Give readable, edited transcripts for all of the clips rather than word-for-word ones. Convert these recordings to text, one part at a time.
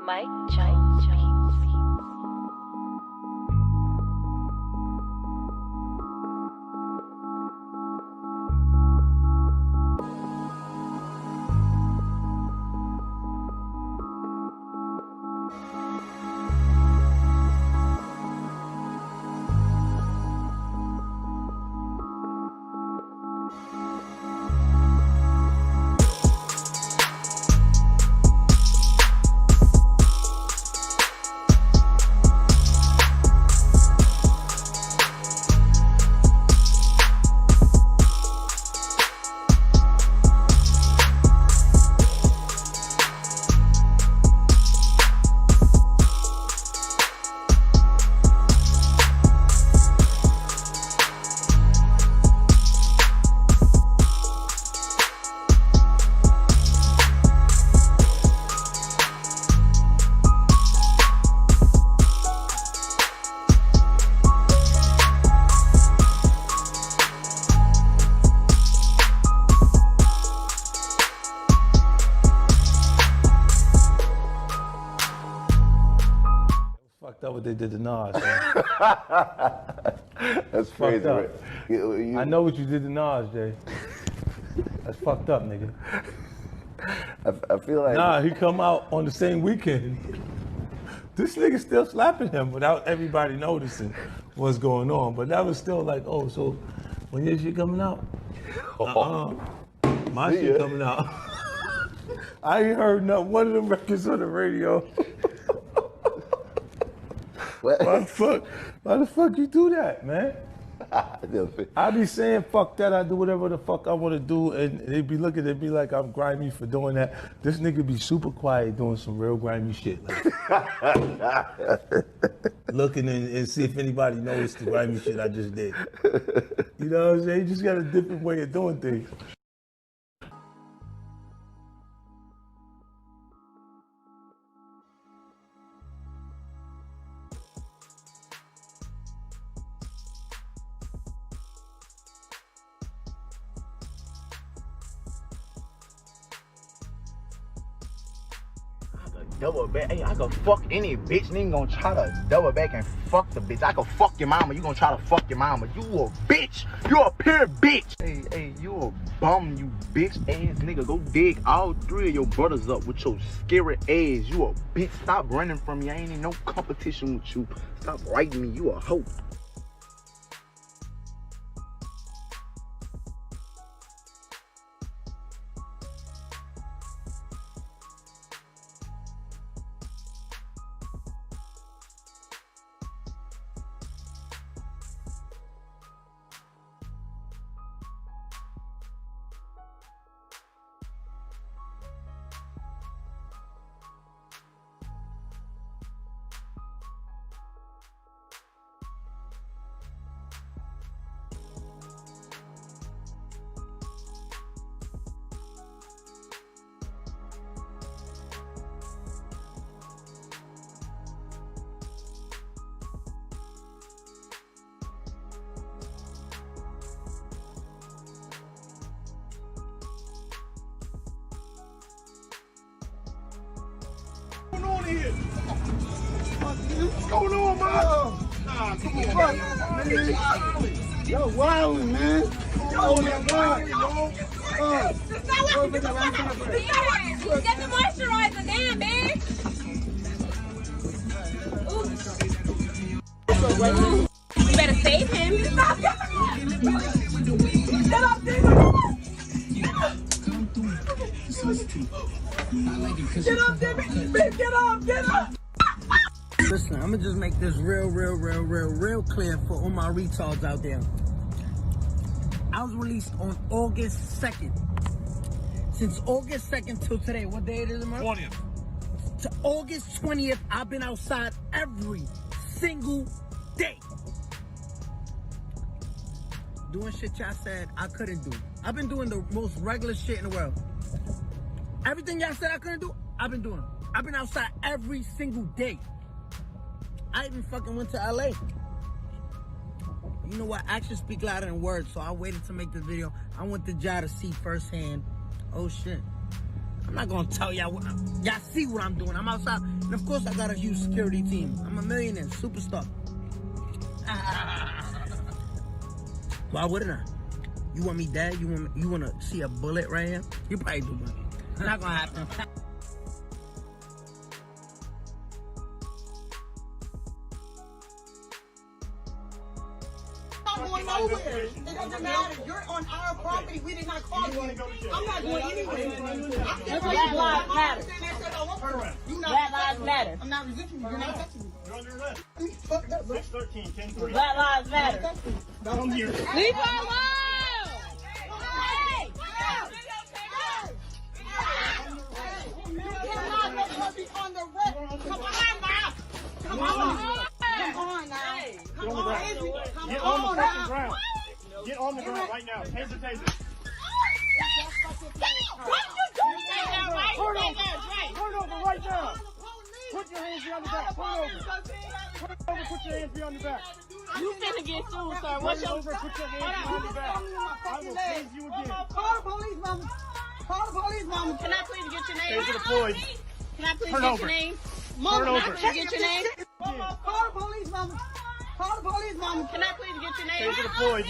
Mike Jones. That's what they did to Nas, man. That's crazy, right? I know what you did to Nas, Jay. That's fucked up, nigga. I feel like... Nah, he come out on the same weekend. This nigga still slapping him without everybody noticing what's going on. But that was still like, oh, so when your shit coming out? My shit coming out. I ain't heard not one of them records on the radio. Why the fuck you do that, man? I be saying fuck that, I do whatever the fuck I want to do, and they be looking at me like I'm grimy for doing that. This nigga be super quiet doing some real grimy shit. Like, looking and see if anybody noticed the grimy shit I just did. You know what I'm saying? You just got a different way of doing things. Double back. Hey, I can fuck any bitch. Nigga gonna try to double back and fuck the bitch. I can fuck your mama. You gonna try to fuck your mama. You a bitch. You a pure bitch. Hey, you a bum, you bitch ass nigga. Go dig all three of your brothers up with your scary ass. You a bitch. Stop running from me. I ain't in no competition with you. Stop writing me. You a hoe. What's going on, man? Nah, come on, man. Yo, wildin', man. Oh, my God. Get the moisturizer down, bitch. You better save him. Stop. Get up, nigga. Get up, bitch. Get up. Listen, I'm gonna just make this real clear for all my retards out there. I was released on August 2nd. Since August 2nd till today, what day it is, America? 20th. To August 20th, I've been outside every single day. Doing shit y'all said I couldn't do. I've been doing the most regular shit in the world. Everything y'all said I couldn't do, I've been doing. I've been outside every single day. I even fucking went to LA. You know what? Actions speak louder than words, so I waited to make this video. I went to Ja to see firsthand. Oh shit. I'm not gonna tell y'all what y'all see what I'm doing. I'm outside. And of course I got a huge security team. I'm a millionaire, superstar. Why wouldn't I? You want me dead? You wanna see a bullet right here? You probably do, but it's not gonna happen. Going nowhere. It doesn't matter. You're on our property. We did not call you. I'm not going anywhere. Black lives matter. Black lives matter. I'm not resisting you. You're not touching me. You're under arrest. 613, 10-3. Black lives matter. Down here. Leave her alone! You cannot let her be on the road. Come on now. Come on. Come on now. Come on, Izzy. Come Get on on the fucking now. ground. Get on the ground right now. Taser, taser. Turn over right now. Put your hands behind the back. Turn over. Turn over, put your hands behind the back. You finna get sued, sir. Turn What's your... over, put your hands behind the back. I will tase you again. Call the police, mama. Call the police, mama. Can I please get your name? Taser deployed. Can I please Turn get over. your name? Turn over. Can I please get your name? Call the police, mama. Call the police, mama. Can I please get your name? Taser deployed.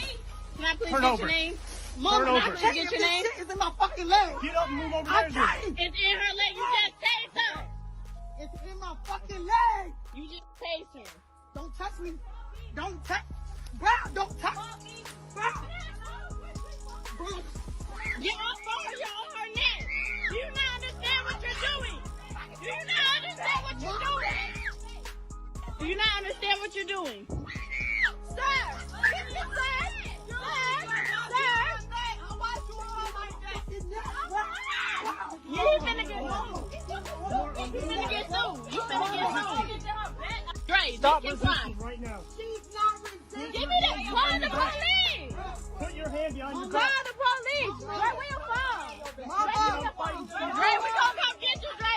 Can I please Turn get over. your name? Mama, Turn can I over. please get your name? It's in my fucking leg. Get up and move over I'm there. trying. It's in her leg. You just tased her. It's in my fucking leg. You just tased her. Don't touch me. Don't touch. Bro, don't touch. Bro. Bro. You're on her. You're on her neck. Do you not understand what you're doing? Do you not understand what you're doing? Do you not understand what you're doing? Sir! You finna get sued. You finna get sued. You finna get sued. Dre, Stop this is resisting fine. right now. She's not resisting. Give me that. Call the police. Put your hand behind your Call back. the police. Dre, where you from? Dre, we gonna come get you, Dre.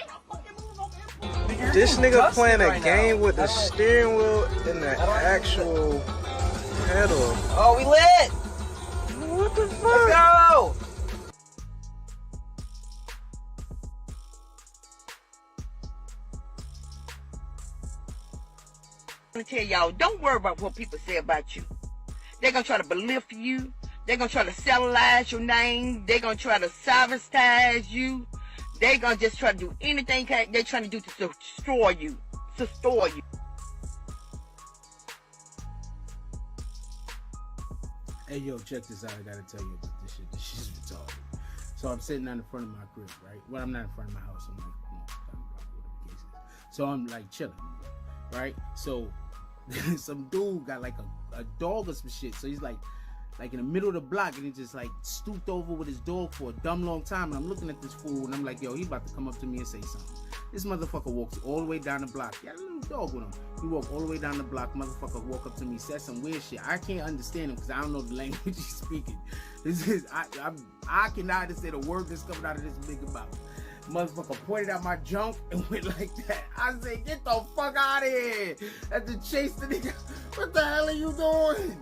This nigga playing a game with the steering wheel and the actual pedal. Oh, we lit! What the fuck? Let's go! I'm gonna tell y'all, don't worry about what people say about you. They're gonna try to belittle you. They're gonna try to cellularize your name. They're gonna try to sabotage you. They're gonna just try to do anything they're trying to do to destroy you. To store you. Hey yo, check this out. I gotta tell you about this shit. This shit's retarded. So I'm sitting down in front of my crib, right? Well, I'm not in front of my house. I'm like, down the block, whatever the case is. So I'm like chilling, right? So some dude got like a dog or some shit. So he's like in the middle of the block, and he just like stooped over with his dog for a dumb long time. And I'm looking at this fool, and I'm like, yo, he about to come up to me and say something. This motherfucker walks all the way down the block. He had a little dog with him. He walked all the way down the block. Motherfucker walked up to me, said some weird shit. I can't understand him because I don't know the language he's speaking. This is I cannot understand a word that's coming out of this nigga mouth. Motherfucker pointed out my junk and went like that. I said, get the fuck out of here. Had to chase the nigga. What the hell are you doing?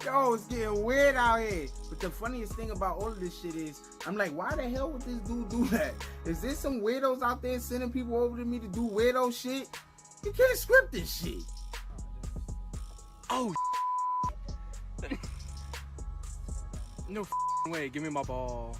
Yo, it's getting weird out here. But the funniest thing about all of this shit is, I'm like, why the hell would this dude do that? Is there some weirdos out there sending people over to me to do weirdo shit? You can't script this shit. Oh, no way. Give me my ball.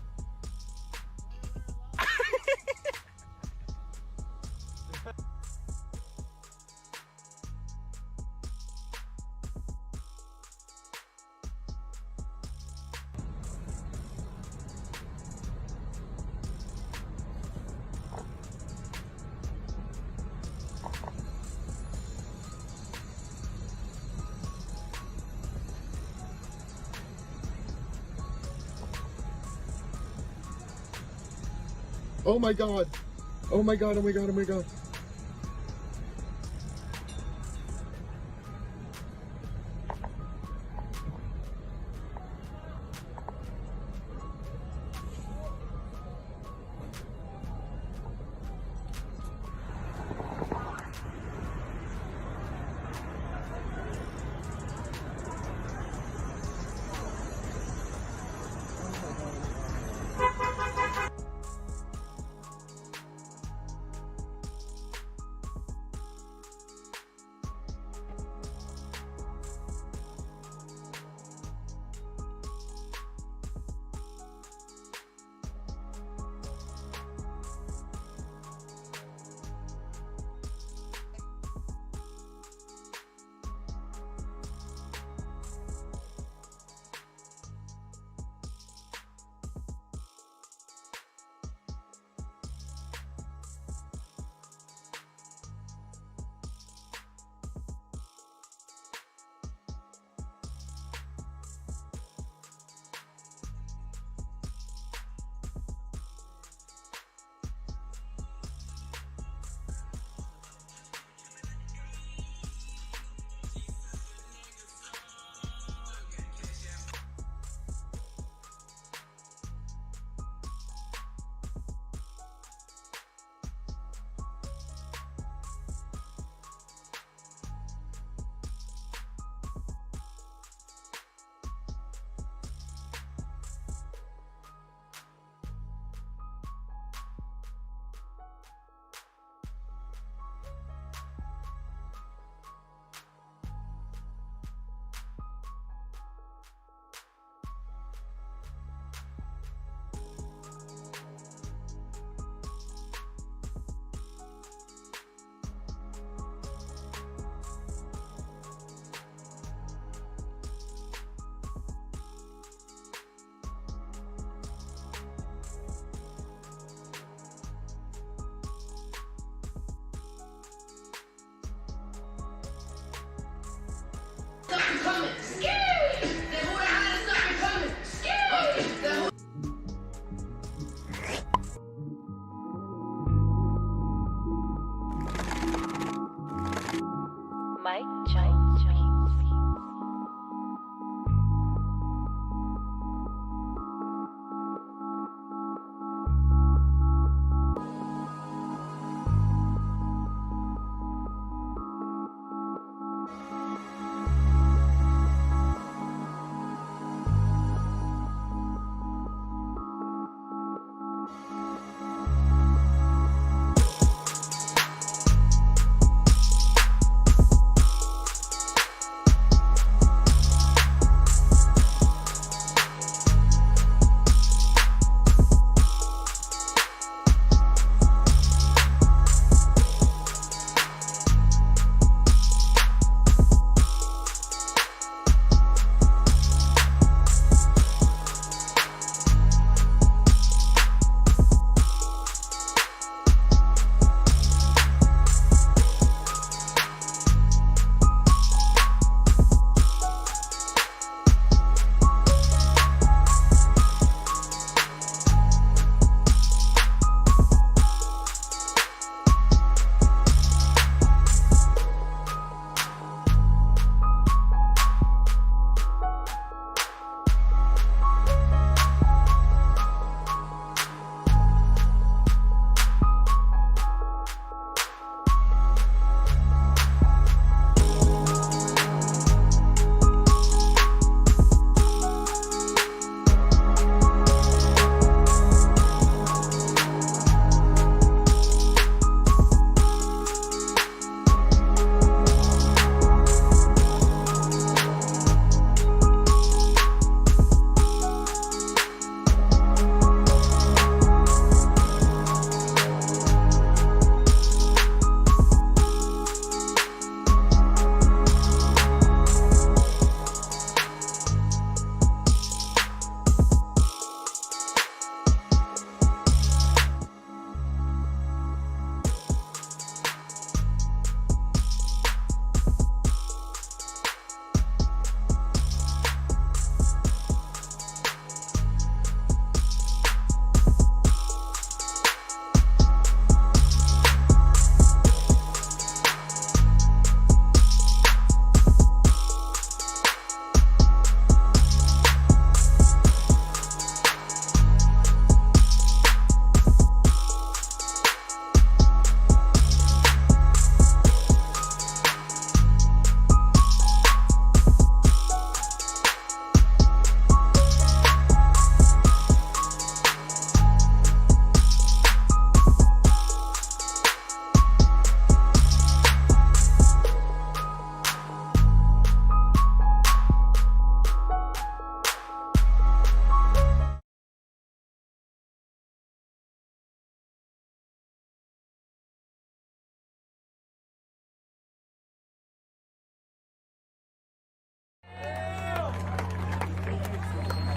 Oh my god. Oh my god, oh my god, oh my god. by Giants Beats.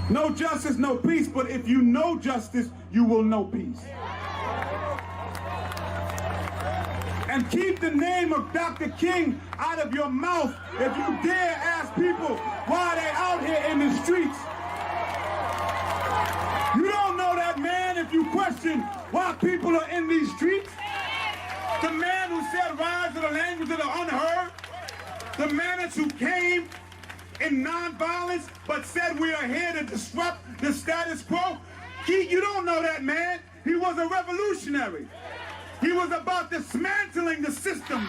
No justice, no peace, but if you know justice, you will know peace. And keep the name of Dr. King out of your mouth if you dare ask people why they out here in the streets. You don't know that man if you question why people are in these streets. The man who said rise to the language of the unheard. The man who came in nonviolence, but said we are here to disrupt the status quo. You don't know that man. He was a revolutionary. He was about dismantling the systems.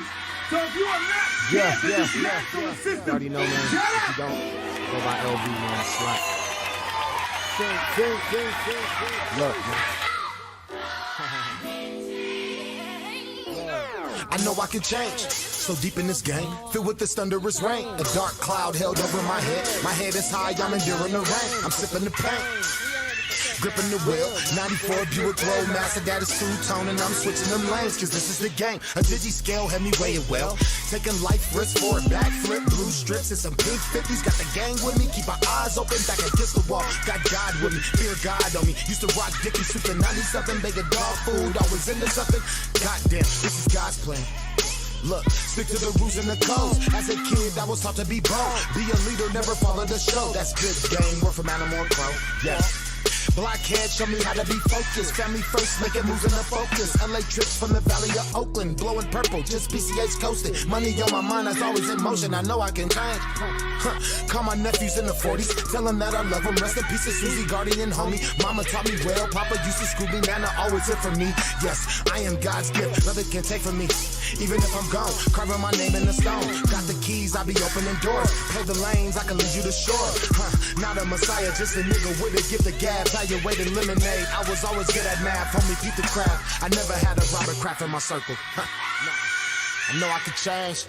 So if you are not here to dismantle the systems, already know, man. If you don't go by LB, man, slap. Look, man. I know I can change. So deep in this game, filled with this thunderous rain. A dark cloud held over my head. My head is high, I'm enduring the rain. I'm sipping the pain. Gripping the wheel, 94 Buick Roadmaster, that is two-tone, and I'm switching them lanes, cause this is the game. A digi-scale had me weighing well, taking life risks for a backflip, blue strips and some pink 50s, got the gang with me, keep my eyes open, back against the wall, got God with me, fear God on me, used to rock Dickie, super 90-something, bag of dog food, always into something, goddamn, this is God's plan. Look, stick to the rules and the codes. As a kid, I was taught to be bold. Be a leader, never follow the show. That's good game, we're from Animal Crow. Yes. Blockhead, show me how to be focused. Family first, making moves in the focus. LA trips from the valley of Oakland, blowing purple, just PCH coasting. Money on my mind, that's always in motion. I know I can change. Call my nephews in the 40s, tell them that I love them. Rest in peace to Susie, guardian homie. Mama taught me well, Papa used to school me, Nana always here for me. Yes, I am God's gift, nothing can take from me. Even if I'm gone, carving my name in the stone. Got the keys, I be opening doors. Pave the lanes, I can lead you to shore. Not a messiah, just a nigga with a gift of gab. Evaluated lemonade, I was always good at math. Homie, beat the craft. I never had a Robert Kraft in my circle. I know I can change.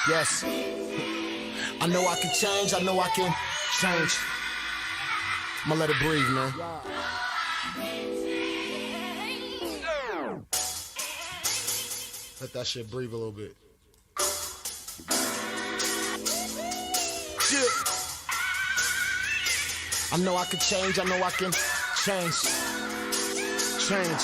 Yes. I know I can change, I know I can change. I'ma let it breathe, man. Let that shit breathe a little bit. Yeah. I know I can change, I know I can change. Change.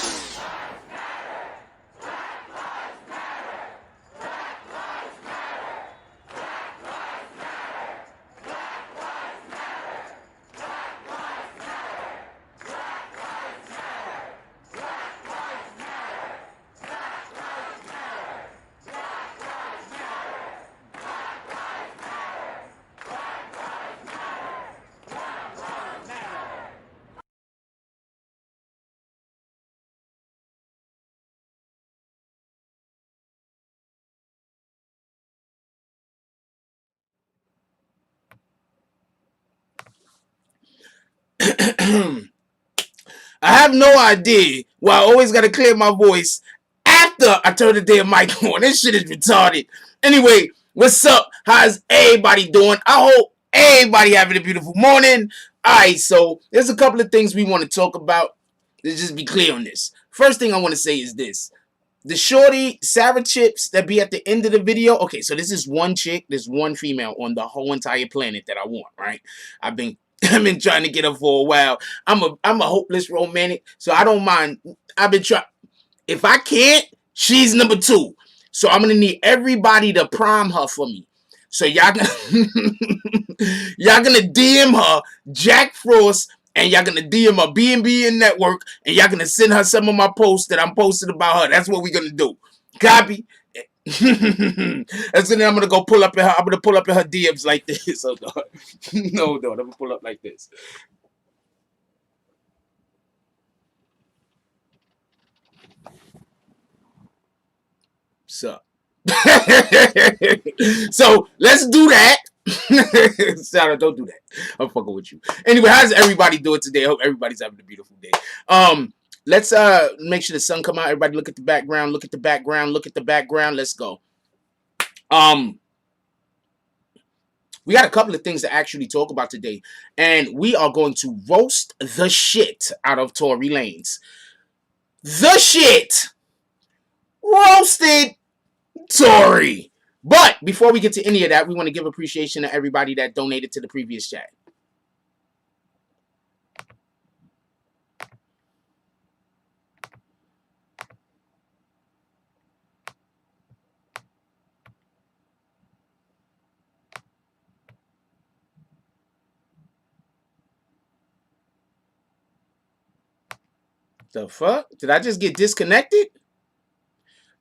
I have no idea why I always gotta clear my voice after I turn the damn mic on. This shit is retarded. Anyway, what's up? How's everybody doing? I hope everybody having a beautiful morning. Alright, so there's a couple of things we want to talk about. Let's just be clear on this. First thing I want to say is this. The shorty, Sarah Chips, that be at the end of the video. Okay, so this is one chick, there's one female on the whole entire planet that I want, right? I've been trying to get her for a while. I'm a hopeless romantic, so I don't mind. I've been trying. If I can't, she's number 2. So I'm gonna need everybody to prime her for me. So y'all gonna DM her Jack Frost, and y'all gonna DM her BBNNETWORK, and y'all gonna send her some of my posts that I'm posting about her. That's what we're gonna do. Copy. And so then I'm gonna go pull up in her. I'm gonna pull up in her DMs like this. Hold on. No, I'm gonna pull up like this. So, so let's do that. Sarah, don't do that. I'm fucking with you. Anyway, how's everybody doing today? I hope everybody's having a beautiful day. Let's make sure the sun come out. Everybody look at the background. Look at the background. Look at the background. Let's go. We got a couple of things to actually talk about today, and we are going to roast the shit out of Tory Lanez. The shit roasted Tory. But before we get to any of that, we want to give appreciation to everybody that donated to the previous chat. The fuck? Did I just get disconnected?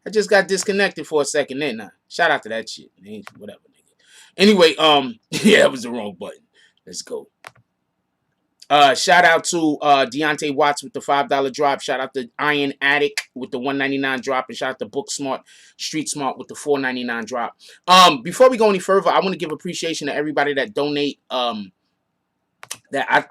I just got disconnected for a second then. Nah. Shout out to that shit. Whatever, nigga. Anyway, yeah, it was the wrong button. Let's go. Shout out to Deontay Watts with the $5 drop. Shout out to Iron Addict with the $1.99 drop. And shout out to Book Smart, Street Smart with the $4.99 drop. Before we go any further, I want to give appreciation to everybody that donate. That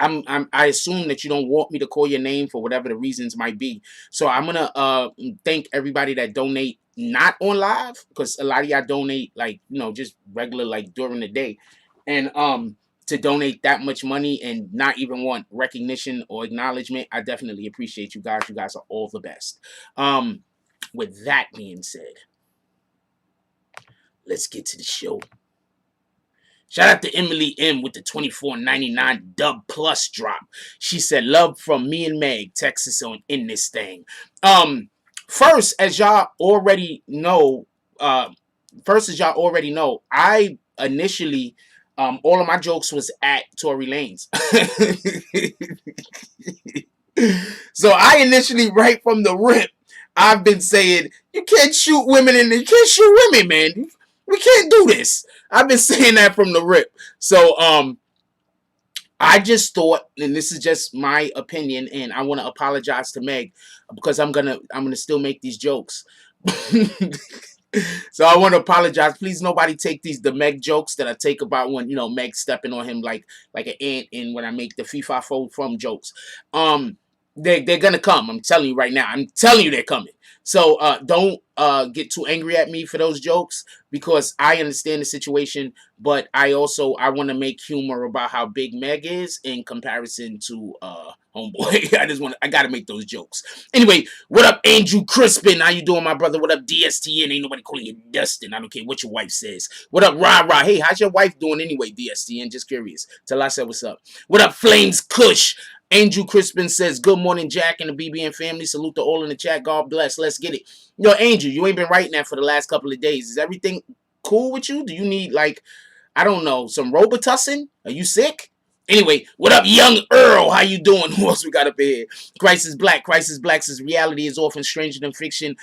I assume that you don't want me to call your name for whatever the reasons might be. So I'm gonna thank everybody that donate not on live, because a lot of y'all donate like, you know, just regular, like during the day, and to donate that much money and not even want recognition or acknowledgement, I definitely appreciate you guys. You guys are all the best. With that being said, let's get to the show. Shout out to Emily M with the $24.99 Dub Plus drop. She said, love from me and Meg, Texas on in this thing. First, as y'all already know, I initially All of my jokes was at Tory Lanez. So I initially, right from the rip, I've been saying, you can't shoot women and you can't shoot women, man. We can't do this. I've been saying that from the rip. So I just thought, and this is just my opinion, and I want to apologize to Meg because I'm gonna still make these jokes. So I want to apologize. Please, nobody take the Meg jokes that I take about when, you know, Meg stepping on him like an ant, and when I make the FIFA fold from jokes. They're gonna come. I'm telling you right now. I'm telling you they're coming. So don't get too angry at me for those jokes because I understand the situation, but I want to make humor about how big Meg is in comparison to homeboy. I gotta make those jokes. Anyway, what up, Andrew Crispin? How you doing, my brother? What up, DSTN? Ain't nobody calling you Dustin. I don't care what your wife says. What up, Rah Rah? Hey, how's your wife doing anyway, DSTN? Just curious. Till I said what's up. What up, Flames Kush? Andrew Crispin says, good morning, Jack and the BBN family. Salute to all in the chat. God bless. Let's get it. Yo, Andrew, you ain't been writing that for the last couple of days. Is everything cool with you? Do you need, like, I don't know, some Robitussin? Are you sick? Anyway, what up, Young Earl? How you doing? Who else we got up here? Crisis Black. Crisis Black says, reality is often stranger than fiction.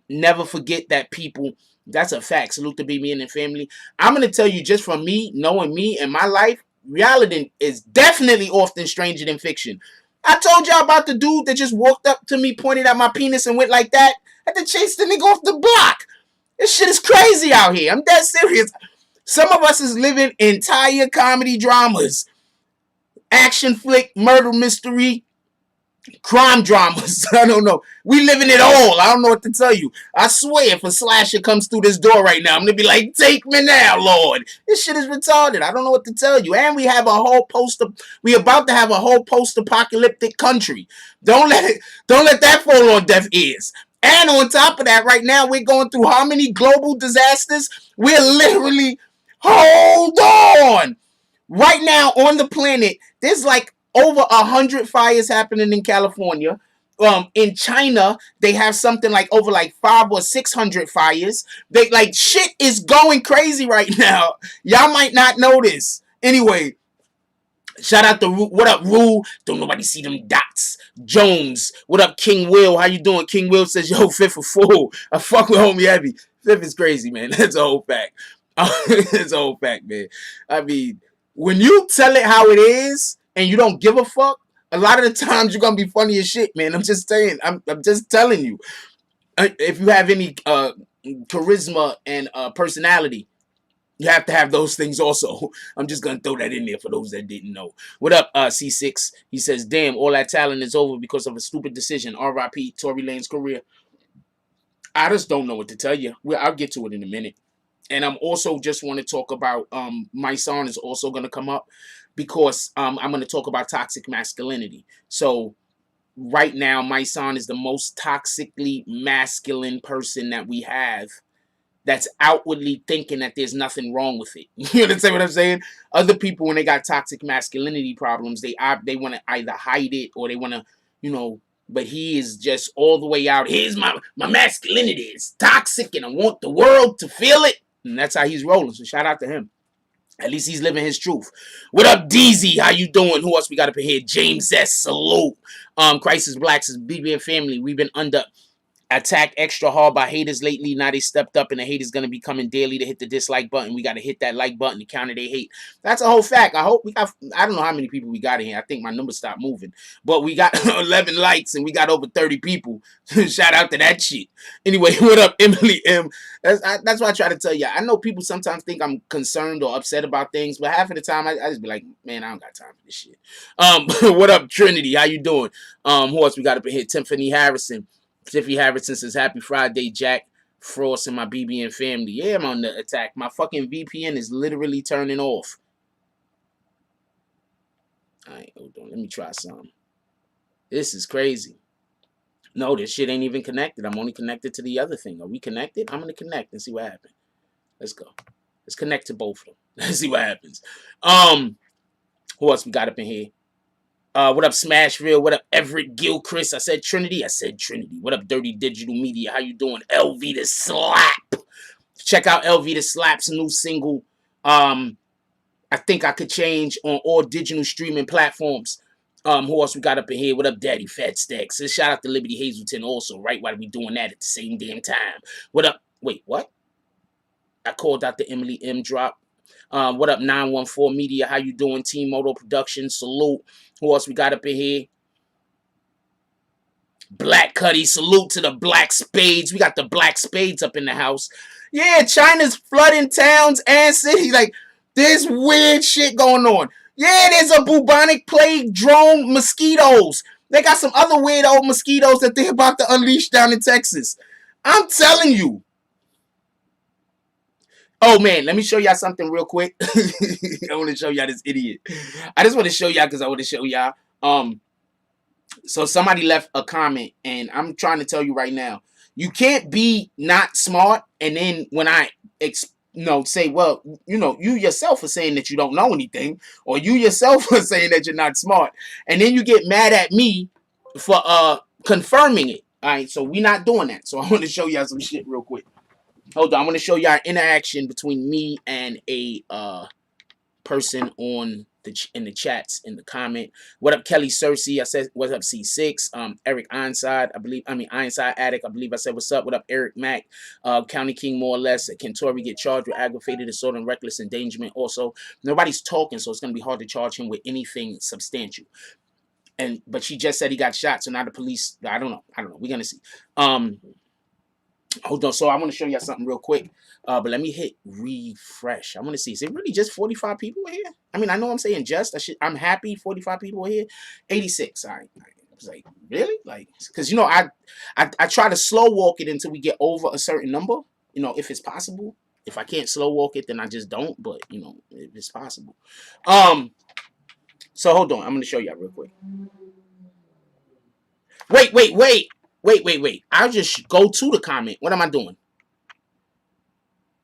Never forget that people... That's a fact. Salute to BBN and family. I'm going to tell you, just from me, knowing me and my life, reality is definitely often stranger than fiction. I told y'all about the dude that just walked up to me, pointed at my penis, and went like that. I had to chase the nigga off the block. This shit is crazy out here. I'm dead serious. Some of us is living entire comedy dramas, action flick, murder mystery, crime dramas. I don't know. We living it all. I don't know what to tell you. I swear, if a slasher comes through this door right now, I'm gonna be like, take me now, Lord. This shit is retarded. I don't know what to tell you. And we have a whole we about to have a whole post-apocalyptic country. Don't let that fall on deaf ears. And on top of that, right now, we're going through how many global disasters? We're literally, hold on. Right now on the planet, there's like over 100 fires happening in California. In China, they have something like over like 500 or 600 fires. They like shit is going crazy right now. Y'all might not know this. Anyway, shout out to Rue. What up, Rue? Don't nobody see them dots. Jones. What up, King Will? How you doing? King Will says, yo, Fifth a fool. I fuck with homie Heavy. Fifth is crazy, man. That's a whole fact. It's a whole fact, man. I mean, when you tell it how it is and you don't give a fuck, a lot of the times you're gonna be funny as shit, man. I'm just saying. I'm just telling you. If you have any charisma and personality, you have to have those things also. I'm just gonna throw that in there for those that didn't know. What up, C6? He says, damn, all that talent is over because of a stupid decision. R.I.P. Tory Lanez career. I just don't know what to tell you. I'll get to it in a minute. And I'm also just want to talk about my song is also going to come up because I'm going to talk about toxic masculinity. So right now, my son is the most toxically masculine person that we have that's outwardly thinking that there's nothing wrong with it. You understand what I'm saying? Other people, when they got toxic masculinity problems, they want to either hide it or they want to, you know, but he is just all the way out. Here's my masculinity. It's toxic and I want the world to feel it. And that's how he's rolling. So shout out to him. At least he's living his truth. What up, DZ? How you doing? Who else we got up in here? James S. Salute. Crisis Blacks is BBN family. We've been under attack extra hard by haters lately. Now they stepped up and the haters gonna be coming daily to hit the dislike button. We gotta hit that like button to counter they hate. That's a whole fact. I hope we got, I don't know how many people we got in here. I think my number stopped moving. But we got 11 likes and we got over 30 people. Shout out to that shit. Anyway, what up, Emily M? That's what I try to tell you. I know people sometimes think I'm concerned or upset about things, but half of the time I just be like, man, I don't got time for this shit. What up, Trinity? How you doing? Who else we got up in here? Tiffany Harrison. Tiffany Harrison says, happy Friday, Jack Frost and my BBN family. Yeah, I'm on the attack. My fucking VPN is literally turning off. All right, hold on. Let me try something. This is crazy. No, this shit ain't even connected. I'm only connected to the other thing. Are we connected? I'm going to connect and see what happens. Let's go. Let's connect to both of them. Let's see what happens. Who else we got up in here? What up, Smashville? What up, Everett Gilchrist? I said Trinity. I said Trinity. What up, Dirty Digital Media? How you doing? LV the Slap. Check out LV the Slap's new single. I think I could change on all digital streaming platforms. Who else we got up in here? What up, Daddy Fat Stacks? And shout out to Liberty Hazelton also, right? Why are we doing that at the same damn time? What up? Wait, what? I called out the Emily M drop. What up, 914 Media? How you doing? Team Moto Productions, salute. Who else we got up in here? Black Cuddy, salute to the Black Spades. We got the Black Spades up in the house. Yeah, China's flooding towns and cities. Like, there's weird shit going on. Yeah, there's a bubonic plague drone mosquitoes. They got some other weird old mosquitoes that they're about to unleash down in Texas. I'm telling you. Oh, man, let me show y'all something real quick. I want to show y'all this idiot. I just want to show y'all because I want to show y'all. So somebody left a comment, and I'm trying to tell you right now, you can't be not smart, and then when I say, well, you yourself are saying that you don't know anything, or you yourself are saying that you're not smart, and then you get mad at me for confirming it. All right, so we're not doing that. So I want to show y'all some shit real quick. Hold on, I want to show y'all interaction between me and a person on in the chats in the comment. What up, Kelly Cersei? I said, what's up, C6? Eric Ironside, Ironside Addict, I believe I said, what's up? What up, Eric Mack? County King, more or less. Can Tory get charged with aggravated assault and reckless endangerment? Also, nobody's talking, so it's going to be hard to charge him with anything substantial. But she just said he got shot, so now the police, I don't know. We're going to see. Hold on, so I want to show y'all something real quick. But let me hit refresh. I want to see, is it really just 45 people here? I mean, I know I'm saying just. I'm happy 45 people are here. 86. All right. I was like, really? Like, because, I try to slow walk it until we get over a certain number, if it's possible. If I can't slow walk it, then I just don't. But, if it's possible. So hold on. I'm going to show y'all real quick. Wait. I'll just go to the comment. What am I doing?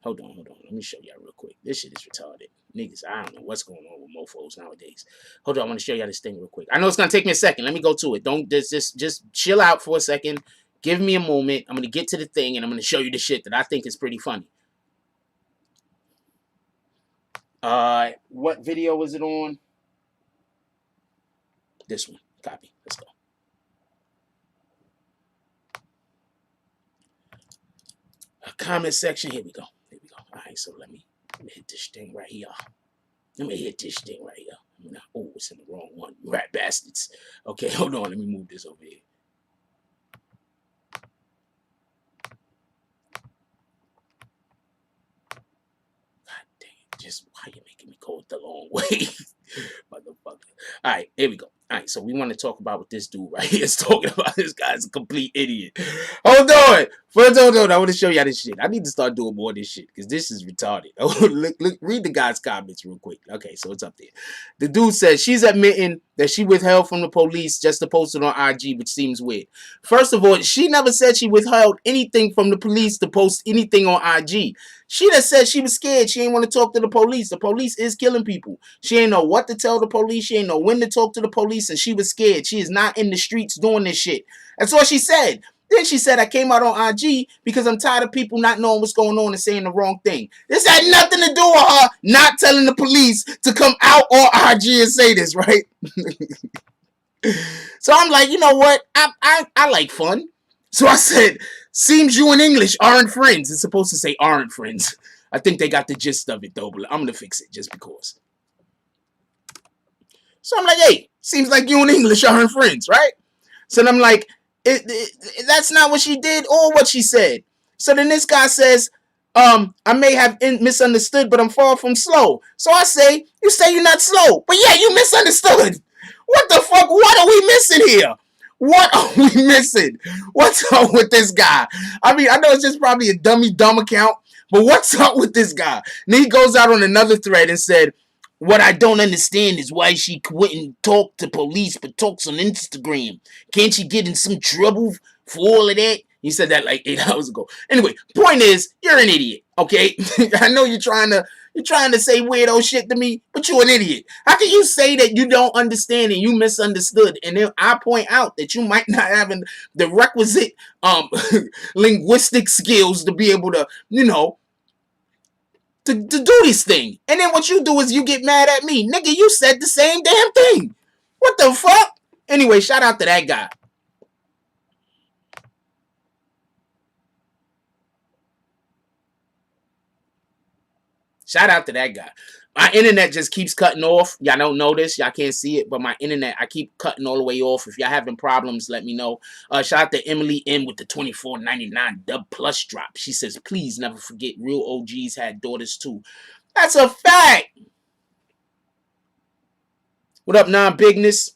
Hold on. Let me show y'all real quick. This shit is retarded. Niggas, I don't know what's going on with mofos nowadays. Hold on, I want to show y'all this thing real quick. I know it's going to take me a second. Let me go to it. Don't just chill out for a second. Give me a moment. I'm going to get to the thing, and I'm going to show you the shit that I think is pretty funny. What video was it on? This one. Copy. Let's go. Comment section. Here we go. All right, so let me hit this thing right here. Oh, it's in the wrong one. You rat bastards. Okay, hold on. Let me move this over here. God dang it. Just why you making me go the long way? Motherfucker. All right, here we go. All right, so we want to talk about what this dude right here is talking about. This guy's a complete idiot. Hold on. First, hold on. I want to show y'all this shit. I need to start doing more of this shit because this is retarded. Look, read the guy's comments real quick. Okay, so it's up there. The dude says she's admitting that she withheld from the police just to post it on IG, which seems weird. First of all, she never said she withheld anything from the police to post anything on IG. She just said she was scared. She ain't want to talk to the police. The police is killing people. She ain't know what to tell the police. She ain't know when to talk to the police, and she was scared. She is not in the streets doing this shit. That's what she said. Then she said, I came out on IG because I'm tired of people not knowing what's going on and saying the wrong thing. This had nothing to do with her not telling the police to come out on IG and say this, right? So I'm like, you know what? I like fun. So I said, seems you and English aren't friends. It's supposed to say aren't friends. I think they got the gist of it, though, but I'm going to fix it just because. So I'm like, hey, seems like you and English aren't friends, right? So then I'm like, that's not what she did or what she said. So then this guy says, I may have misunderstood, but I'm far from slow. So I say, you say you're not slow, but yeah, you misunderstood. What the fuck? What are we missing here? What are we missing? What's up with this guy? I mean, I know it's just probably a dumb account, but what's up with this guy? And he goes out on another thread and said, what I don't understand is why she wouldn't talk to police but talks on Instagram. Can't she get in some trouble for all of that? He said that like 8 hours ago. Anyway, point is, you're an idiot, okay? I know you're trying to say weirdo shit to me, but you're an idiot. How can you say that you don't understand and you misunderstood? And then I point out that you might not have the requisite linguistic skills to be able to, to do this thing. And then what you do is you get mad at me. Nigga, you said the same damn thing. What the fuck? Anyway, shout out to that guy. Shout out to that guy. My internet just keeps cutting off. Y'all don't know this. Y'all can't see it. But my internet, I keep cutting all the way off. If y'all having problems, let me know. Shout out to Emily M with the $24.99 Dub Plus drop. She says, please never forget real OGs had daughters too. That's a fact. What up, non-bigness?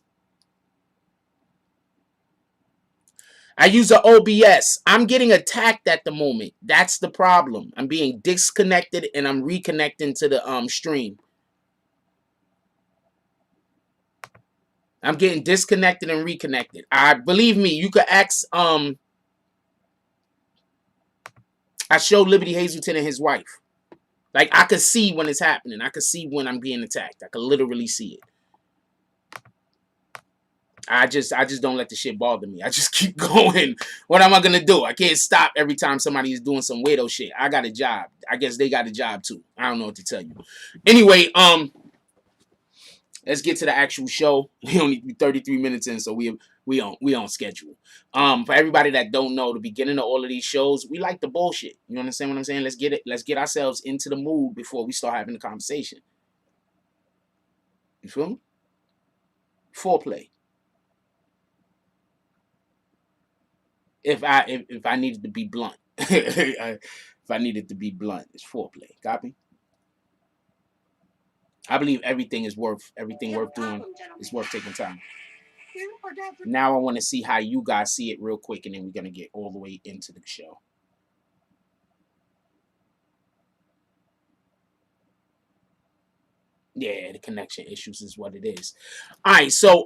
I use an OBS. I'm getting attacked at the moment. That's the problem. I'm being disconnected and I'm reconnecting to the stream. I'm getting disconnected and reconnected. Believe me, you could ask I showed Liberty Hazelton and his wife. Like, I could see when it's happening. I could see when I'm being attacked. I could literally see it. I just don't let the shit bother me. I just keep going. What am I gonna do? I can't stop every time somebody is doing some weirdo shit. I got a job. I guess they got a job too. I don't know what to tell you. Anyway, let's get to the actual show. We only 33 minutes in, so we on schedule. For everybody that don't know, the beginning of all of these shows, we like the bullshit. You understand what I'm saying? Let's get it. Let's get ourselves into the mood before we start having the conversation. You feel me? Foreplay. If I needed to be blunt, if I needed to be blunt, it's foreplay. Copy? I believe everything worth doing. It's worth taking time. Now I want to see how you guys see it real quick, and then we're gonna get all the way into the show. Yeah, the connection issues is what it is. All right, so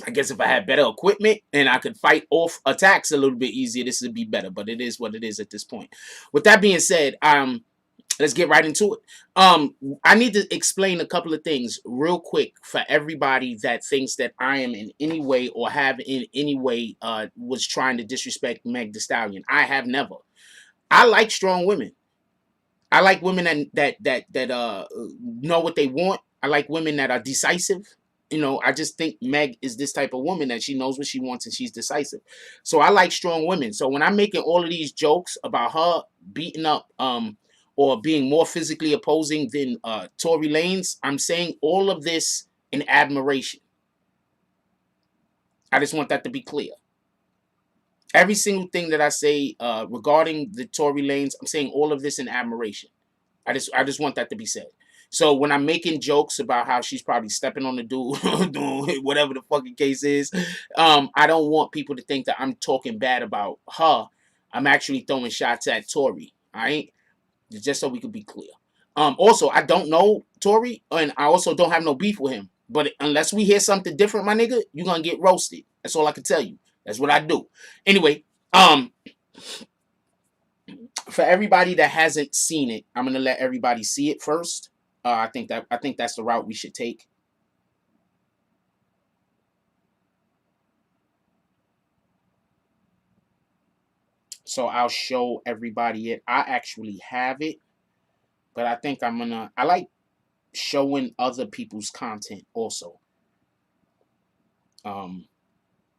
I guess if I had better equipment and I could fight off attacks a little bit easier, this would be better. But it is what it is at this point. With that being said, let's get right into it. I need to explain a couple of things real quick for everybody that thinks that I am in any way or have in any way was trying to disrespect Meg Thee Stallion. I have never. I like strong women. I like women that know what they want. I like women that are decisive. You know, I just think Meg is this type of woman that she knows what she wants and she's decisive. So I like strong women. So when I'm making all of these jokes about her beating up or being more physically opposing than Tory Lanez, I'm saying all of this in admiration. I just want that to be clear. Every single thing that I say regarding the Tory Lanez, I'm saying all of this in admiration. I just want that to be said. So when I'm making jokes about how she's probably stepping on the dude, doing whatever the fucking case is, I don't want people to think that I'm talking bad about her. I'm actually throwing shots at Tory. All right, just so we could be clear. Also, I don't know Tory, and I also don't have no beef with him. But unless we hear something different, my nigga, you're gonna get roasted. That's all I can tell you. That's what I do. Anyway, for everybody that hasn't seen it, I'm gonna let everybody see it first. I think that's the route we should take. So I'll show everybody it. I actually have it, but I think I like showing other people's content also.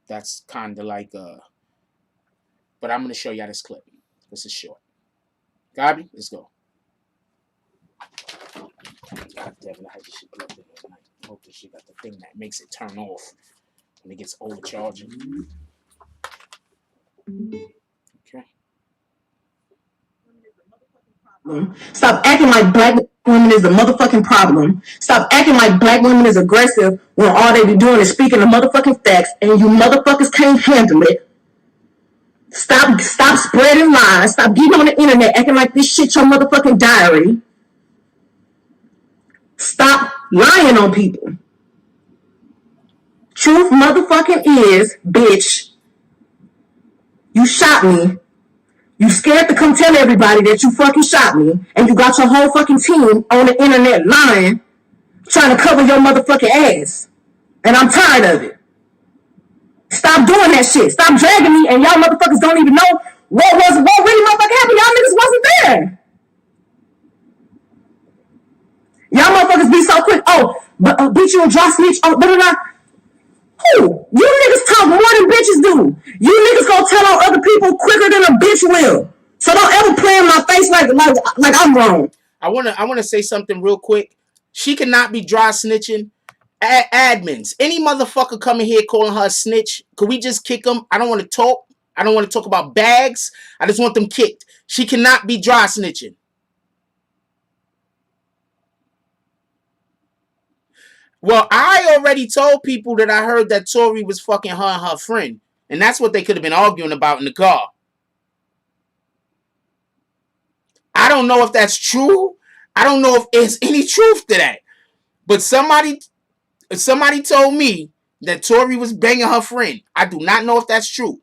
That's kind of like but I'm gonna show y'all this clip. This is short. Gabi, let's go. God damn it, I had this shit plugged in overnight. I hope this shit got the thing that makes it turn off when it gets overcharging. Okay. Stop acting like black women is a motherfucking problem. Stop acting like black women is aggressive when all they be doing is speaking the motherfucking facts and you motherfuckers can't handle it. Stop spreading lies. Stop getting on the internet acting like this shit your motherfucking diary. Stop lying on people. Truth motherfucking is, bitch, you shot me. You scared to come tell everybody that you fucking shot me, and you got your whole fucking team on the internet lying, trying to cover your motherfucking ass. And I'm tired of it. Stop doing that shit. Stop dragging me, and y'all motherfuckers don't even know what really motherfucking happened. Y'all niggas wasn't there. Y'all motherfuckers be so quick. Oh, but bitch, you a dry snitch. Oh, blah, blah, blah. Who? You niggas talk more than bitches do. You niggas gonna tell on other people quicker than a bitch will. So don't ever play in my face like I'm wrong. I wanna say something real quick. She cannot be dry snitching. Admins, any motherfucker coming here calling her a snitch, could we just kick them? I don't want to talk. I don't want to talk about bags. I just want them kicked. She cannot be dry snitching. Well, I already told people that I heard that Tory was fucking her and her friend. And that's what they could have been arguing about in the car. I don't know if that's true. I don't know if there's any truth to that. But somebody told me that Tory was banging her friend. I do not know if that's true.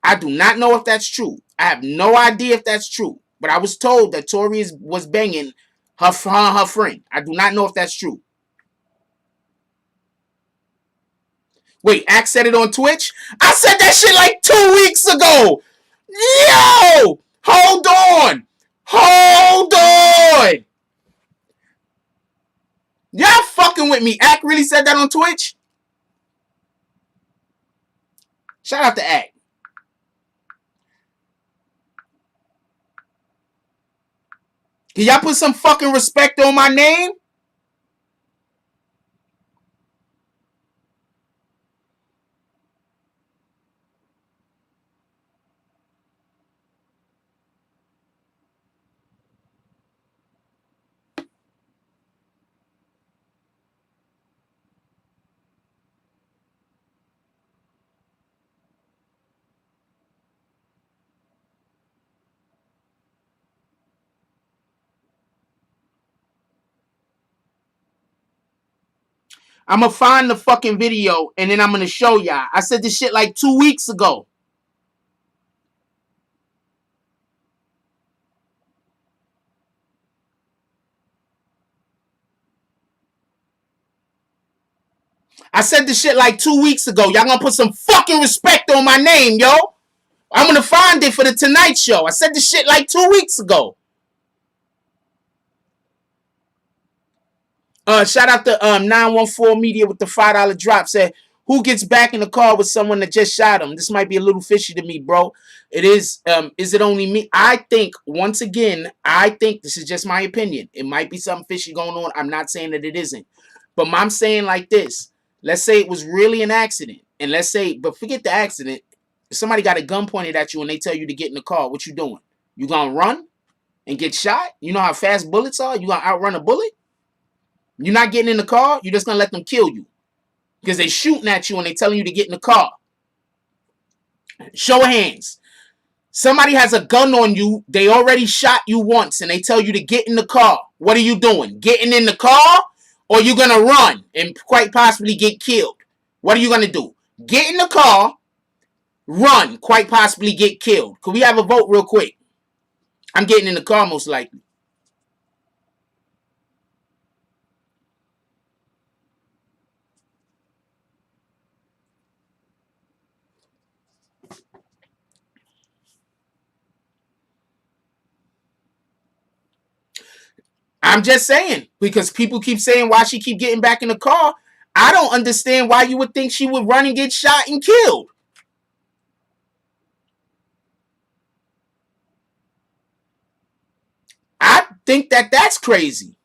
I do not know if that's true. I have no idea if that's true. But I was told that Tory was banging her friend. I do not know if that's true. Wait, Axe said it on Twitch? I said that shit like 2 weeks ago. Yo! Hold on. Hold on. Y'all fucking with me. Axe really said that on Twitch? Shout out to Axe. Can y'all put some fucking respect on my name? I'm going to find the fucking video and then I'm going to show y'all. I said this shit like 2 weeks ago. I said this shit like 2 weeks ago. Y'all gonna put some fucking respect on my name, yo. I'm gonna find it for the Tonight Show. I said this shit like 2 weeks ago. Shout out to 914 Media with the $5 drop. Said, who gets back in the car with someone that just shot him? This might be a little fishy to me, bro. It is. Is it only me? I think, once again, this is just my opinion. It might be something fishy going on. I'm not saying that it isn't. But I'm saying like this. Let's say it was really an accident. And let's say, but forget the accident. If somebody got a gun pointed at you and they tell you to get in the car, what you doing? You gonna run and get shot? You know how fast bullets are? You gonna outrun a bullet? You're not getting in the car. You're just going to let them kill you. Because they shooting at you and they telling you to get in the car. Show of hands. Somebody has a gun on you. They already shot you once and they tell you to get in the car. What are you doing? Getting in the car? Or you going to run and quite possibly get killed? What are you going to do? Get in the car. Run. Quite possibly get killed. Could we have a vote real quick? I'm getting in the car most likely. I'm just saying, because people keep saying why she keep getting back in the car. I don't understand why you would think she would run and get shot and killed. I think that that's crazy.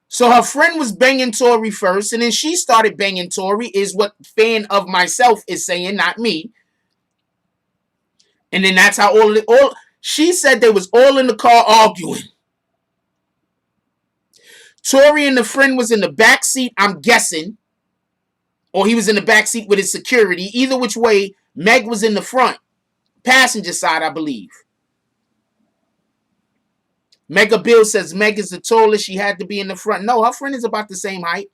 So her friend was banging Tory first, and then she started banging Tory, is what fan of myself is saying, not me. And then that's how all she said they was all in the car arguing. Tory and the friend was in the back seat, I'm guessing. Or he was in the back seat with his security. Either which way, Meg was in the front. Passenger side, I believe. Mega Bill says Meg is the tallest. She had to be in the front. No, her friend is about the same height.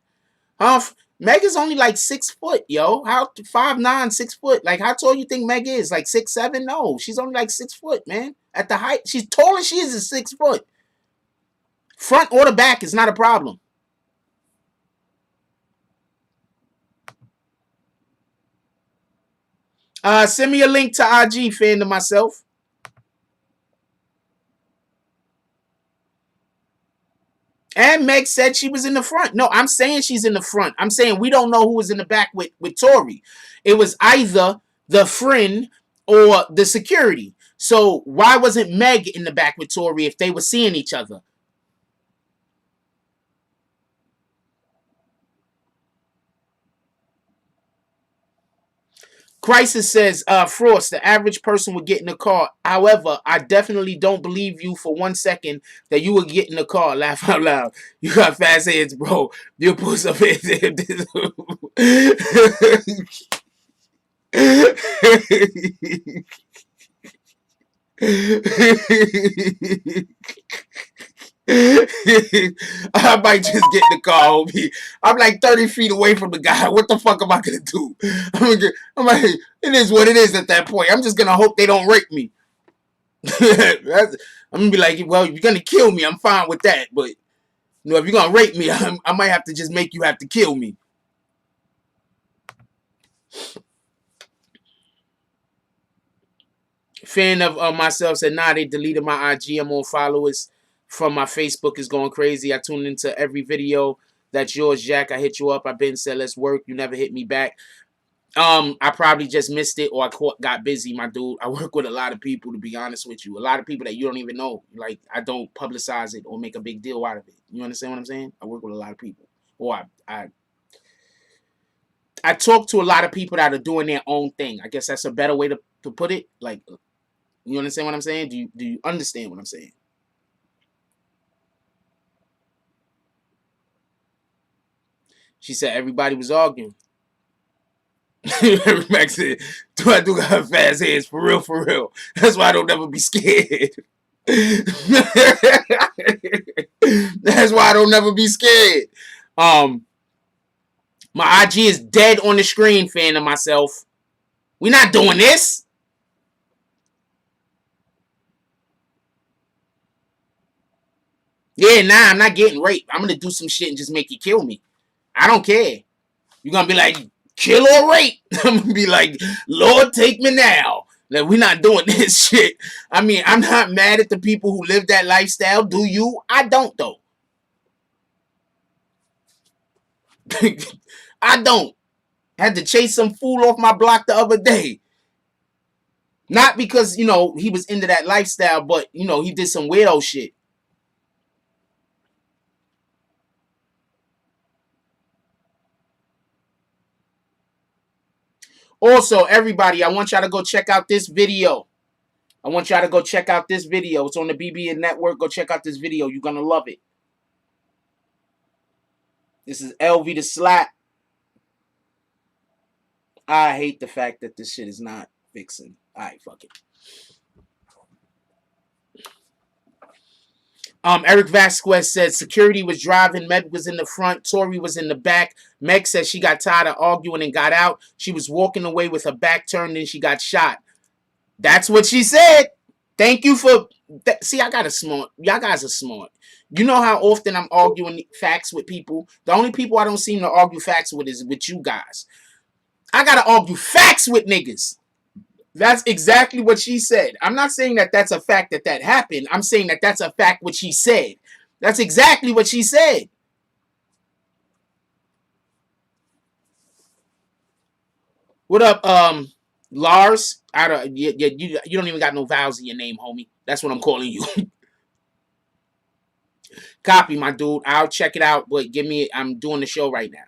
Meg is only like 6 foot, yo. How 5'9", 6 foot? Like, how tall you think Meg is? Like 6'7"? No, she's only like 6 foot, man. At the height, she's tall as she is 6 foot. Front or the back is not a problem. Send me a link to IG, fan to myself. And Meg said she was in the front. No, I'm saying she's in the front. I'm saying we don't know who was in the back with Tory. It was either the friend or the security. So why wasn't Meg in the back with Tory if they were seeing each other? Crisis says, Frost, the average person would get in the car. However, I definitely don't believe you for 1 second that you would get in the car. Laugh out loud. You got fast hands, bro. You'll put some hands in this. I might just get in the car, homie. I'm like 30 feet away from the guy. What the fuck am I gonna do? I'm like, it is what it is at that point. I'm just gonna hope they don't rape me. I'm gonna be like, well, if you're gonna kill me, I'm fine with that. But you know, if you're gonna rape me, I might have to just make you have to kill me. Fan of myself said, nah, they deleted my IG. I'm on followers from my Facebook is going crazy. I tune into every video. That's yours, Jack. I hit you up. I've been said, let's work. You never hit me back. I probably just missed it or I got busy, my dude. I work with a lot of people, to be honest with you. A lot of people that you don't even know. Like, I don't publicize it or make a big deal out of it. You understand what I'm saying? I work with a lot of people. Or I talk to a lot of people that are doing their own thing. I guess that's a better way to put it. Like, you understand what I'm saying? Do you understand what I'm saying? She said everybody was arguing. Max said, I do got fast hands, for real, for real. That's why I don't never be scared. That's why I don't never be scared. My IG is dead on the screen, fan of myself. We're not doing this. Yeah, nah, I'm not getting raped. I'm gonna do some shit and just make you kill me. I don't care. You're gonna be like, kill or rape. I'm gonna be like, Lord, take me now. Like, we're not doing this shit. I mean, I'm not mad at the people who live that lifestyle. Do you? I don't, though. I don't. Had to chase some fool off my block the other day. Not because, you know, he was into that lifestyle, but, you know, he did some weirdo shit. Also, everybody, I want y'all to go check out this video. I want y'all to go check out this video. It's on the BBN Network. Go check out this video. You're going to love it. This is LV the Slap. I hate the fact that this shit is not fixing. Alright, fuck it. Eric Vasquez said security was driving, Meg was in the front, Tory was in the back. Meg said she got tired of arguing and got out. She was walking away with her back turned and she got shot. That's what she said. Thank you for that. See, I got a smart. Y'all guys are smart. You know how often I'm arguing facts with people. The only people I don't seem to argue facts with is with you guys. I gotta argue facts with niggas. That's exactly what she said. I'm not saying that that's a fact that happened. I'm saying that that's a fact what she said. That's exactly what she said. What up, Lars? You don't even got no vowels in your name, homie. That's what I'm calling you. Copy, my dude. I'll check it out, but I'm doing the show right now.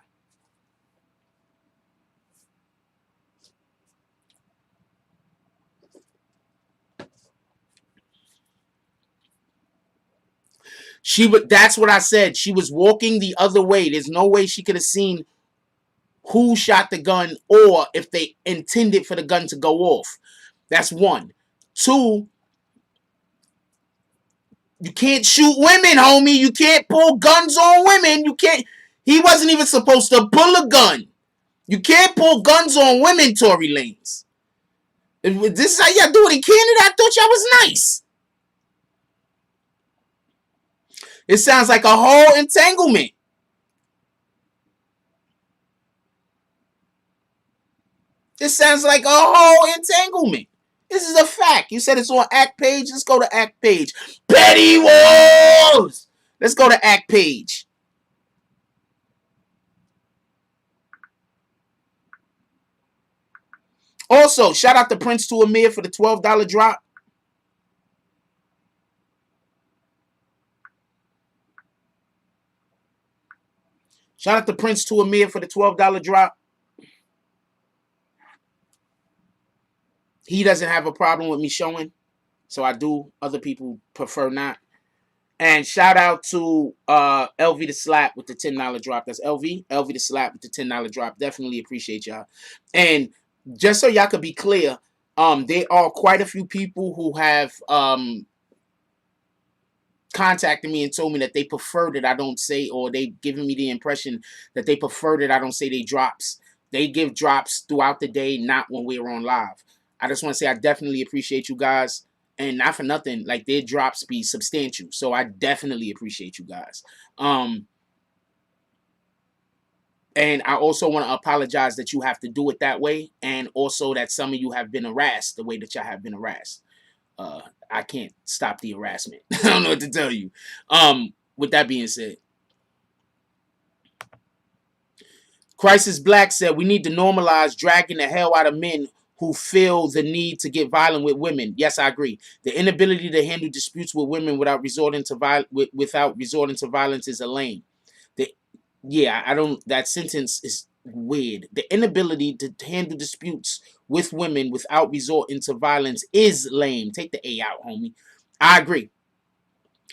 That's what I said. She was walking the other way. There's no way she could have seen who shot the gun or if they intended for the gun to go off. That's one. Two, you can't shoot women, homie. You can't pull guns on women. You can't. He wasn't even supposed to pull a gun. You can't pull guns on women, Tory Lanez. If this is how y'all do it in Canada, I thought y'all was nice. It sounds like a whole entanglement. This sounds like a whole entanglement. This is a fact. You said it's on Act page. Let's go to Act page. Petty Wolves. Let's go to Act page. Also, shout out to Prince to Amir for the $12 drop. Shout out to Prince to Amir for the $12 drop. He doesn't have a problem with me showing, so I do. Other people prefer not. And shout out to LV the Slap with the $10 drop. That's LV the Slap with the $10 drop. Definitely appreciate y'all. And just so y'all could be clear, there are quite a few people who have contacted me and told me that they prefer that I don't say, or they giving me the impression that they prefer that I don't say they drops. They give drops throughout the day, not when we're on live. I just want to say I definitely appreciate you guys. And not for nothing, like their drops be substantial. So I definitely appreciate you guys. And I also want to apologize that you have to do it that way. And also that some of you have been harassed the way that y'all have been harassed. I can't stop the harassment. I don't know what to tell you. With that being said, Crisis Black said we need to normalize dragging the hell out of men who feel the need to get violent with women. Yes, I agree. The inability to handle disputes with women without resorting to violence is a lame. I don't. That sentence is weird. The inability to handle disputes with women without resorting to violence is lame. Take the A out, homie. I agree.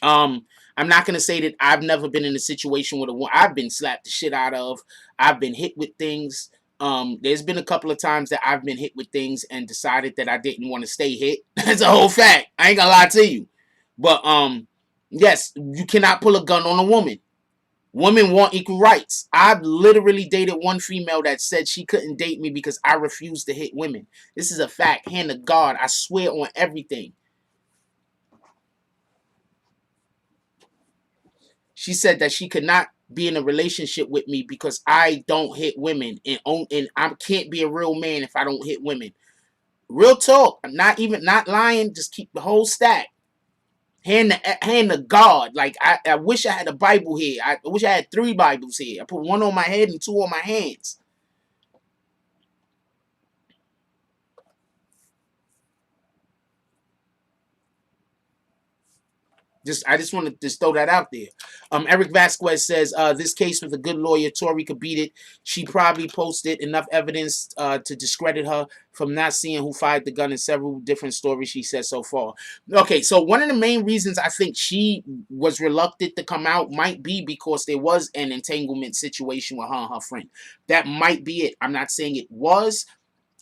I'm not gonna say that I've never been in a situation with a woman. I've been slapped the shit out of. I've been hit with things. There's been a couple of times that I've been hit with things and decided that I didn't want to stay hit. That's a whole fact. I ain't gonna lie to you. But yes, you cannot pull a gun on a woman. Women want equal rights. I've literally dated one female that said she couldn't date me because I refused to hit women. This is a fact. Hand to God. I swear on everything. She said that she could not be in a relationship with me because I don't hit women, and I can't be a real man if I don't hit women. Real talk. I'm not lying. Just keep the whole stack. Hand to God. Like I wish I had a Bible here. I wish I had 3 Bibles here. I put one on my head and 2 on my hands. I just want to just throw that out there. Eric Vasquez says, this case with a good lawyer, Tory could beat it. She probably posted enough evidence to discredit her from not seeing who fired the gun in several different stories she said so far. Okay, so one of the main reasons I think she was reluctant to come out might be because there was an entanglement situation with her and her friend. That might be it. I'm not saying it was.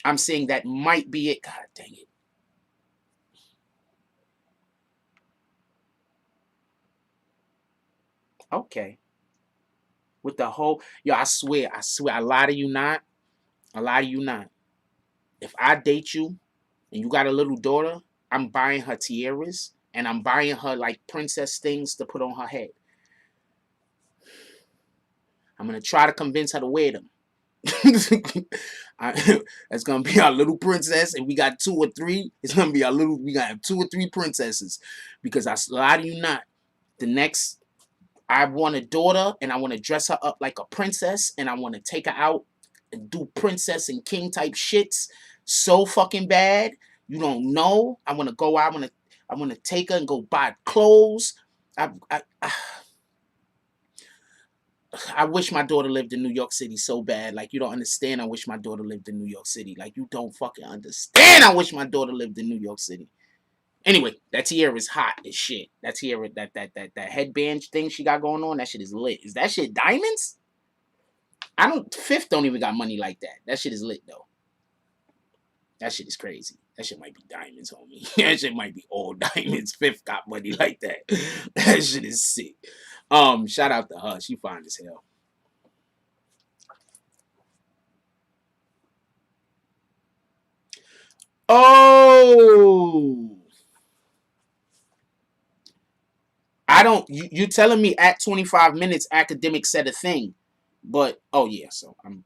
I'm saying that might be it. God dang it. Okay. With the whole, I swear, I lie to you not. I lie to you not. If I date you and you got a little daughter, I'm buying her tiaras and I'm buying her like princess things to put on her head. I'm going to try to convince her to wear them. That's going to be our little princess, and we got 2 or 3. It's going to be we got to have 2 or 3 princesses, because I lie to you not. The next, I want a daughter and I want to dress her up like a princess and I want to take her out and do princess and king type shits so fucking bad. You don't know. I want to go out. I want to take her and go buy clothes. I wish my daughter lived in New York City so bad. Like, you don't understand. I wish my daughter lived in New York City. Like, you don't fucking understand. I wish my daughter lived in New York City. Anyway, that tiara is hot as shit. That tiara, that headband thing she got going on, that shit is lit. Is that shit diamonds? Fifth don't even got money like that. That shit is lit though. That shit is crazy. That shit might be diamonds, homie. That shit might be all diamonds. Fifth got money like that. That shit is sick. Shout out to her. She fine as hell. Oh. You telling me at 25 minutes academic said a thing, but oh yeah, so I'm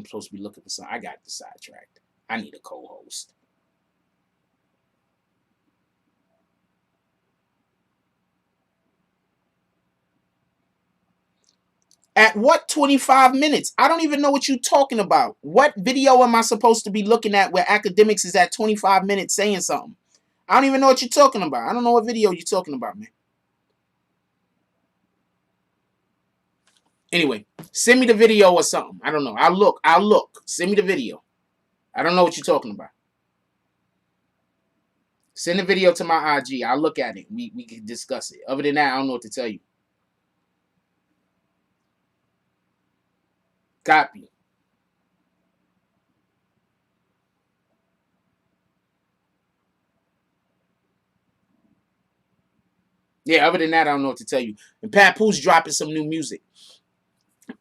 supposed to be looking for something. I got the sidetracked. I need a co-host. At what 25 minutes? I don't even know what you're talking about. What video am I supposed to be looking at where academics is at 25 minutes saying something? I don't even know what you're talking about. I don't know what video you're talking about, man. Anyway, send me the video or something. I don't know. I'll look. Send me the video. I don't know what you're talking about. Send the video to my IG. I'll look at it. We can discuss it. Other than that, I don't know what to tell you. Copy. Yeah, other than that, I don't know what to tell you. And Papoose dropping some new music.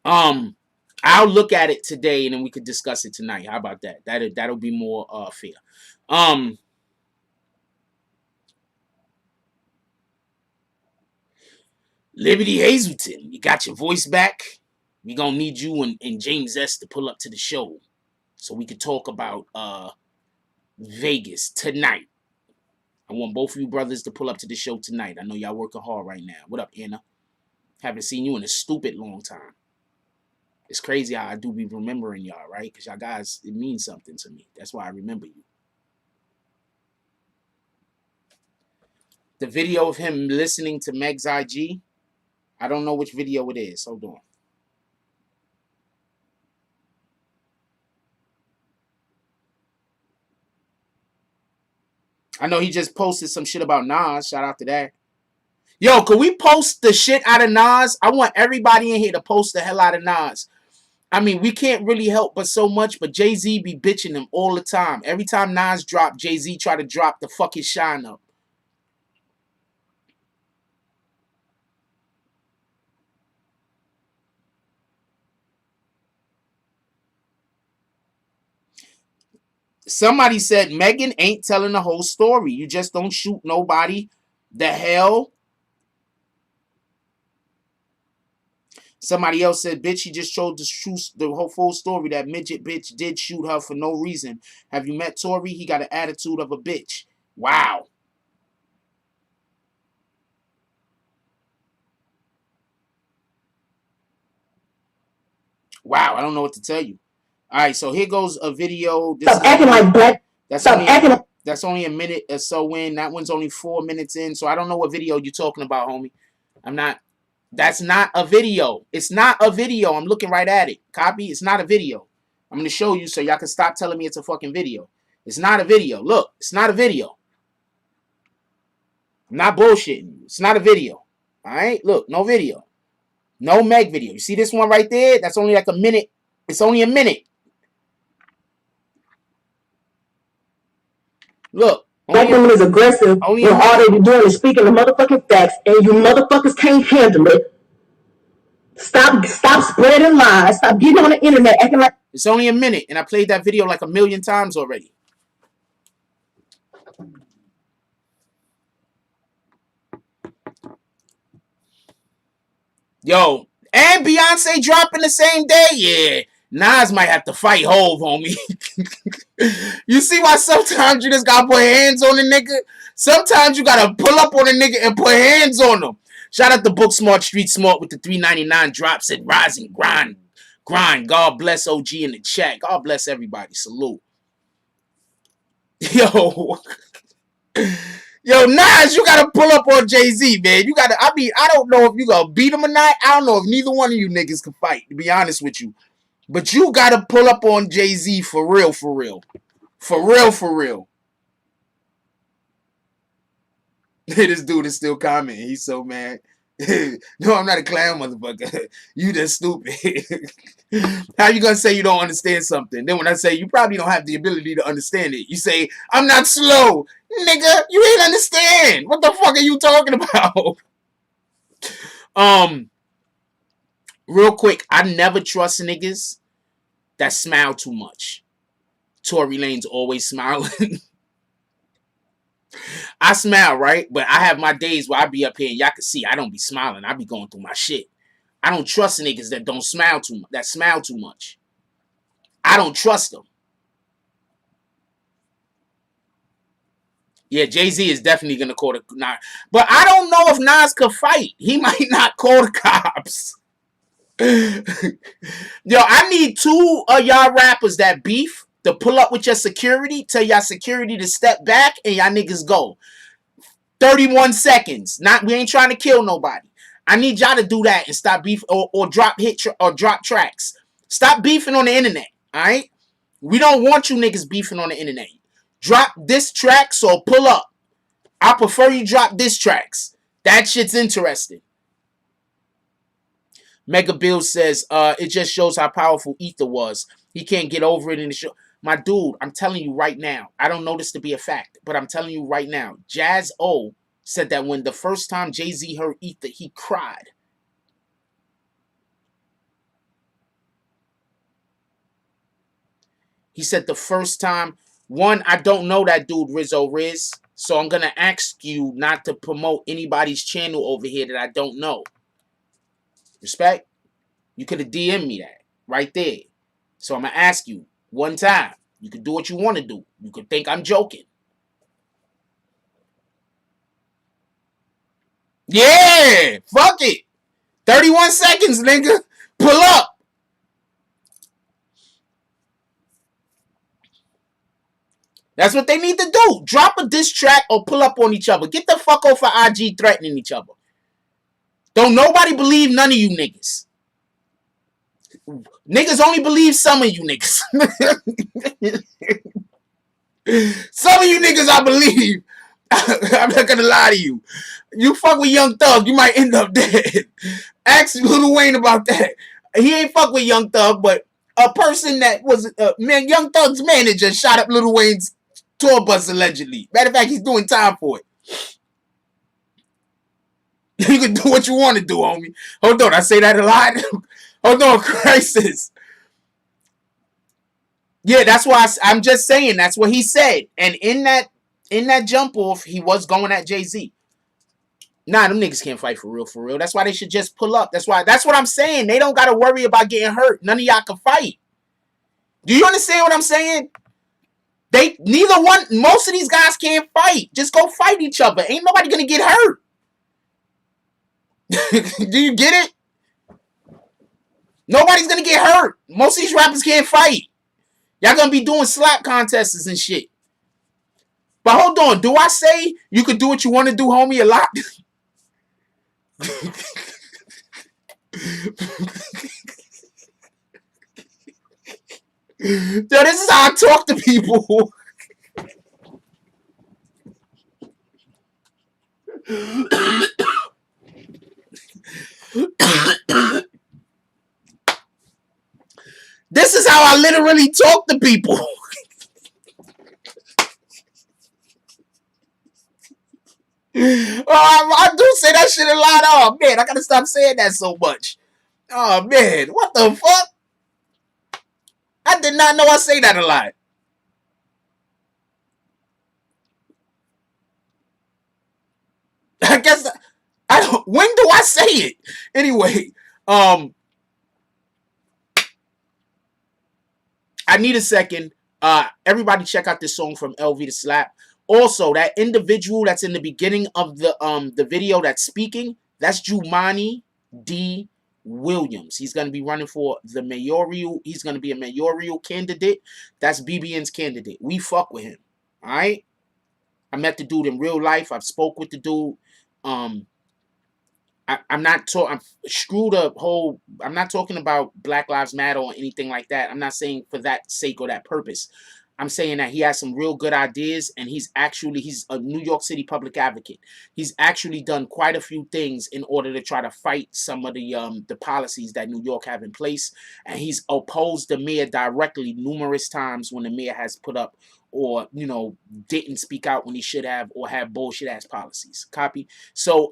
I'll look at it today and then we could discuss it tonight. How about that? That'll be more fair. Liberty Hazelton, you got your voice back. We gonna need you and James S to pull up to the show so we could talk about Vegas tonight. I want both of you brothers to pull up to the show tonight. I know y'all working hard right now. What up, Anna? Haven't seen you in a stupid long time. It's crazy how I do be remembering y'all, right? Because y'all guys, it means something to me. That's why I remember you. The video of him listening to Meg's IG, I don't know which video it is. Hold on. I know he just posted some shit about Nas. Shout out to that. Yo, could we post the shit out of Nas? I want everybody in here to post the hell out of Nas. I mean, we can't really help but so much, but Jay-Z be bitching him all the time. Every time Nas drop, Jay-Z try to drop the fucking shine up. Somebody said Megan ain't telling the whole story. You just don't shoot nobody. The hell? Somebody else said, bitch, he just showed the whole full story. That midget bitch did shoot her for no reason. Have you met Tory? He got an attitude of a bitch. Wow. Wow, I don't know what to tell you. All right, so here goes a video. Stop acting like black. That's only a minute or so in. That one's only 4 minutes in. So I don't know what video you're talking about, homie. That's not a video. It's not a video. I'm looking right at it. Copy? It's not a video. I'm going to show you so y'all can stop telling me it's a fucking video. It's not a video. Look, it's not a video. I'm not bullshitting you. It's not a video. All right? Look, no video. No Meg video. You see this one right there? That's only like a minute. It's only a minute. Look. Black women is aggressive when all they be doing is speaking the motherfucking facts and you motherfuckers can't handle it. Stop spreading lies. Stop getting on the internet acting like... It's only a minute and I played that video like 1,000,000 times already. Yo, and Beyonce dropping the same day? Yeah. Nas might have to fight Hov, homie. You see why sometimes you just gotta put hands on the nigga? Sometimes you gotta pull up on a nigga and put hands on him. Shout out to Book Smart Street Smart with the $3.99 drops at Rising Grind. God bless OG in the chat. God bless everybody. Salute. Yo. Yo, Nas, you gotta pull up on Jay-Z, man. You gotta, I mean, I don't know if you gonna beat him or not. I don't know if neither one of you niggas can fight, to be honest with you. But you gotta pull up on Jay-Z for real, for real. For real, for real. This dude is still commenting. He's so mad. No, I'm not a clown, motherfucker. You just stupid. How you gonna say you don't understand something? Then when I say you probably don't have the ability to understand it, you say, I'm not slow. Nigga, you ain't understand. What the fuck are you talking about? Real quick, I never trust niggas that smile too much. Tory Lanez always smiling. I smile, right? But I have my days where I be up here and y'all can see I don't be smiling. I be going through my shit. I don't trust niggas that don't smile too much, that smile too much. I don't trust them. Yeah, Jay-Z is definitely gonna call the Nas. But I don't know if Nas could fight. He might not call the cops. Yo, I need 2 of y'all rappers that beef to pull up with your security, tell y'all security to step back, and y'all niggas go. 31 seconds. We ain't trying to kill nobody. I need y'all to do that and stop beef or drop drop tracks. Stop beefing on the internet. Alright? We don't want you niggas beefing on the internet. Drop this track, so pull up. I prefer you drop diss tracks. That shit's interesting. Mega Bill says, it just shows how powerful Ether was. He can't get over it in the show. My dude, I'm telling you right now, I don't know this to be a fact, but I'm telling you right now, Jazz O said that when the first time Jay-Z heard Ether, he cried. He said the first time, I don't know that dude Rizzo Riz, so I'm going to ask you not to promote anybody's channel over here that I don't know. Respect? You could have DM'd me that right there. So I'm going to ask you one time. You can do what you want to do. You could think I'm joking. Yeah, fuck it. 31 seconds, nigga. Pull up. That's what they need to do. Drop a diss track or pull up on each other. Get the fuck off of IG threatening each other. Don't nobody believe none of you niggas. Niggas only believe some of you niggas. Some of you niggas I believe. I'm not gonna lie to you. You fuck with Young Thug, you might end up dead. Ask Lil Wayne about that. He ain't fuck with Young Thug, but a person that was Young Thug's manager shot up Lil Wayne's tour bus allegedly. Matter of fact, he's doing time for it. You can do what you want to do, homie. Hold on, I say that a lot. Hold on, crisis. Yeah, that's why I'm just saying that's what he said. And in that jump off, he was going at Jay-Z. Nah, them niggas can't fight for real, for real. That's why they should just pull up. That's what I'm saying. They don't gotta worry about getting hurt. None of y'all can fight. Do you understand what I'm saying? Most of these guys can't fight. Just go fight each other. Ain't nobody gonna get hurt. Do you get it? Nobody's gonna get hurt. Most of these rappers can't fight. Y'all gonna be doing slap contests and shit. But hold on, do I say you could do what you want to do, homie, a lot? Yo, this is how I talk to people. This is how I literally talk to people. I do say that shit a lot. Oh, man, I gotta stop saying that so much. Oh, man, what the fuck? I did not know I say that a lot. I guess I don't. When do I say it? Anyway, I need a second. Everybody check out this song from LV to Slap. Also, that individual that's in the beginning of the video that's speaking, that's Jumanji D. Williams. He's going to be running for the mayoral. He's going to be a mayoral candidate. That's BBN's candidate. We fuck with him. All right? I met the dude in real life. I've spoke with the dude. I'm not talking. I'm not talking about Black Lives Matter or anything like that. I'm not saying for that sake or that purpose. I'm saying that he has some real good ideas, and he's a New York City public advocate. He's actually done quite a few things in order to try to fight some of the policies that New York have in place, and he's opposed the mayor directly numerous times when the mayor has put up or didn't speak out when he should have or had bullshit ass policies. Copy? So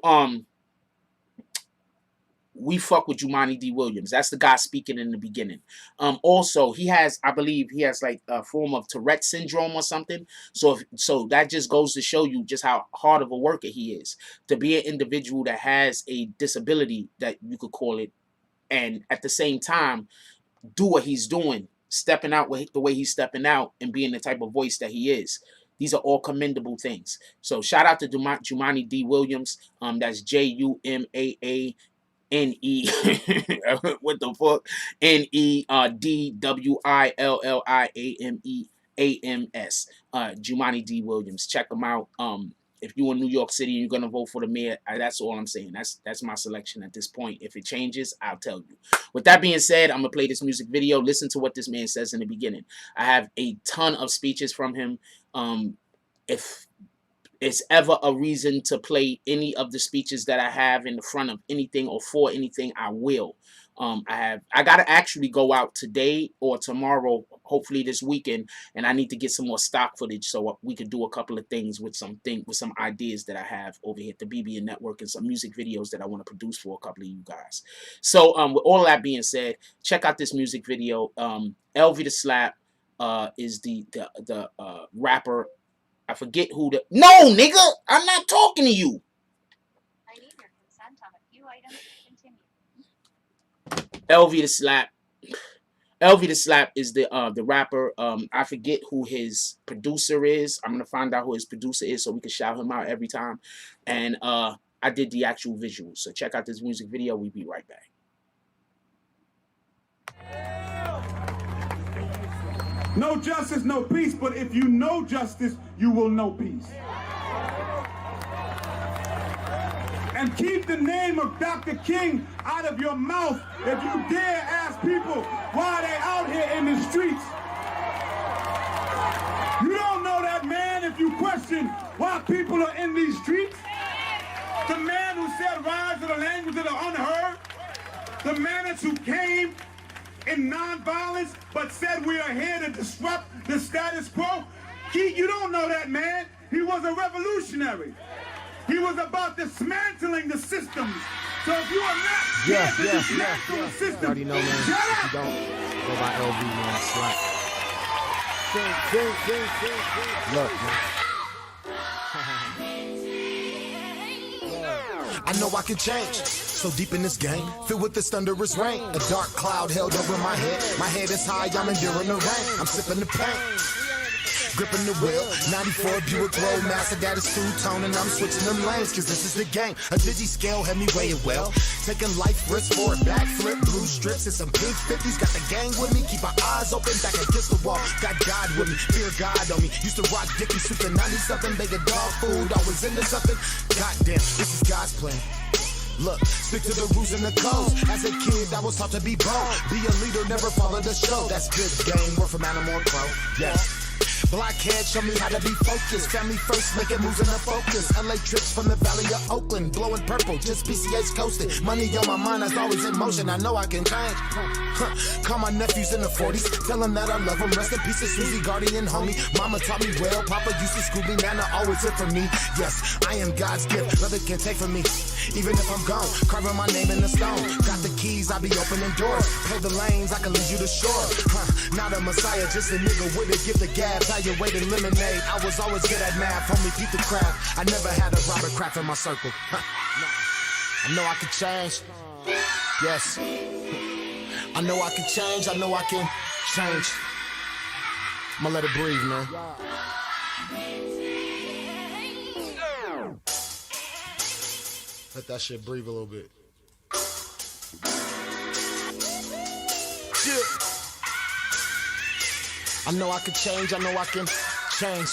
we fuck with Jumanji D. Williams. That's the guy speaking in the beginning. Also, I believe he has like a form of Tourette syndrome or something. So that just goes to show you just how hard of a worker he is. To be an individual that has a disability, that you could call it, and at the same time, do what he's doing, stepping out the way he's stepping out and being the type of voice that he is. These are all commendable things. So shout out to Jumani D. Williams. That's Jumane. What the fuck? NEDWILLIAMEAMS. Jumani D. Williams. Check them out. If you're in New York City and you're gonna vote for the mayor, that's all I'm saying. That's my selection at this point. If it changes, I'll tell you. With that being said, I'm gonna play this music video. Listen to what this man says in the beginning. I have a ton of speeches from him. If it's ever a reason to play any of the speeches that I have in the front of anything or for anything, I will. I gotta actually go out today or tomorrow, hopefully this weekend, and I need to get some more stock footage so we could do a couple of things with some ideas that I have over here at the BBN Network and some music videos that I want to produce for a couple of you guys. So with all that being said, check out this music video. LV the Slap is the rapper. I forget who the... No, nigga! I'm not talking to you! I need your consent on a few items to continue. LV the Slap. LV the Slap is the rapper. I forget who his producer is. I'm gonna find out who his producer is so we can shout him out every time. And I did the actual visuals. So check out this music video. We'll be right back. No justice, no peace, but if you know justice, you will know peace. And keep the name of Dr. King out of your mouth if you dare ask people why they out here in the streets. You don't know that man if you question why people are in these streets. The man who said rise to the language of the unheard. The man who came in nonviolence, but said we are here to disrupt the status quo. You don't know that man. He was a revolutionary. He was about dismantling the systems. So if you are not here to dismantle the system, already know, man. If you don't go by LV, man, slap. Look, man. I know I can change. So deep in this game, filled with this thunderous rain. A dark cloud held over my head. My head is high, I'm enduring the rain. I'm sipping the pain. Gripping the wheel, 94 Buick Roadmaster, that is two-tone, and I'm switching them lanes, cause this is the game. A digi-scale had me weighing well. Taking life risks for a backflip, blue strips and some pink 50s. Got the gang with me, keep our eyes open, back against the wall. Got God with me, fear God on me. Used to rock Dickie, shoot the 90-something, bag of dog food, always into something. Goddamn, this is God's plan. Look, stick to the rules and the codes. As a kid, I was taught to be bold. Be a leader, never follow the show. That's good game, work from Animal Pro. Yes. Blockhead, show me how to be focused. Family first, making moves in the focus. LA trips from the valley of Oakland, glowing purple, just PCH coasting. Money on my mind, is always in motion. I know I can change. Call my nephews in the 40s, tell them that I love them. Rest in peace to Susie, guardian homie. Mama taught me well, Papa used to school me, Nana always hit for me. Yes, I am God's gift, nothing can take from me. Even if I'm gone, carving my name in the stone. Got the keys, I be opening doors. Play the lanes, I can lead you to shore. Not a messiah, just a nigga with a gift of gab. How you waiting lemonade? I was always good at math, homie, keep the craft. I never had a Robert Kraft in my circle. I know I can change. Yes. I know I can change, I know I can change. I'ma let it breathe, man. Let that shit breathe a little bit. Yeah. I know I can change, I know I can change.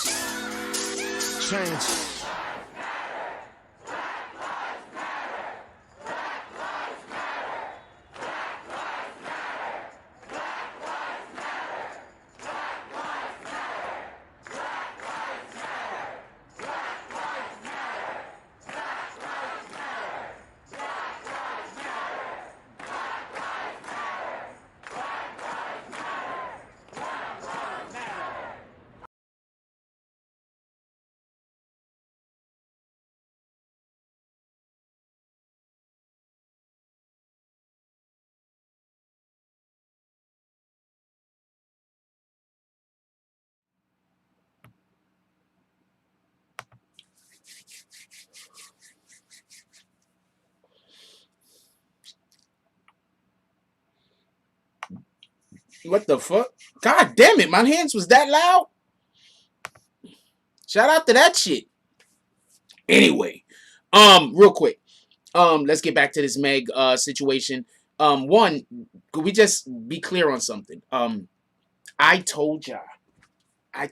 Change. What the fuck? God damn it, my hands was that loud? Shout out to that shit. Anyway, real quick. Let's get back to this Meg situation. One, could we just be clear on something? I told y'all, I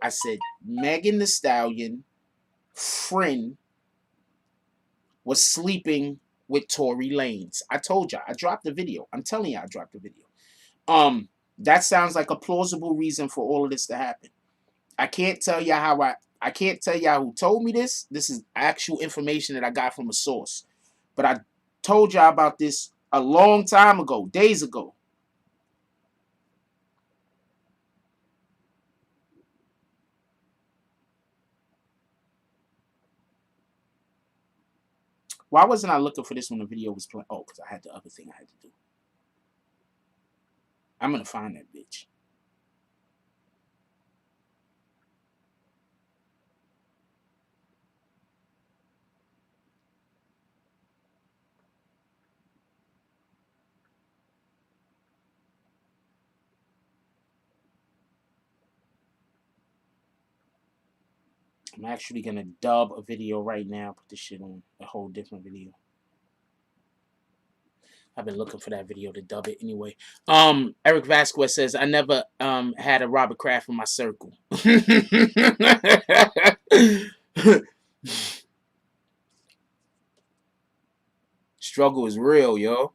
said Megan Thee Stallion friend was sleeping with Tory Lanez. I told y'all, I dropped the video. I'm telling y'all, I dropped the video. That sounds like a plausible reason for all of this to happen. I can't tell y'all how I can't tell y'all who told me this. This is actual information that I got from a source. But I told y'all about this a long time ago, days ago. Why wasn't I looking for this when the video was playing? Oh, because I had the other thing I had to do. I'm going to find that bitch. I'm actually going to dub a video right now. Put this shit on a whole different video. I've been looking for that video to dub it anyway. Eric Vasquez says, I never had a Robert Kraft in my circle. Struggle is real, yo.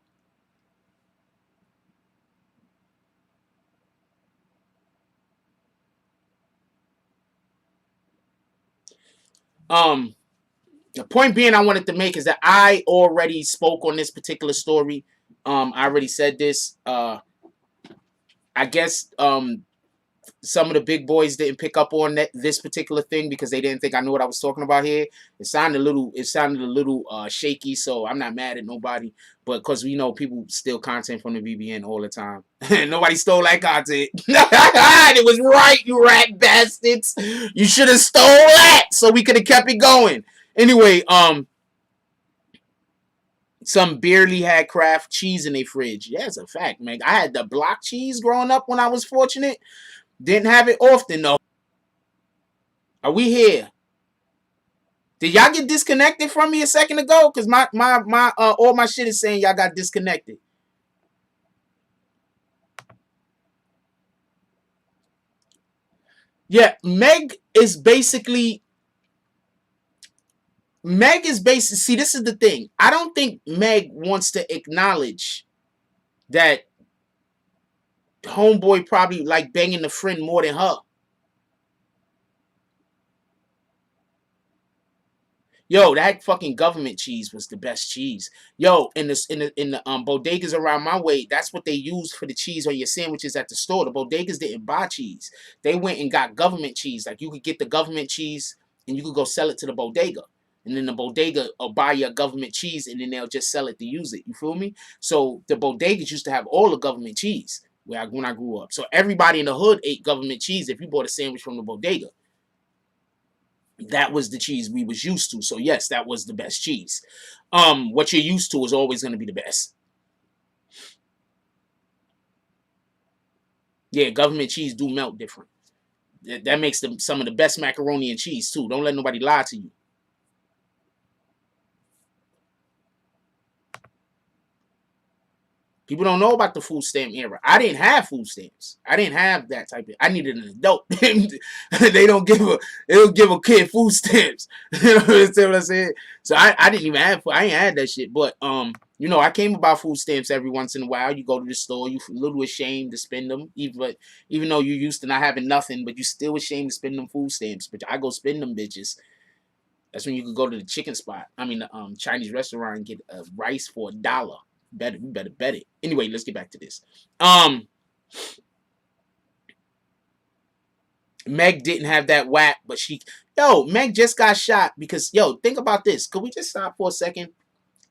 The point being I wanted to make is that I already spoke on this particular story. I already said this. I guess some of the big boys didn't pick up on this particular thing because they didn't think I knew what I was talking about here. It sounded a little shaky, so I'm not mad at nobody. But because we know people steal content from the BBN all the time. Nobody stole that content. It was right, you rat bastards. You should have stole that so we could have kept it going. Anyway, some barely had Kraft cheese in their fridge. Yeah, it's a fact, man. I had the block cheese growing up when I was fortunate. Didn't have it often, though. Are we here? Did y'all get disconnected from me a second ago? Because my all my shit is saying y'all got disconnected. Yeah, Meg is basically... See, this is the thing. I don't think Meg wants to acknowledge that homeboy probably like banging the friend more than her. Yo, that fucking government cheese was the best cheese. Yo, in the bodegas around my way, that's what they use for the cheese on your sandwiches at the store. The bodegas didn't buy cheese. They went and got government cheese. Like you could get the government cheese and you could go sell it to the bodega. And then the bodega will buy your government cheese and then they'll just sell it to use it. You feel me? So the bodegas used to have all the government cheese when I grew up. So everybody in the hood ate government cheese if you bought a sandwich from the bodega. That was the cheese we was used to. So yes, that was the best cheese. What you're used to is always going to be the best. Yeah, government cheese do melt different. That makes them some of the best macaroni and cheese too. Don't let nobody lie to you. People don't know about the food stamp era. I didn't have food stamps. I didn't have that type of... I needed an adult. They don't give a kid food stamps. You know what I'm saying? So I didn't even have... I ain't had that shit. But, you know, I came about food stamps every once in a while. You go to the store. You a little ashamed to spend them. Even though you're used to not having nothing, but you still ashamed to spend them food stamps. But I go spend them bitches. That's when you could go to the chicken spot. I mean, the Chinese restaurant and get rice for $1. You better bet it. Anyway, let's get back to this. Meg didn't have that whack, but Meg just got shot because, think about this. Could we just stop for a second?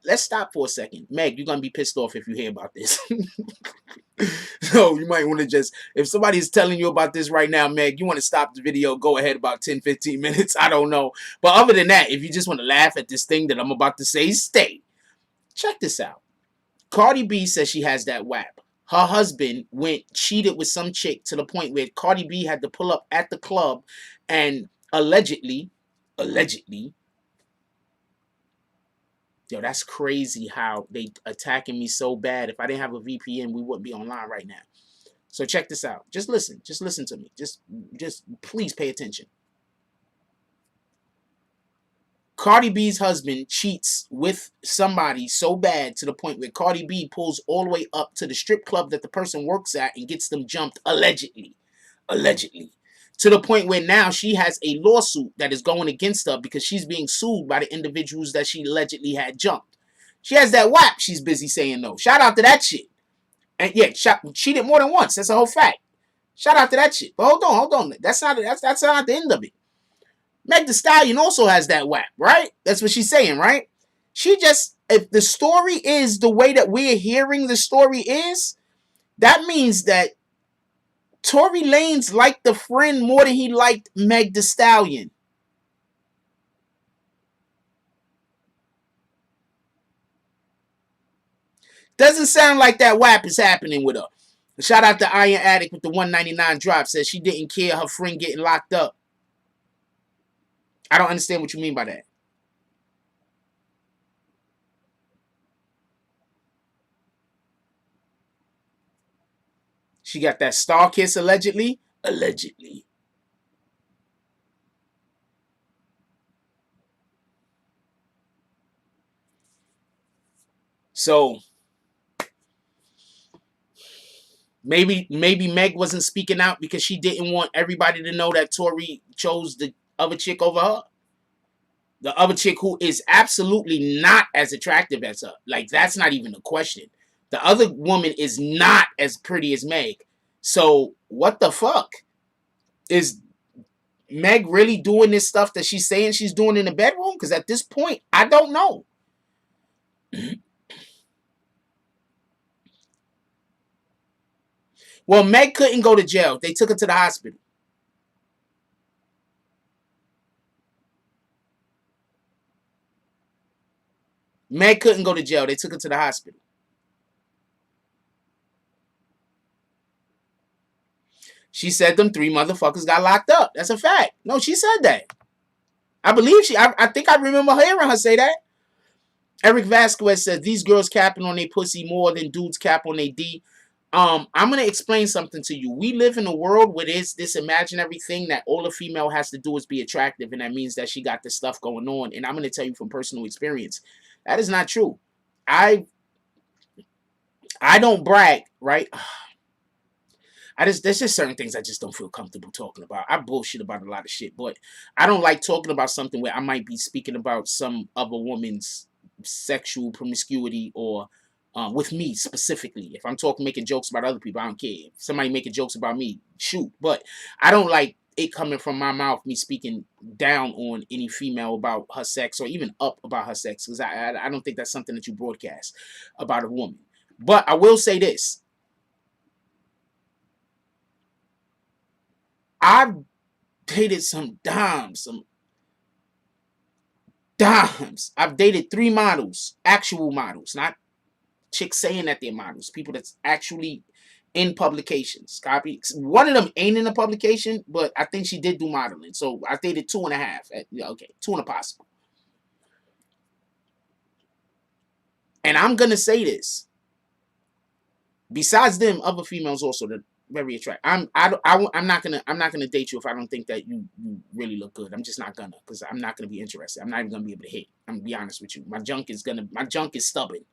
Let's stop for a second. Meg, you're going to be pissed off if you hear about this. So you might want to just, if somebody's telling you about this right now, Meg, you want to stop the video, go ahead about 10, 15 minutes. I don't know. But other than that, if you just want to laugh at this thing that I'm about to say, stay. Check this out. Cardi B says she has that whap. Her husband cheated with some chick to the point where Cardi B had to pull up at the club and allegedly, yo, that's crazy how they attacking me so bad. If I didn't have a VPN, we wouldn't be online right now. So check this out. Just listen to me. Just please pay attention. Cardi B's husband cheats with somebody so bad to the point where Cardi B pulls all the way up to the strip club that the person works at and gets them jumped allegedly. To the point where now she has a lawsuit that is going against her because she's being sued by the individuals that she allegedly had jumped. She has that WAP she's busy saying no. Shout out to that shit. And yeah, cheated more than once. That's a whole fact. Shout out to that shit. But hold on. That's not the end of it. Meg Thee Stallion also has that WAP, right? That's what she's saying, right? If the story is the way that we're hearing the story is, that means that Tory Lanez liked the friend more than he liked Meg Thee Stallion. Doesn't sound like that WAP is happening with her. Shout out to Iron Addict with the 199 drop. Says she didn't care her friend getting locked up. I don't understand what you mean by that. She got that star kiss allegedly. So maybe Meg wasn't speaking out because she didn't want everybody to know that Tory chose the other chick over her. The other chick who is absolutely not as attractive as her. Like, that's not even a question. The other woman is not as pretty as Meg. So what the fuck? Is Meg really doing this stuff that she's saying she's doing in the bedroom? Because at this point, I don't know. Well, Meg couldn't go to jail. They took her to the hospital. Meg couldn't go to jail. They took her to the hospital. She said them 3 motherfuckers got locked up. That's a fact. No, she said that. I believe I think I remember hearing her say that. Eric Vasquez says these girls capping on their pussy more than dudes cap on their D. I'm going to explain something to you. We live in a world where there's this imaginary thing that all a female has to do is be attractive, and that means that she got this stuff going on. And I'm going to tell you from personal experience, that is not true. I don't brag, right? There's just certain things I just don't feel comfortable talking about. I bullshit about a lot of shit, but I don't like talking about something where I might be speaking about some other woman's sexual promiscuity or with me specifically. If I'm making jokes about other people, I don't care. If somebody making jokes about me, shoot. But I don't like it coming from my mouth, me speaking down on any female about her sex or even up about her sex, because I don't think that's something that you broadcast about a woman. But I will say this. I've dated some dimes. I've dated 3 models, actual models, not chicks saying that they're models. People that's actually in publications. Copy. One of them ain't in a publication, but I think she did do modeling. So I dated 2.5. Okay, 2 and a possible. And I'm gonna say this. Besides them, other females also that very attractive. I'm not gonna date you if I don't think that you really look good. I'm just not gonna, because I'm not gonna be interested. I'm not even gonna be able to hit. I'm gonna be honest with you. My junk is stubborn.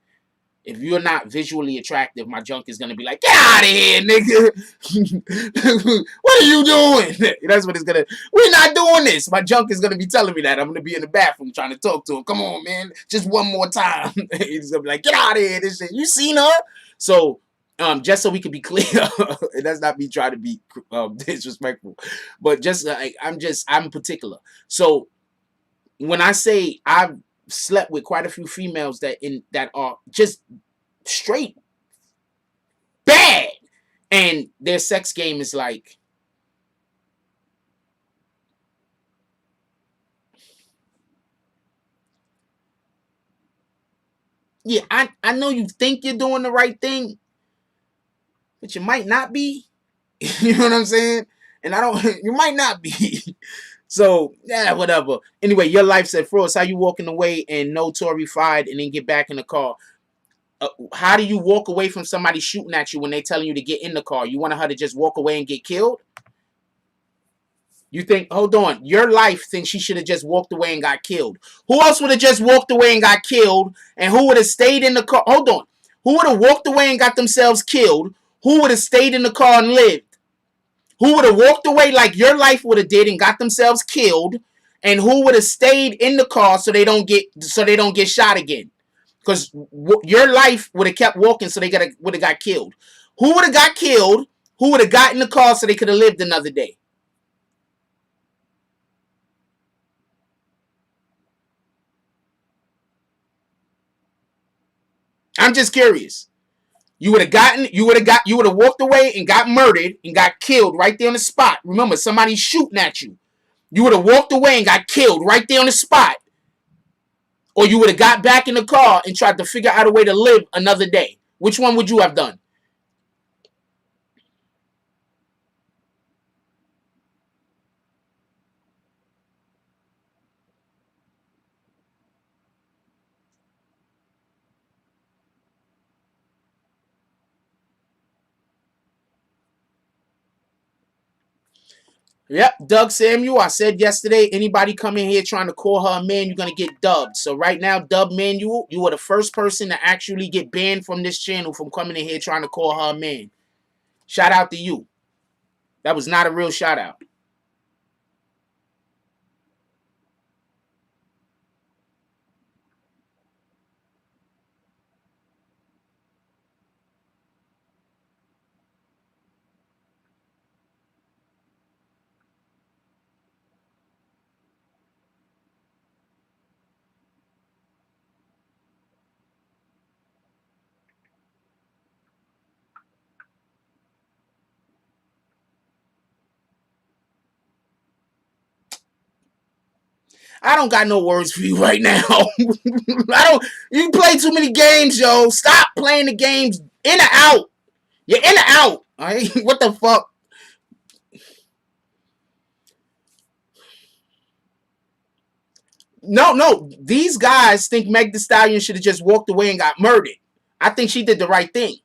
If you're not visually attractive, my junk is gonna be like, get out of here, nigga. What are you doing? That's what it's gonna. We're not doing this. My junk is gonna be telling me that. I'm gonna be in the bathroom trying to talk to him. Come on, man, just one more time. He's gonna be like, get out of here. This shit. You seen her? So. Just so we can be clear, and that's not me trying to be disrespectful, but just I'm particular. So when I say I've slept with quite a few females that are just straight bad, and their sex game is like, yeah, I know you think you're doing the right thing, but you might not be. You know what I'm saying? And you might not be. So, yeah, whatever. Anyway, your life said, Frost, how you walking away and no Tory fired and then get back in the car? How do you walk away from somebody shooting at you when they telling you to get in the car? You want her to just walk away and get killed? You think, hold on, your life thinks she should have just walked away and got killed. Who else would have just walked away and got killed? And who would have stayed in the car? Hold on. Who would have walked away and got themselves killed? Who would have stayed in the car and lived? Who would have walked away like your life would have did and got themselves killed? And who would have stayed in the car so they don't get shot again? Because your life would have kept walking so they would have got killed. Who would have got killed? Who would have got in the car so they could have lived another day? I'm just curious. You would have walked away and got murdered and got killed right there on the spot. Remember, somebody's shooting at you. You would have walked away and got killed right there on the spot. Or you would have got back in the car and tried to figure out a way to live another day. Which one would you have done? Yep, Doug Samuel, I said yesterday, anybody come in here trying to call her a man, you're going to get dubbed. So right now, Dub Manual, you are the first person to actually get banned from this channel from coming in here trying to call her a man. Shout out to you. That was not a real shout out. I don't got no words for you right now. You play too many games, yo. Stop playing the games in or out. You're in or out. All right? What the fuck? No. These guys think Meg Thee Stallion should have just walked away and got murdered. I think she did the right thing.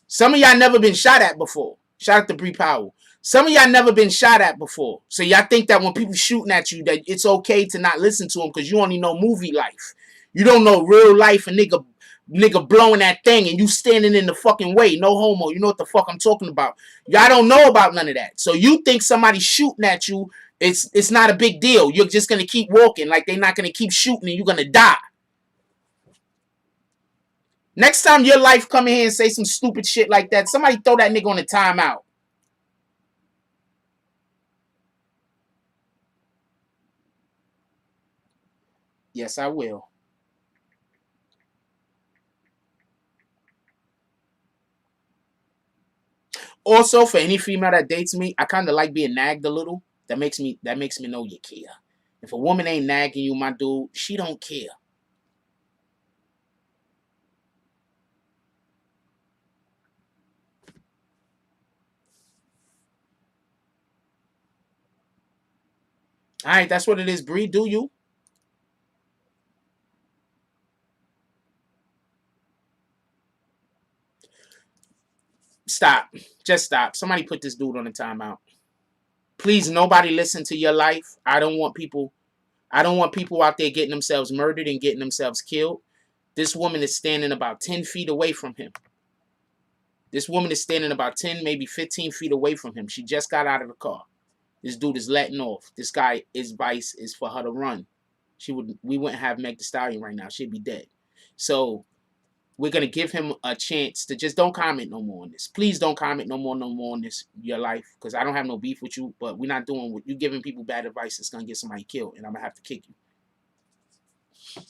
Some of y'all never been shot at before. Shout out to Bree Powell. Some of y'all never been shot at before. So y'all think that when people shooting at you, that it's okay to not listen to them because you only know movie life. You don't know real life. A nigga blowing that thing and you standing in the fucking way. No homo. You know what the fuck I'm talking about. Y'all don't know about none of that. So you think somebody shooting at you, it's not a big deal. You're just going to keep walking like they're not going to keep shooting and you're going to die. Next time your life come in here and say some stupid shit like that, somebody throw that nigga on the timeout. Yes, I will. Also, for any female that dates me, I kind of like being nagged a little. That makes me know you care. If a woman ain't nagging you, my dude, she don't care. All right, that's what it is, Bree. Do you? Stop. Just stop. Somebody put this dude on the timeout. Please, nobody listen to your life. I don't want people out there getting themselves murdered and getting themselves killed. This woman is standing about 10 feet away from him. This woman is standing about 10, maybe 15 feet away from him. She just got out of the car. This dude is letting off. This guy, his advice is for her to run. We wouldn't have Meg Thee Stallion right now. She'd be dead. So we're going to give him a chance to just don't comment no more on this. Please don't comment no more on this, your life, because I don't have no beef with you, but we're not doing what you giving people bad advice that's going to get somebody killed, and I'm going to have to kick you.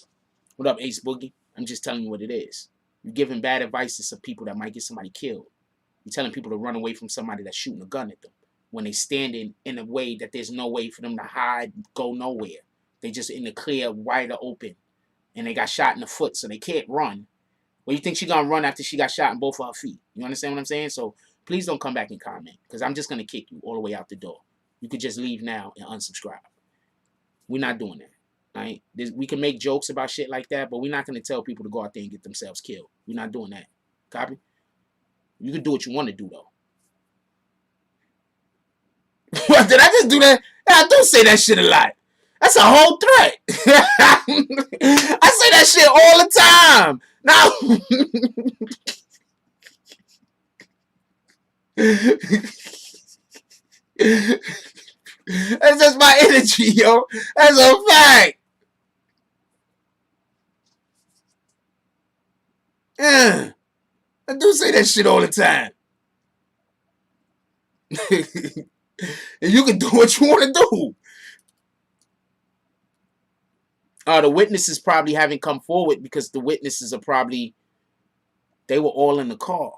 What up, Ace Boogie? I'm just telling you what it is. You're giving bad advice to some people that might get somebody killed. You're telling people to run away from somebody that's shooting a gun at them when they standing in a way that there's no way for them to hide, go nowhere. They just in the clear, wider open, and they got shot in the foot, so they can't run. Well, you think she's going to run after she got shot in both of her feet? You understand what I'm saying? So please don't come back and comment because I'm just going to kick you all the way out the door. You could just leave now and unsubscribe. We're not doing that. Right? We can make jokes about shit like that, but we're not going to tell people to go out there and get themselves killed. We're not doing that. Copy? You can do what you want to do, though. What, did I just do that? I do say that shit a lot. That's a whole threat. I say that shit all the time. Now, that's just my energy, yo. That's a fact. Yeah, I do say that shit all the time. And you can do what you want to do. The witnesses probably haven't come forward because the witnesses are probably, they were all in the car.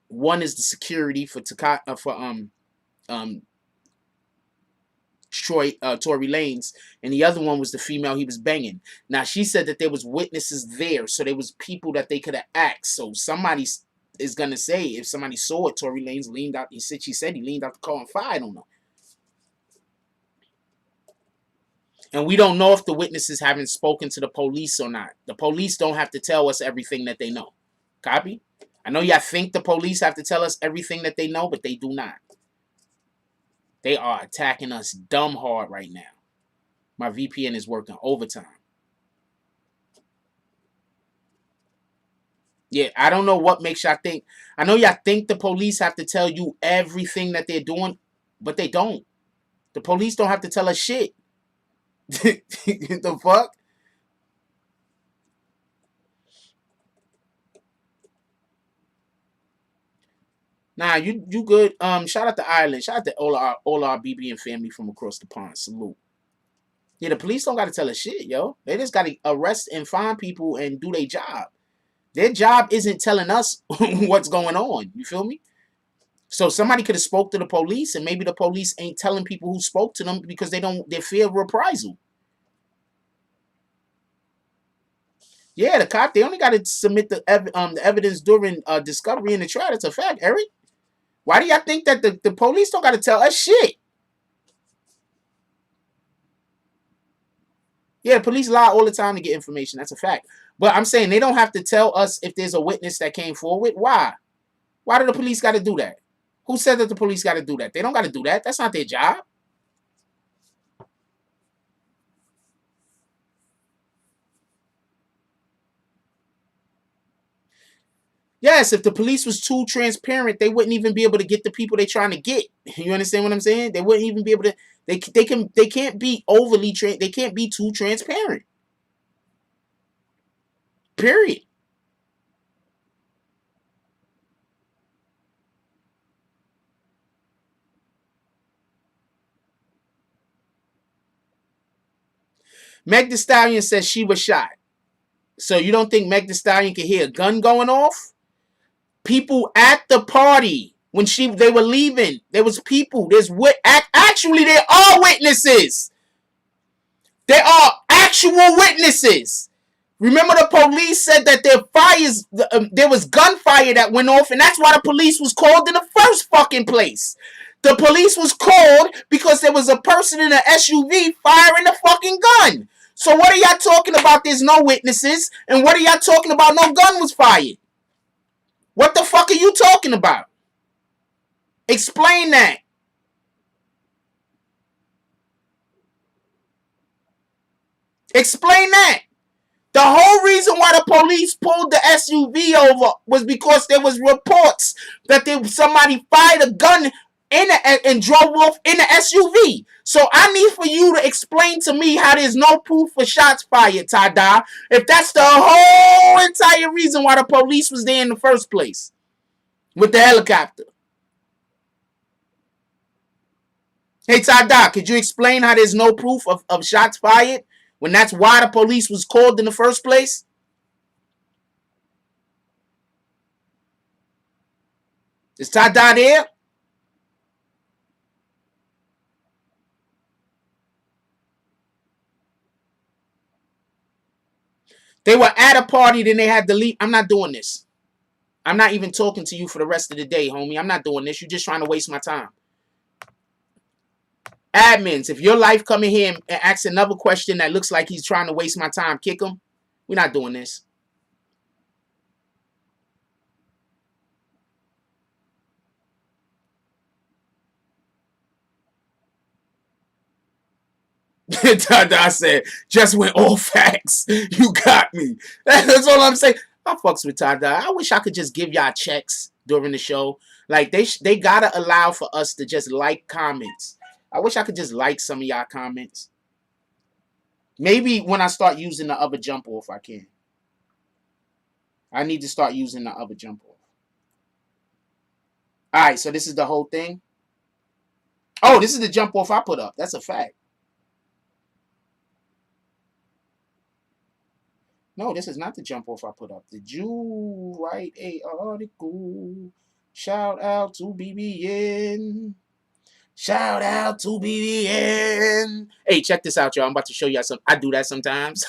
One is the security for Tory Lanez, and the other one was the female he was banging. Now she said that there was witnesses there, so there was people that they could have asked. So somebody is gonna say if somebody saw it, Tory Lanez leaned out. She said he leaned out the car and fired on her. And we don't know if the witnesses haven't spoken to the police or not. The police don't have to tell us everything that they know. Copy? I know y'all think the police have to tell us everything that they know, but they do not. They are attacking us dumb hard right now. My VPN is working overtime. Yeah, I don't know what makes y'all think. I know y'all think the police have to tell you everything that they're doing, but they don't. The police don't have to tell us shit. The fuck? Nah, you good. Shout out to Ireland. Shout out to all our BBN family from across the pond. Salute. Yeah, the police don't gotta tell us shit, yo. They just gotta arrest and find people and do their job. Their job isn't telling us what's going on. You feel me? So somebody could have spoke to the police, and maybe the police ain't telling people who spoke to them because they fear reprisal. Yeah, the cop, they only got to submit the evidence during discovery and the trial. That's a fact, Eric. Why do y'all think that the police don't got to tell us shit? Yeah, police lie all the time to get information. That's a fact. But I'm saying they don't have to tell us if there's a witness that came forward. Why? Why do the police got to do that? Who said that the police got to do that? They don't got to do that. That's not their job. Yes, if the police was too transparent, they wouldn't even be able to get the people they're trying to get. You understand what I'm saying? They wouldn't even be able to. They can't be overly they can't be too transparent. Period. Meg Thee Stallion says she was shot. So you don't think Meg Thee Stallion could hear a gun going off? People at the party when they were leaving, there was people. Actually, there are witnesses. There are actual witnesses. Remember, the police said that there was gunfire that went off, and that's why the police was called in the first fucking place. The police was called because there was a person in an SUV firing a fucking gun. So what are y'all talking about? There's no witnesses, and what are y'all talking about? No gun was fired. What the fuck are you talking about? Explain that. Explain that. The whole reason why the police pulled the SUV over was because there was reports that somebody fired a gun and drove off in the SUV. So I need for you to explain to me how there's no proof for shots fired, Tada, if that's the whole entire reason why the police was there in the first place with the helicopter. Hey, Tada, could you explain how there's no proof of shots fired when that's why the police was called in the first place? Is Tada there? They were at a party, then they had to leave. I'm not doing this. I'm not even talking to you for the rest of the day, homie. I'm not doing this. You're just trying to waste my time. Admins, if your life come in here and asks another question that looks like he's trying to waste my time, kick him. We're not doing this. I said, just went all facts. You got me. That's all I'm saying. I fucks with Tada. I wish I could just give y'all checks during the show. Like, they gotta allow for us to just like comments. I wish I could just like some of y'all comments. Maybe when I start using the other jump off, I can. I need to start using the other jump off. All right, so this is the whole thing. Oh, this is the jump off I put up. That's a fact. No, this is not the jump off I put up. Did you write a article? Shout out to BBN. Shout out to BBN. Hey, check this out, y'all. I'm about to show y'all something. I do that sometimes.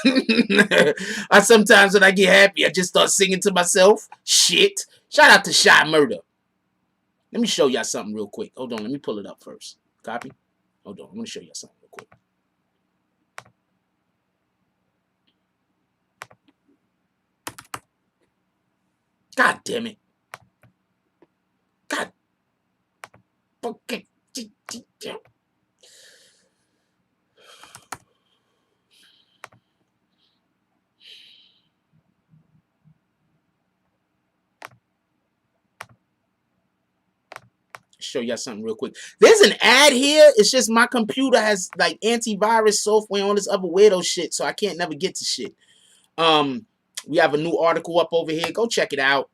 Sometimes when I get happy, I just start singing to myself. Shit. Shout out to Shot Murder. Let me show y'all something real quick. Hold on. Let me pull it up first. Copy? Hold on. I'm going to show y'all something real quick. God damn it. God. Okay. Show y'all something real quick. There's an ad here. It's just my computer has like antivirus software on this other weirdo shit, so I can't never get to shit. We have a new article up over here. Go check it out.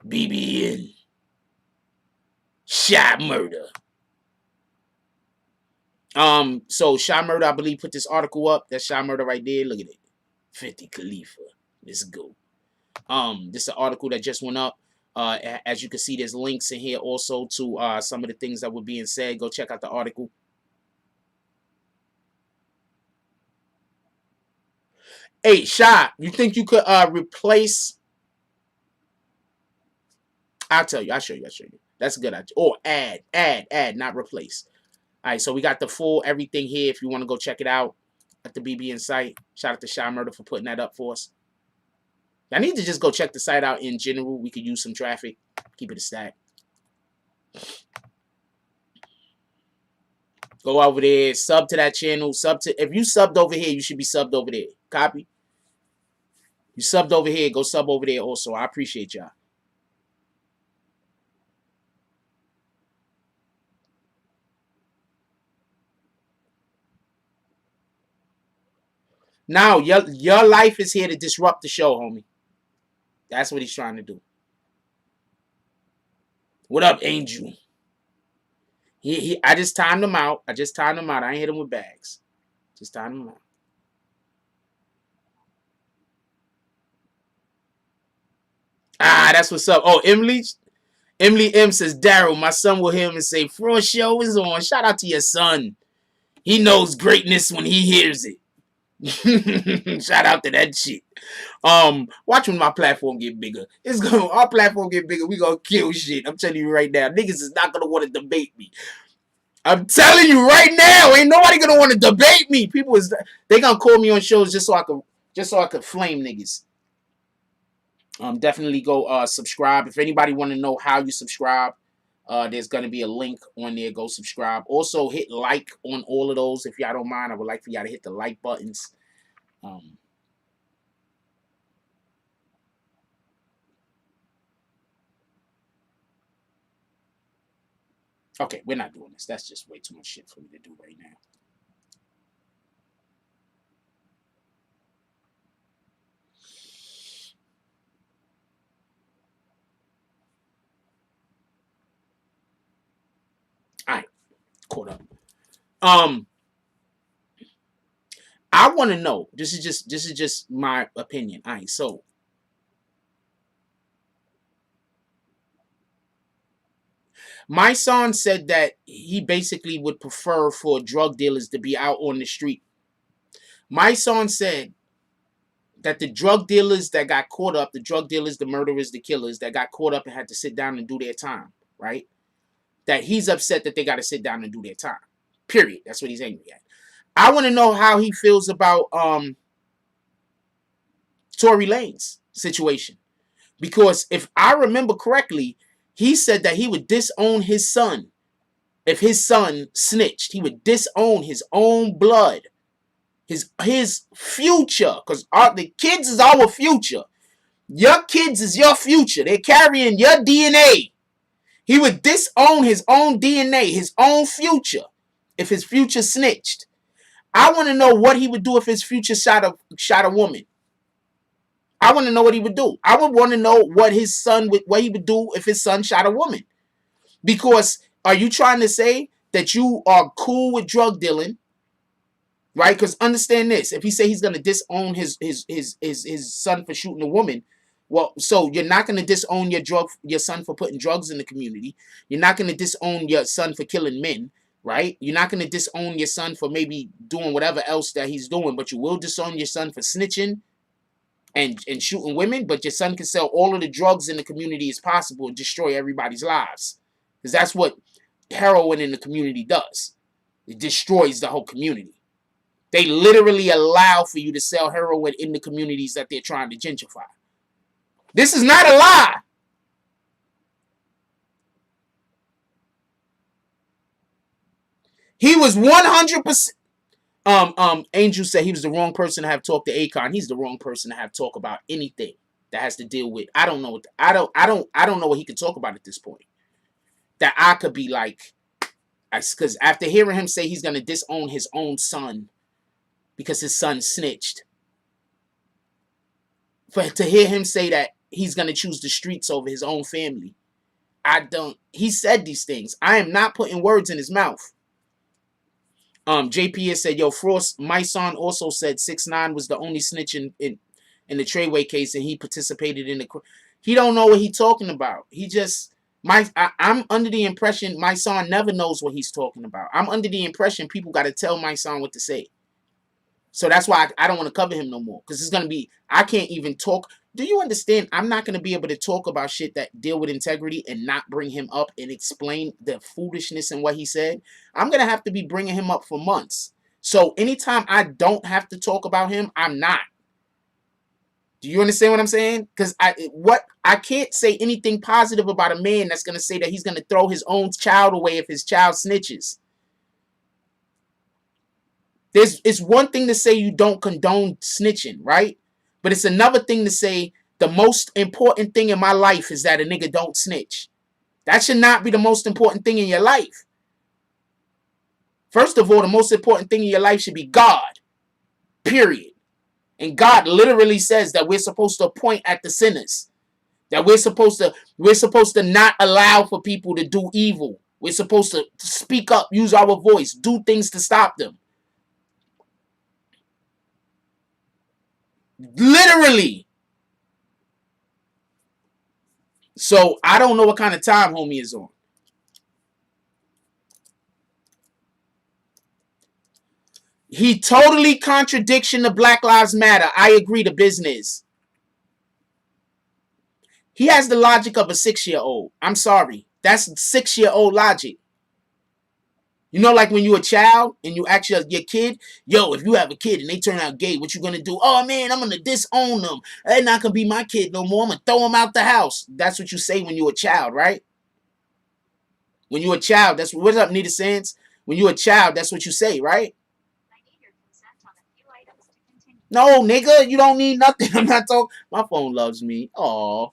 BBN. Shot Murder. So Shot Murder, I believe, put this article up. That's Shot Murder right there. Look at it. 50 Khalifa. Let's go. This is an article that just went up. As you can see, there's links in here also to some of the things that were being said. Go check out the article. Hey, Shot, you think you could replace? I'll tell you. I'll show you. That's a good idea. Or add, not replace. All right, so we got the full everything here. If you want to go check it out at the BBN site. Shout out to Shot Murder for putting that up for us. I need to just go check the site out in general. We could use some traffic. Keep it a stack. Go over there. Sub to that channel. If you subbed over here, you should be subbed over there. Copy? You subbed over here. Go sub over there also. I appreciate y'all. Now, your life is here to disrupt the show, homie. That's what he's trying to do. What up, Angel? I just timed him out. I ain't hit him with bags. Just timed him out. Ah, that's what's up. Oh, Emily M says, Daryl, my son will hear him and say, Fro show is on. Shout out to your son. He knows greatness when he hears it. Shout out to that shit. Watch when my platform get bigger. Our platform get bigger. We gonna kill shit. I'm telling you right now. Niggas is not gonna want to debate me. I'm telling you right now. Ain't nobody gonna want to debate me. They gonna call me on shows just so I could flame niggas. Definitely go subscribe. If anybody want to know how you subscribe, there's gonna be a link on there. Go subscribe. Also hit like on all of those if y'all don't mind. I would like for y'all to hit the like buttons. Okay, we're not doing this. That's just way too much shit for me to do right now. All right, caught up. I want to know. This is just my opinion. All right, so my son said that he basically would prefer for drug dealers to be out on the street. My son said that the drug dealers that got caught up, the drug dealers, the murderers, the killers that got caught up and had to sit down and do their time, right? That he's upset that they got to sit down and do their time. Period. That's what he's angry at. I want to know how he feels about Tory Lanez situation. Because if I remember correctly, he said that he would disown his son if his son snitched. He would disown his own blood, his future, because the kids is our future. Your kids is your future. They're carrying your DNA. He would disown his own DNA, his own future, if his future snitched. I want to know what he would do if his future shot a woman. I want to know what he would do. I would want to know what he would do if his son shot a woman. Because are you trying to say that you are cool with drug dealing, right? Because understand this: if he say he's gonna disown his son for shooting a woman, well, so you're not gonna disown your son for putting drugs in the community. You're not gonna disown your son for killing men, right? You're not gonna disown your son for maybe doing whatever else that he's doing, but you will disown your son for snitching and shooting women. But your son can sell all of the drugs in the community as possible and destroy everybody's lives, because that's what heroin in the community does. It destroys the whole community. They literally allow for you to sell heroin in the communities that they're trying to gentrify. This is not a lie. He was 100%. Angel said he was the wrong person to have talked to Akon. He's the wrong person to have talk about anything that has to deal with. I don't know. I don't know what he could talk about at this point. That I could be like, because after hearing him say he's gonna disown his own son because his son snitched, to hear him say that he's gonna choose the streets over his own family, he said these things. I am not putting words in his mouth. JP has said, yo, Frost, my son also said 6ix9ine was the only snitch in the Treyway case, and he participated in the. He don't know what he's talking about. He just I'm under the impression my son never knows what he's talking about. I'm under the impression people got to tell my son what to say. So that's why I don't want to cover him no more, because it's gonna be, I can't even talk. Do you understand? I'm not gonna be able to talk about shit that deal with integrity and not bring him up and explain the foolishness in what he said. I'm gonna have to be bringing him up for months. So anytime I don't have to talk about him, I'm not. Do you understand what I'm saying? Because I can't say anything positive about a man that's gonna say that he's gonna throw his own child away if his child snitches. It's one thing to say you don't condone snitching, right? But it's another thing to say the most important thing in my life is that a nigga don't snitch. That should not be the most important thing in your life. First of all, the most important thing in your life should be God. Period. And God literally says that we're supposed to point at the sinners. That we're supposed to not allow for people to do evil. We're supposed to speak up, use our voice, do things to stop them. Literally. So I don't know what kind of time homie is on. He totally contradiction to Black Lives Matter. I agree to business. He has the logic of a 6-year-old. I'm sorry. That's 6-year-old logic. You know, like when you're a child and you ask your kid, yo, if you have a kid and they turn out gay, what you gonna do? Oh man, I'm gonna disown them. They're not gonna be my kid no more. I'm gonna throw them out the house. That's what you say when you're a child, right? When you're a child, that's what's up, Nita Sands. When you're a child, that's what you say, right? No, nigga, you don't need nothing. I'm not talking. My phone loves me. Aw.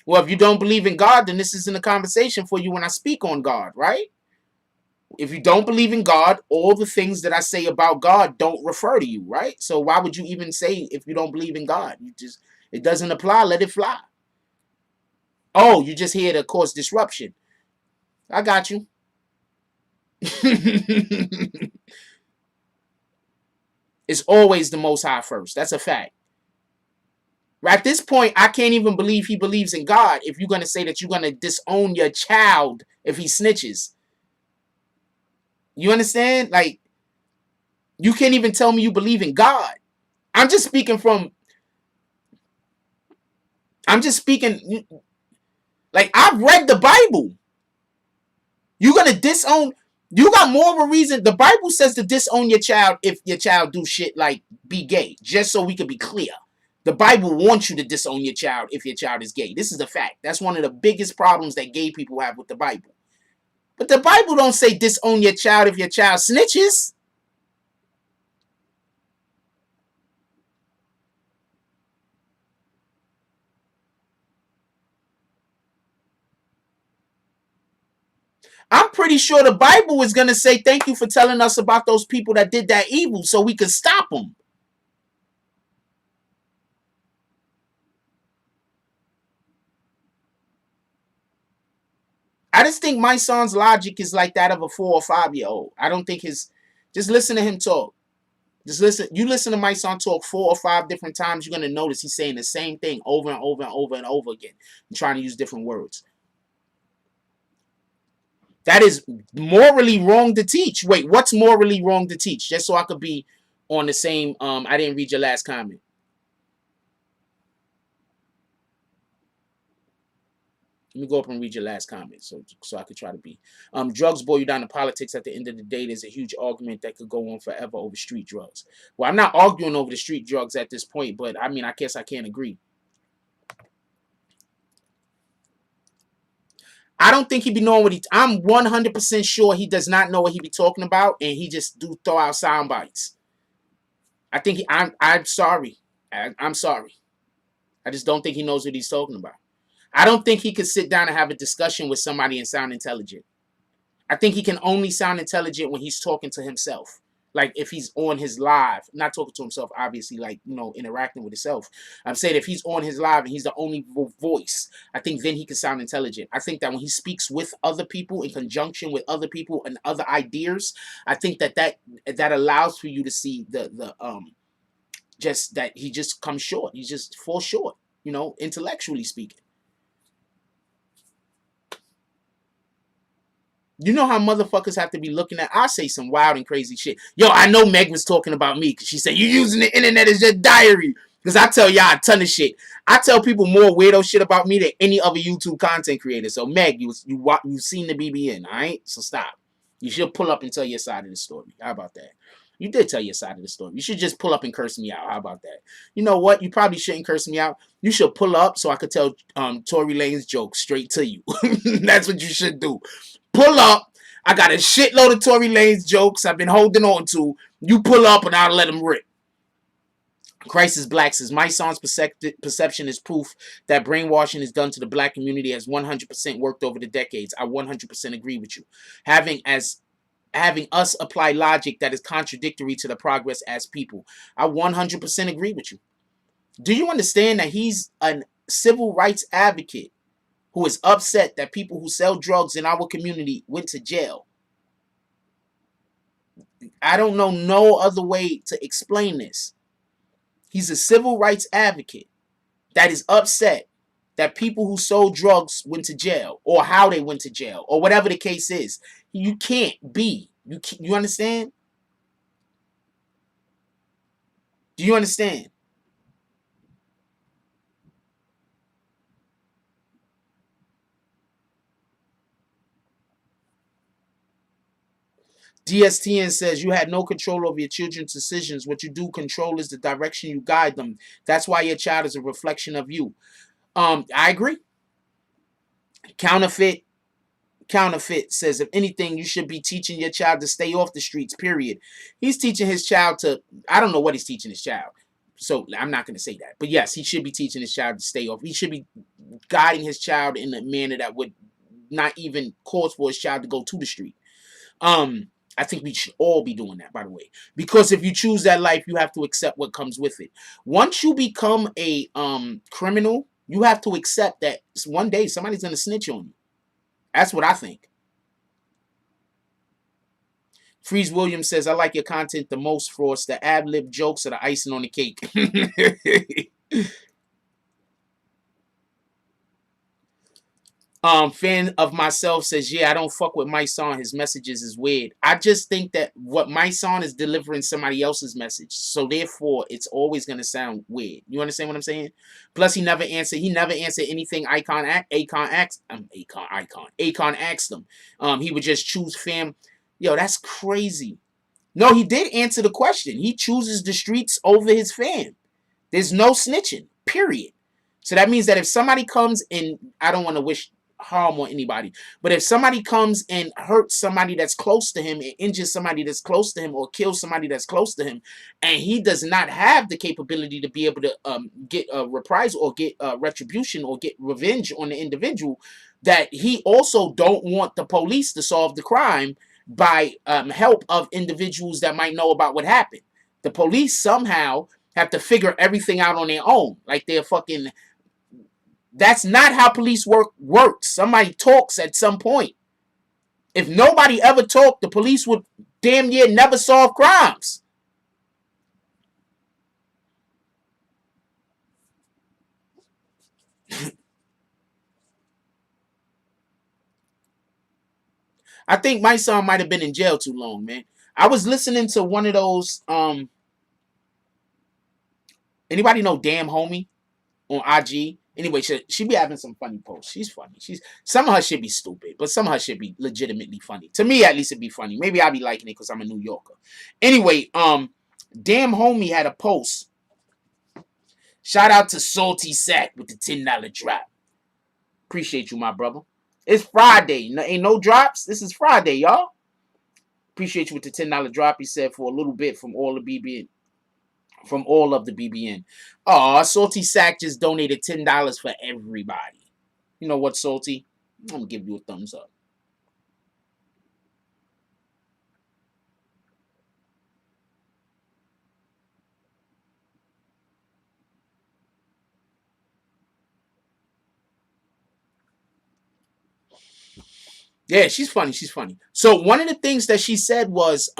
Well, if you don't believe in God, then this isn't a conversation for you when I speak on God, right? If you don't believe in God, all the things that I say about God don't refer to you, right? So why would you even say if you don't believe in God? It doesn't apply. Let it fly. Oh, you just here to cause disruption. I got you. It's always the Most High first. That's a fact. At this point, I can't even believe he believes in God if you're going to say that you're going to disown your child if he snitches. You understand? Like, you can't even tell me you believe in God. I'm just speaking from I'm just speaking. Like, I've read the Bible. You're gonna disown. You got more of a reason. The Bible says to disown your child if your child do shit like be gay. Just so we can be clear. The Bible wants you to disown your child if your child is gay. This is the fact. That's one of the biggest problems that gay people have with the Bible. But the Bible don't say disown your child if your child snitches. I'm pretty sure the Bible is going to say thank you for telling us about those people that did that evil so we could stop them. I just think my son's logic is like that of a 4 or 5-year-old. I don't think his... Just listen to him talk. Just listen. You listen to my son talk 4 or 5 different times, you're going to notice he's saying the same thing over and over and over and over again. And trying to use different words. That is morally wrong to teach. Wait, what's morally wrong to teach? Just so I could be on the same... I didn't read your last comment. Let me go up and read your last comment so I could try to be. Drugs boil you down to politics. At the end of the day, there's a huge argument that could go on forever over street drugs. Well, I'm not arguing over the street drugs at this point, but I mean, I guess I can't agree. I don't think he be knowing what he... I'm 100% sure he does not know what he be talking about, and he just do throw out sound bites. I think I'm sorry. I'm sorry. I just don't think he knows what he's talking about. I don't think he could sit down and have a discussion with somebody and sound intelligent. I think he can only sound intelligent when he's talking to himself. Like if he's on his live, not talking to himself, obviously, like, you know, interacting with himself. I'm saying if he's on his live and he's the only voice, I think then he can sound intelligent. I think that when he speaks with other people, in conjunction with other people and other ideas, I think that allows for you to see just that he just comes short. He just falls short, you know, intellectually speaking. You know how motherfuckers have to be looking at... I say some wild and crazy shit. Yo, I know Meg was talking about me because she said, you using the internet as your diary. Because I tell y'all a ton of shit. I tell people more weirdo shit about me than any other YouTube content creator. So, Meg, you've seen the BBN, all right? So, stop. You should pull up and tell your side of the story. How about that? You did tell your side of the story. You should just pull up and curse me out. How about that? You know what? You probably shouldn't curse me out. You should pull up so I could tell Tory Lanez jokes straight to you. That's what you should do. Pull up. I got a shitload of Tory Lanez jokes I've been holding on to. You pull up and I'll let them rip. Crisis Black says, my son's perception is proof that brainwashing is done to the black community has 100% worked over the decades. I 100% agree with you. Having us apply logic that is contradictory to the progress as people. I 100% agree with you. Do you understand that he's a civil rights advocate who is upset that people who sell drugs in our community went to jail? I don't know no other way to explain this. He's a civil rights advocate that is upset that people who sold drugs went to jail, or how they went to jail, or whatever the case is. You can't be. You understand? Do you understand? DSTN says, you had no control over your children's decisions. What you do control is the direction you guide them. That's why your child is a reflection of you. I agree. Counterfeit says, if anything, you should be teaching your child to stay off the streets, period. He's teaching his child to... I don't know what he's teaching his child. So I'm not going to say that. But yes, he should be teaching his child to stay off. He should be guiding his child in a manner that would not even cause for his child to go to the street. I think we should all be doing that, by the way. Because if you choose that life, you have to accept what comes with it. Once you become a criminal, you have to accept that one day somebody's going to snitch on you. That's what I think. Freeze Williams says, I like your content the most, Frost. The ad-lib jokes are the icing on the cake. Fan of myself says, yeah, I don't fuck with my son. His messages is weird. I just think that what my son is delivering somebody else's message. So therefore, it's always going to sound weird. You understand what I'm saying? Plus, he never answered anything Akon asked him. He would just choose fam. Yo, that's crazy. No, he did answer the question. He chooses the streets over his fam. There's no snitching, period. So that means that if somebody comes and I don't want to wish harm on anybody, but if somebody comes and hurts somebody that's close to him and injures somebody that's close to him or kills somebody that's close to him, and he does not have the capability to be able to get a reprisal or get retribution or get revenge on the individual, that he also don't want the police to solve the crime by help of individuals that might know about what happened. The police somehow have to figure everything out on their own, like they're fucking. That's not how police work works. Somebody talks at some point. If nobody ever talked, the police would damn near never solve crimes. I think my son might have been in jail too long, man. I was listening to one of those. Anybody know Damn Homie on IG? Anyway, she be having some funny posts. She's funny. Some of her shit be stupid, but some of her shit be legitimately funny. To me, at least, it'd be funny. Maybe I'll be liking it because I'm a New Yorker. Anyway, Damn Homie had a post. Shout out to Salty Sack with the $10 drop. Appreciate you, my brother. It's Friday. Ain't no drops. This is Friday, y'all. Appreciate you with the $10 drop. He said for a little bit from all of the BBN. Aw, Salty Sack just donated $10 for everybody. You know what, Salty? I'm going to give you a thumbs up. Yeah, she's funny. She's funny. So one of the things that she said was,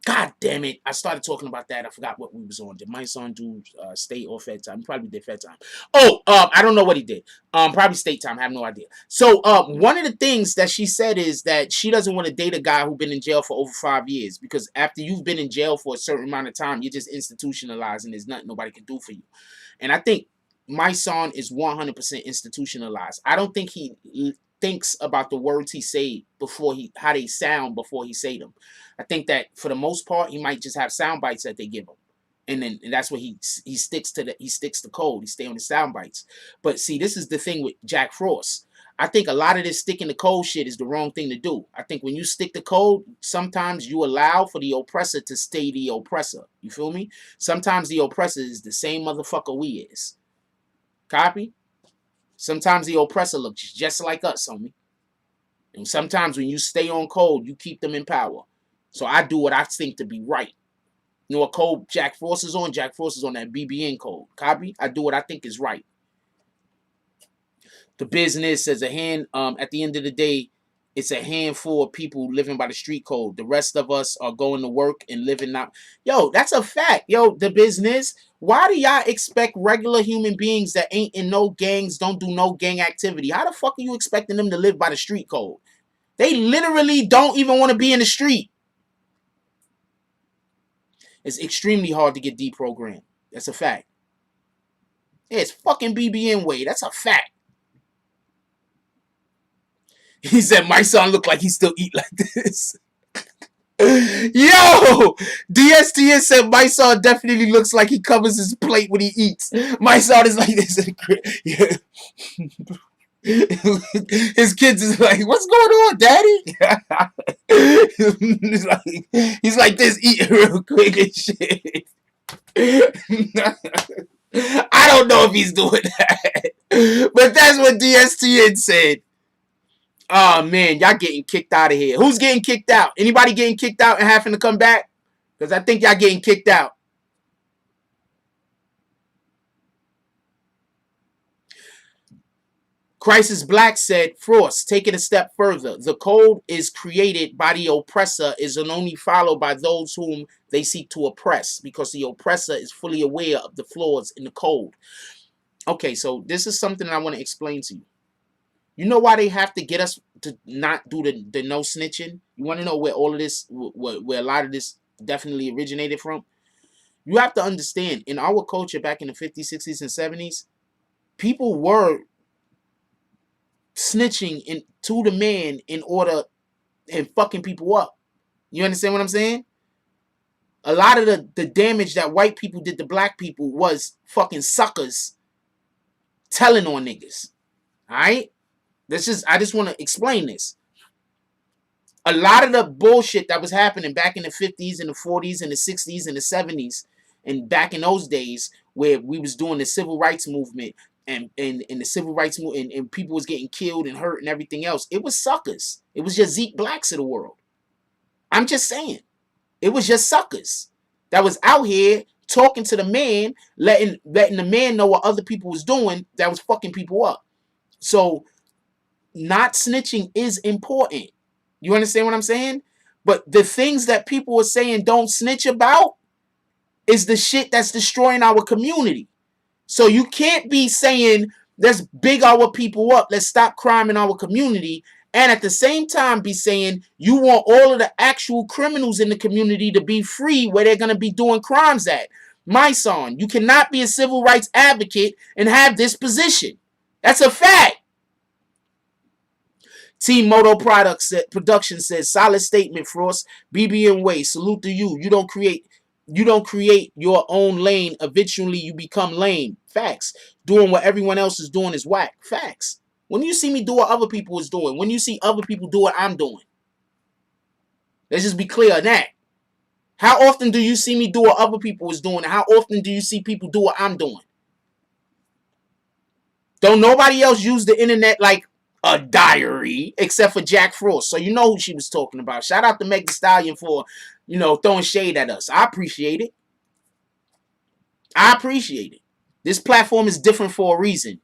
God damn it. I started talking about that. I forgot what we was on. Did my son do state or Fed time? He probably did Fed time. Oh, I don't know what he did. Probably state time. I have no idea. So one of the things that she said is that she doesn't want to date a guy who's been in jail for over 5 years, because after you've been in jail for a certain amount of time, you're just institutionalized and there's nothing nobody can do for you. And I think my son is 100% institutionalized. I don't think he thinks about the words he say how they sound before he say them. I think that for the most part, he might just have sound bites that they give him, and that's what he sticks to. He sticks to code. He stay on the sound bites. But see, this is the thing with Jack Frost. I think a lot of this sticking to code shit is the wrong thing to do. I think when you stick to code, sometimes you allow for the oppressor to stay the oppressor. You feel me? Sometimes the oppressor is the same motherfucker we is. Copy? Sometimes the oppressor looks just like us, homie. And sometimes when you stay on code, you keep them in power. So I do what I think to be right. You know what code Jack Frost is on? Jack Frost is on that BBN code. Copy? I do what I think is right. The business as a hand, at the end of the day, it's a handful of people living by the street code. The rest of us are going to work and living out. Yo, that's a fact. Yo, the business. Why do y'all expect regular human beings that ain't in no gangs, don't do no gang activity? How the fuck are you expecting them to live by the street code? They literally don't even want to be in the street. It's extremely hard to get deprogrammed. That's a fact. Yeah, it's fucking BBN way. That's a fact. He said, my son look like he still eat like this. Yo! DSTN said, my son definitely looks like he covers his plate when he eats. My son is like this. Yeah. His kids is like, what's going on, daddy? he's like this, eating real quick and shit. I don't know if he's doing that. But that's what DSTN said. Oh, man, y'all getting kicked out of here. Who's getting kicked out? Anybody getting kicked out and having to come back? Because I think y'all getting kicked out. Crisis Black said, Frost, take it a step further. The code is created by the oppressor, is only followed by those whom they seek to oppress, because the oppressor is fully aware of the flaws in the code. Okay, so this is something I want to explain to you. You know why they have to get us to not do the no snitching? You want to know where all of this, where a lot of this definitely originated from? You have to understand, in our culture back in the 50s, 60s, and 70s, people were snitching to the man in order and fucking people up. You understand what I'm saying? A lot of the damage that white people did to black people was fucking suckers telling on niggas. Alright? I just want to explain this. A lot of the bullshit that was happening back in the 50s and the 40s and the 60s and the 70s and back in those days where we was doing the civil rights movement and the civil rights movement and people was getting killed and hurt and everything else, it was suckers. It was just Zeke Blacks of the world. I'm just saying. It was just suckers that was out here talking to the man, letting the man know what other people was doing that was fucking people up. So not snitching is important. You understand what I'm saying? But the things that people are saying don't snitch about is the shit that's destroying our community. So you can't be saying, let's big our people up, let's stop crime in our community, and at the same time be saying you want all of the actual criminals in the community to be free where they're going to be doing crimes at. My son, you cannot be a civil rights advocate and have this position. That's a fact. Team Moto Production says, solid statement, Frost. BBN Way, salute to you. You don't create your own lane. Eventually you become lame. Facts. Doing what everyone else is doing is whack. Facts. When you see me do what other people is doing, when you see other people do what I'm doing, let's just be clear on that. How often do you see me do what other people is doing? And how often do you see people do what I'm doing? Don't nobody else use the internet like a diary except for Jack Frost. So you know who she was talking about. Shout out to Thee Stallion for, throwing shade at us. I appreciate it. I appreciate it. This platform is different for a reason.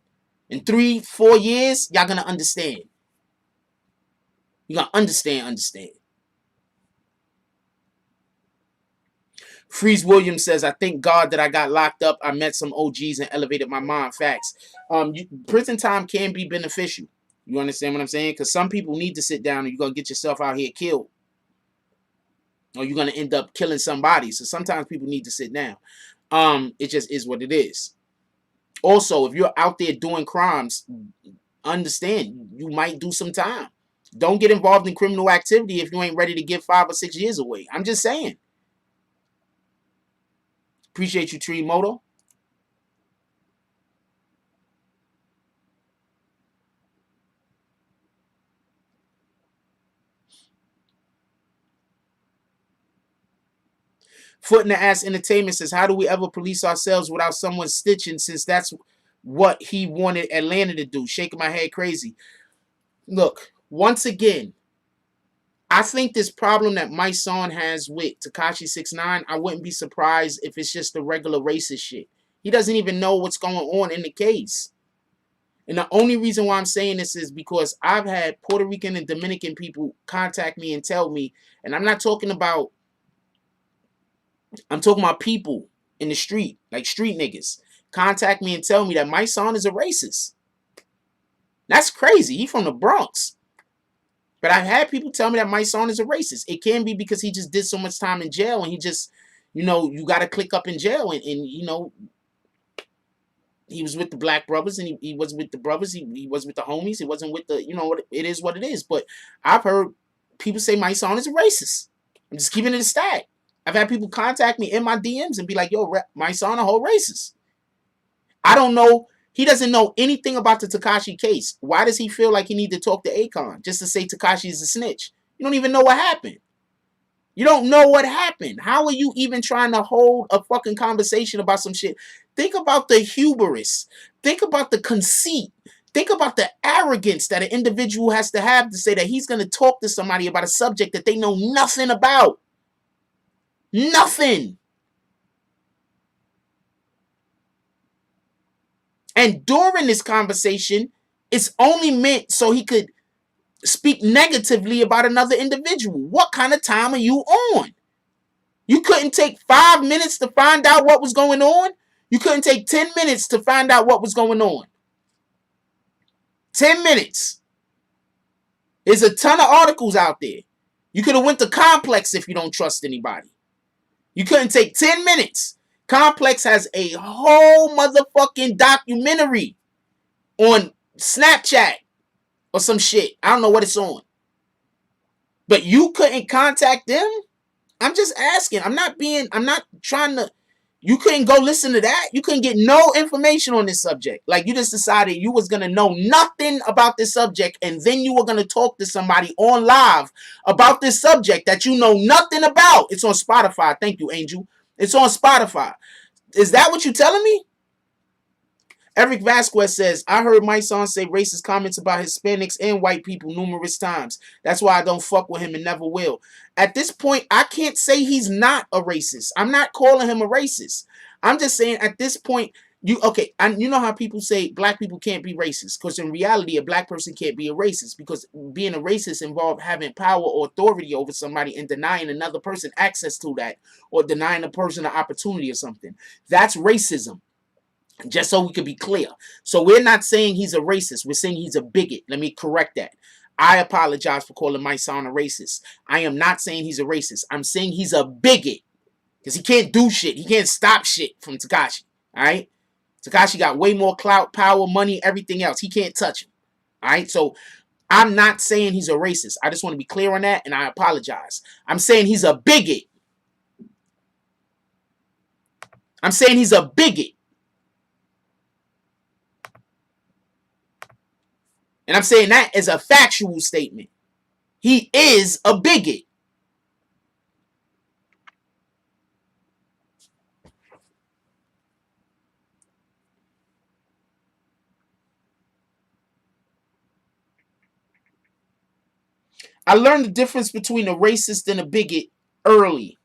In 3-4 years, y'all gonna understand. You're gonna understand. Freeze Williams says, I thank God that I got locked up. I met some OGs and elevated my mind. Facts. Prison time can be beneficial. You understand what I'm saying? Because some people need to sit down and you're going to get yourself out here killed. Or you're going to end up killing somebody. So sometimes people need to sit down. It just is what it is. Also, if you're out there doing crimes, understand you might do some time. Don't get involved in criminal activity if you ain't ready to give 5 or 6 years away. I'm just saying. Appreciate you, Tree Moto. Foot in the Ass Entertainment says, how do we ever police ourselves without someone stitching, since that's what he wanted Atlanta to do? Shaking my head crazy. Look, once again, I think this problem that my son has with Takashi 6ix9ine, I wouldn't be surprised if it's just the regular racist shit. He doesn't even know what's going on in the case. And the only reason why I'm saying this is because I've had Puerto Rican and Dominican people contact me and tell me, and I'm talking about people in the street, like street niggas, contact me and tell me that my son is a racist. That's crazy. He from the Bronx. But I've had people tell me that my son is a racist. It can be because he just did so much time in jail and he just, you got to click up in jail and he was with the black brothers and he wasn't with the brothers. He was with the homies. He wasn't with the, it is what it is. But I've heard people say my son is a racist. I'm just keeping it a stack. I've had people contact me in my DMs and be like, yo, my son a whole racist. I don't know. He doesn't know anything about the Takashi case. Why does he feel like he need to talk to Akon just to say Takashi is a snitch? You don't even know what happened. You don't know what happened. How are you even trying to hold a fucking conversation about some shit? Think about the hubris. Think about the conceit. Think about the arrogance that an individual has to have to say that he's going to talk to somebody about a subject that they know nothing about. Nothing. And during this conversation, it's only meant so he could speak negatively about another individual. What kind of time are you on? You couldn't take 5 minutes to find out what was going on? You couldn't take 10 minutes to find out what was going on. 10 minutes. There's a ton of articles out there. You could have went to Complex if you don't trust anybody. You couldn't take 10 minutes. Complex has a whole motherfucking documentary on Snapchat or some shit. I don't know what it's on. But you couldn't contact them? I'm just asking. I'm not trying to. You couldn't go listen to that. You couldn't get no information on this subject. Like, you just decided you was going to know nothing about this subject, and then you were going to talk to somebody on live about this subject that you know nothing about. It's on Spotify. Thank you, Angel. It's on Spotify. Is that what you're telling me? Eric Vasquez says, I heard my son say racist comments about Hispanics and white people numerous times. That's why I don't fuck with him and never will. At this point, I can't say he's not a racist. I'm not calling him a racist. I'm just saying at this point, you know how people say black people can't be racist, because in reality, a black person can't be a racist, because being a racist involves having power or authority over somebody and denying another person access to that, or denying a person an opportunity or something. That's racism. Just so we could be clear. So we're not saying he's a racist. We're saying he's a bigot. Let me correct that. I apologize for calling my son a racist. I am not saying he's a racist. I'm saying he's a bigot. Because he can't do shit. He can't stop shit from Takashi. Alright? Takashi got way more clout, power, money, everything else. He can't touch him. Alright? So I'm not saying he's a racist. I just want to be clear on that, and I apologize. I'm saying he's a bigot. I'm saying he's a bigot. And I'm saying that as a factual statement. He is a bigot. I learned the difference between a racist and a bigot early.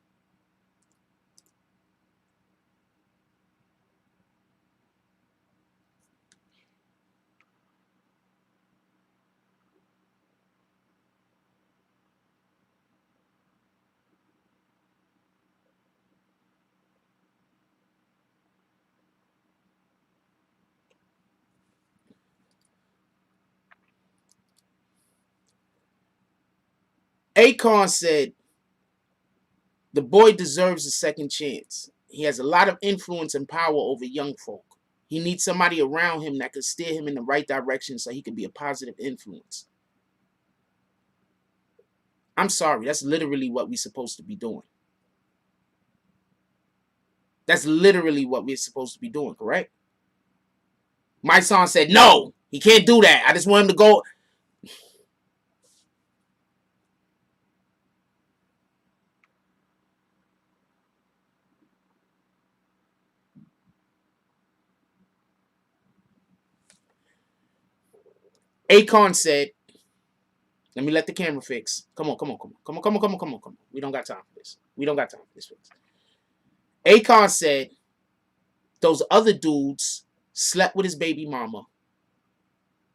Akon said, the boy deserves a second chance. He has a lot of influence and power over young folk. He needs somebody around him that could steer him in the right direction so he could be a positive influence. I'm sorry, that's literally what we're supposed to be doing. That's literally what we're supposed to be doing, correct? My son said, no, he can't do that. I just want him to go. Akon said, let me let the camera fix. Come on. We don't got time for this. We don't got time for this fix. Akon said, those other dudes slept with his baby mama,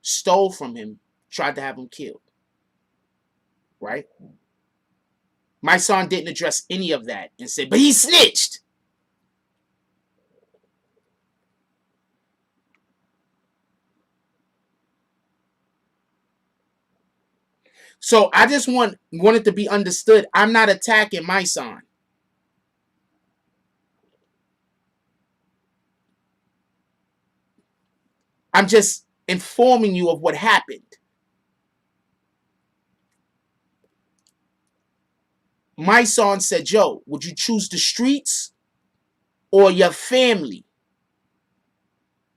stole from him, tried to have him killed. Right? My son didn't address any of that and said, but he snitched. So I just want it to be understood. I'm not attacking my son. I'm just informing you of what happened. My son said, Joe, would you choose the streets or your family?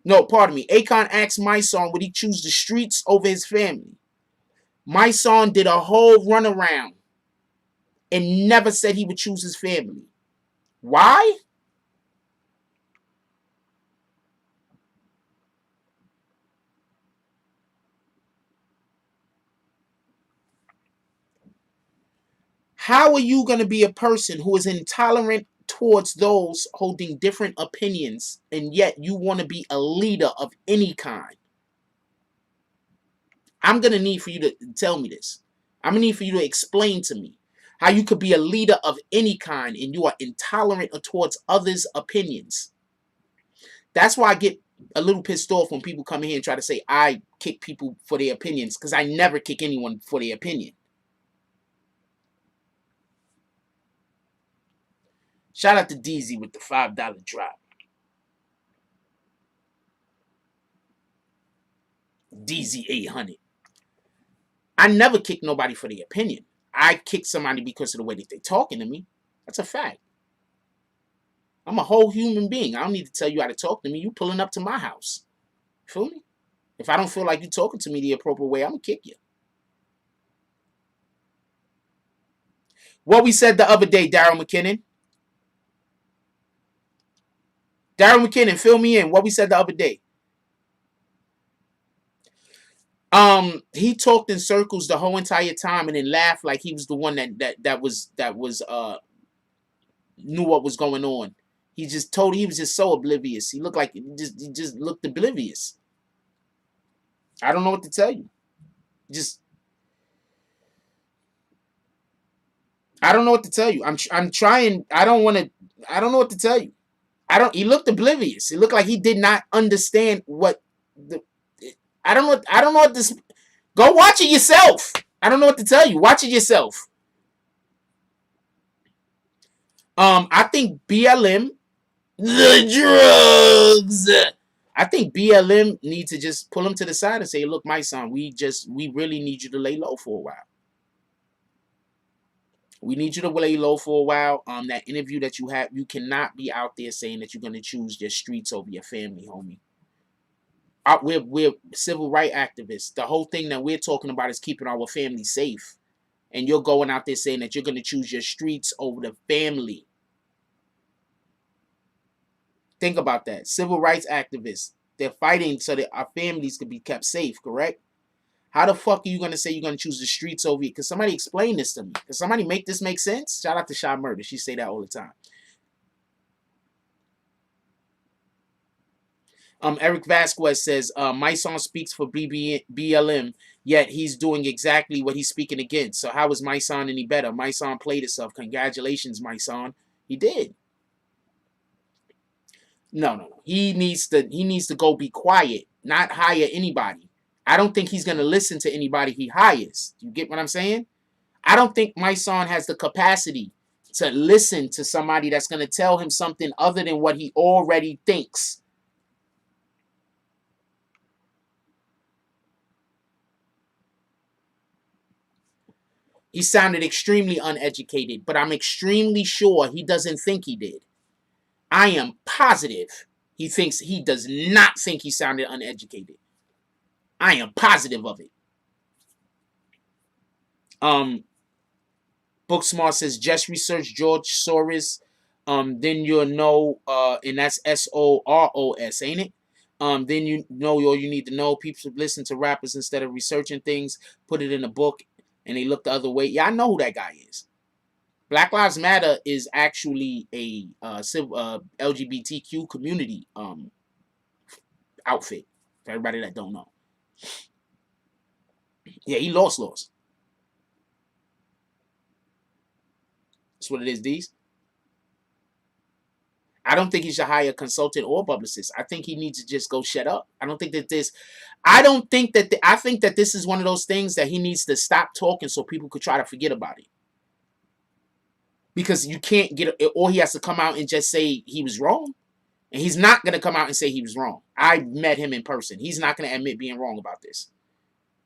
No, pardon me. Akon asked my son, would he choose the streets over his family? My son did a whole runaround and never said he would choose his family. Why? How are you going to be a person who is intolerant towards those holding different opinions, and yet you want to be a leader of any kind? I'm going to need for you to tell me this. I'm going to need for you to explain to me how you could be a leader of any kind and you are intolerant towards others' opinions. That's why I get a little pissed off when people come in here and try to say I kick people for their opinions, because I never kick anyone for their opinion. Shout out to DZ with the $5 drop. DZ 800. I never kick nobody for their opinion. I kick somebody because of the way that they're talking to me. That's a fact. I'm a whole human being. I don't need to tell you how to talk to me. You pulling up to my house. Feel me? If I don't feel like you talking to me the appropriate way, I'm going to kick you. What we said the other day, Daryl McKinnon. Daryl McKinnon, fill me in. What we said the other day. He talked in circles the whole entire time and then laughed like he was the one that was knew what was going on. He was just so oblivious. He looked like he just looked oblivious. I don't know what to tell you. I don't know what to tell you. I'm trying. I don't know what to tell you. He looked oblivious. It looked like he did not understand what I don't know what this. Go watch it yourself. I don't know what to tell you. Watch it yourself. I think BLM, the drugs. I think BLM needs to just pull him to the side and say, "Look, my son, we really need you to lay low for a while. We need you to lay low for a while. That interview that you have, you cannot be out there saying that you're gonna choose your streets over your family, homie. We're civil rights activists. The whole thing that we're talking about is keeping our family safe. And you're going out there saying that you're going to choose your streets over the family. Think about that. Civil rights activists, they're fighting so that our families can be kept safe, correct? How the fuck are you going to say you're going to choose the streets over it? Because somebody explain this to me. Can somebody make this make sense? Shout out to Shy Murder. She say that all the time. Eric Vasquez says, my song speaks for BLM, yet he's doing exactly what he's speaking against. So how is my song any better? My song played itself. Congratulations, my song. He did. No. He needs to go be quiet, not hire anybody. I don't think he's going to listen to anybody he hires. You get what I'm saying? I don't think my song has the capacity to listen to somebody that's going to tell him something other than what he already thinks. He sounded extremely uneducated, but I'm extremely sure he doesn't think he did. I am positive he does not think he sounded uneducated. I am positive of it. Booksmart says, just research George Soros, then you'll know, and that's SOROS, ain't it? Then you know all you need to know. People listen to rappers instead of researching things, put it in a book, and they look the other way. Yeah, I know who that guy is. Black Lives Matter is actually a LGBTQ community outfit, for everybody that don't know. Yeah, he lost. That's what it is, D's. I don't think he should hire a consultant or publicist. I think he needs to just go shut up. I think that this is one of those things that he needs to stop talking so people could try to forget about it. Because you can't get it, or he has to come out and just say he was wrong. And he's not going to come out and say he was wrong. I met him in person. He's not going to admit being wrong about this.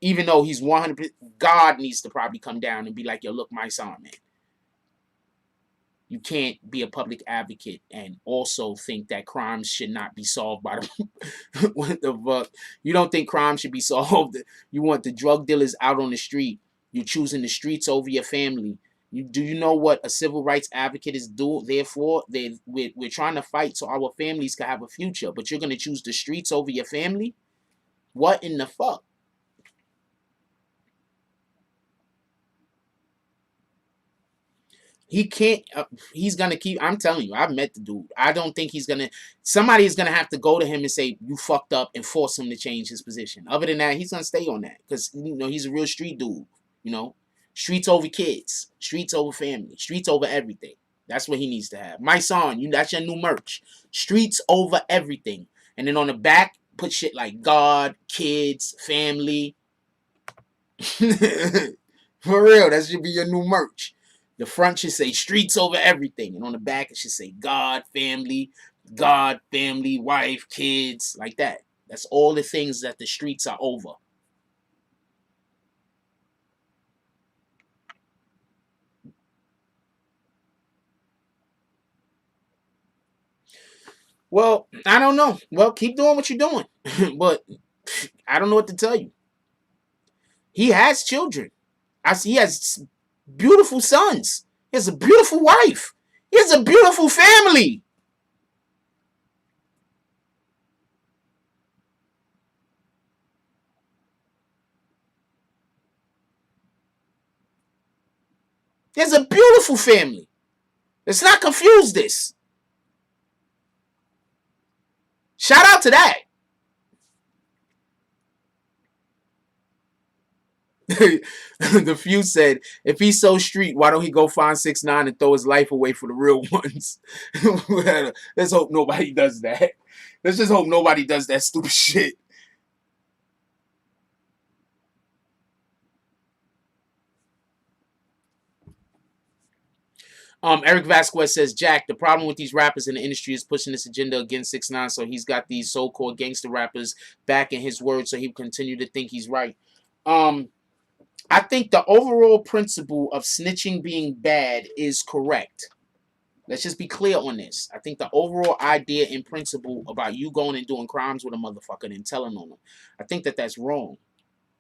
Even though he's 100%, God needs to probably come down and be like, yo, look, my son, man. You can't be a public advocate and also think that crimes should not be solved by the what the fuck? You don't think crime should be solved. You want the drug dealers out on the street. You're choosing the streets over your family. Do you know what a civil rights advocate is doing? Therefore, we're trying to fight so our families can have a future. But you're going to choose the streets over your family? What in the fuck? He can't, he's going to keep, I'm telling you, I've met the dude. I don't think he's going to, somebody is going to have to go to him and say, you fucked up, and force him to change his position. Other than that, he's going to stay on that because, you know, he's a real street dude, you know. Streets over kids, streets over family, streets over everything. That's what he needs to have. My son, that's your new merch. Streets over everything. And then on the back, put shit like God, kids, family. For real, that should be your new merch. The front should say streets over everything. And on the back, it should say God, family, wife, kids, like that. That's all the things that the streets are over. Well, I don't know. Well, keep doing what you're doing. But I don't know what to tell you. He has children. He has beautiful sons. He has a beautiful wife. He has a beautiful family. He has a beautiful family. Let's not confuse this. Shout out to that. The few said, if he's so street, why don't he go find 6ix9ine and throw his life away for the real ones? Let's hope nobody does that. Let's just hope nobody does that stupid shit. Eric Vasquez says, Jack, the problem with these rappers in the industry is pushing this agenda against 6ix9ine, so he's got these so-called gangster rappers back in his word, so he continue to think he's right. I think the overall principle of snitching being bad is correct. Let's just be clear on this. I think the overall idea and principle about you going and doing crimes with a motherfucker and telling on them, I think that that's wrong.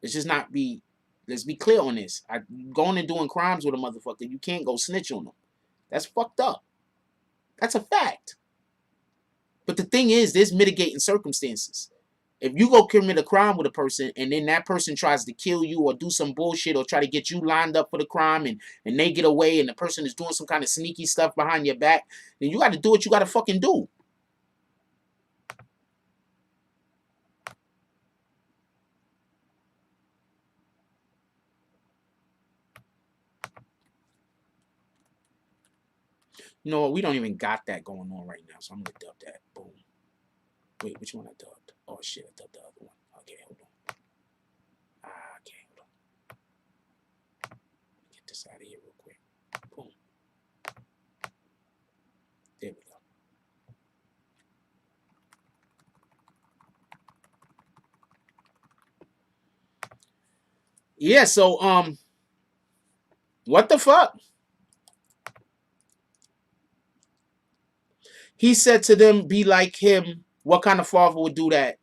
Let's just not be, let's be clear on this. Going and doing crimes with a motherfucker, you can't go snitch on them. That's fucked up. That's a fact. But the thing is, there's mitigating circumstances. If you go commit a crime with a person and then that person tries to kill you or do some bullshit or try to get you lined up for the crime and they get away and the person is doing some kind of sneaky stuff behind your back, then you got to do what you got to fucking do. You know what? We don't even got that going on right now, so I'm going to dub that. Boom. Wait, which one I dubbed? Oh, shit, I dubbed the other one. Okay, hold on. Okay, hold on. Get this out of here real quick. Boom. There we go. Yeah, so, what the fuck? He said to them, be like him. What kind of father would do that?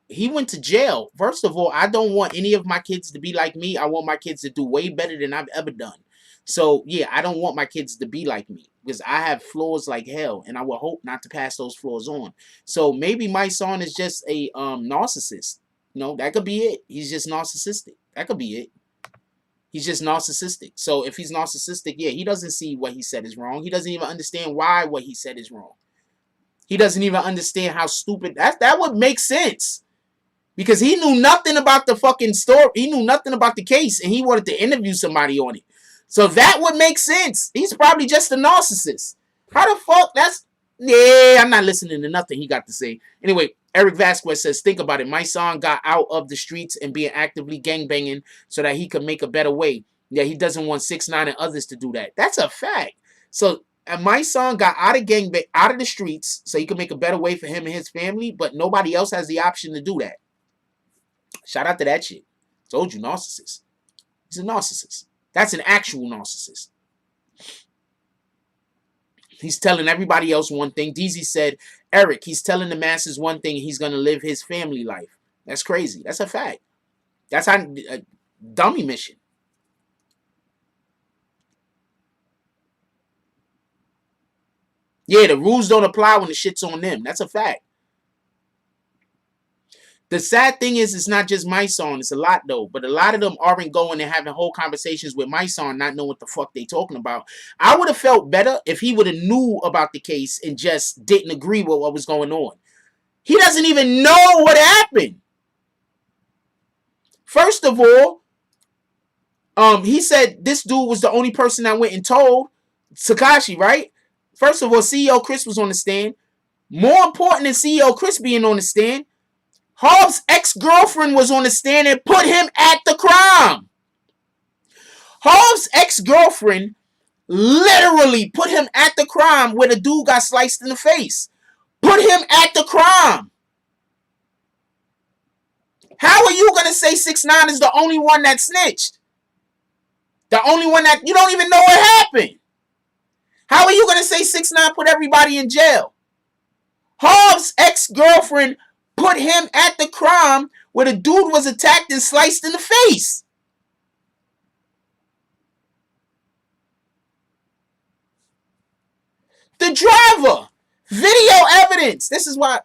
He went to jail. First of all, I don't want any of my kids to be like me. I want my kids to do way better than I've ever done. So, yeah, I don't want my kids to be like me because I have flaws like hell, and I will hope not to pass those flaws on. So maybe my son is just a narcissist. You know, that could be it. He's just narcissistic. That could be it. He's just narcissistic. So if he's narcissistic, yeah, he doesn't see what he said is wrong. He doesn't even understand why what he said is wrong. He doesn't even understand how stupid that would make sense. Because he knew nothing about the fucking story. He knew nothing about the case and he wanted to interview somebody on it. So that would make sense. He's probably just a narcissist. How the fuck? Yeah, I'm not listening to nothing he got to say. Anyway, Eric Vasquez says, think about it. My son got out of the streets and being actively gangbanging so that he could make a better way. Yeah, he doesn't want 6ix9ine and others to do that. That's a fact. So my son got out of out of the streets so he could make a better way for him and his family, but nobody else has the option to do that. Shout out to that shit. Told you, narcissist. He's a narcissist. That's an actual narcissist. He's telling everybody else one thing. DZ said, Eric, he's telling the masses one thing. He's going to live his family life. That's crazy. That's a fact. That's a dummy mission. Yeah, the rules don't apply when the shit's on them. That's a fact. The sad thing is, it's not just my son. It's a lot, though. But a lot of them aren't going and having whole conversations with my son, not knowing what the fuck they talking about. I would have felt better if he would have knew about the case and just didn't agree with what was going on. He doesn't even know what happened. First of all, he said this dude was the only person that went and told Takashi, right? First of all, CEO Chris was on the stand. More important than CEO Chris being on the stand, Harb's ex-girlfriend was on the stand and put him at the crime. Harb's ex-girlfriend literally put him at the crime where the dude got sliced in the face. Put him at the crime. How are you going to say 6ix9ine is the only one that snitched? The only one that you don't even know what happened. How are you going to say 6ix9ine put everybody in jail? Harb's ex-girlfriend put him at the crime where the dude was attacked and sliced in the face. The driver, video evidence. This is why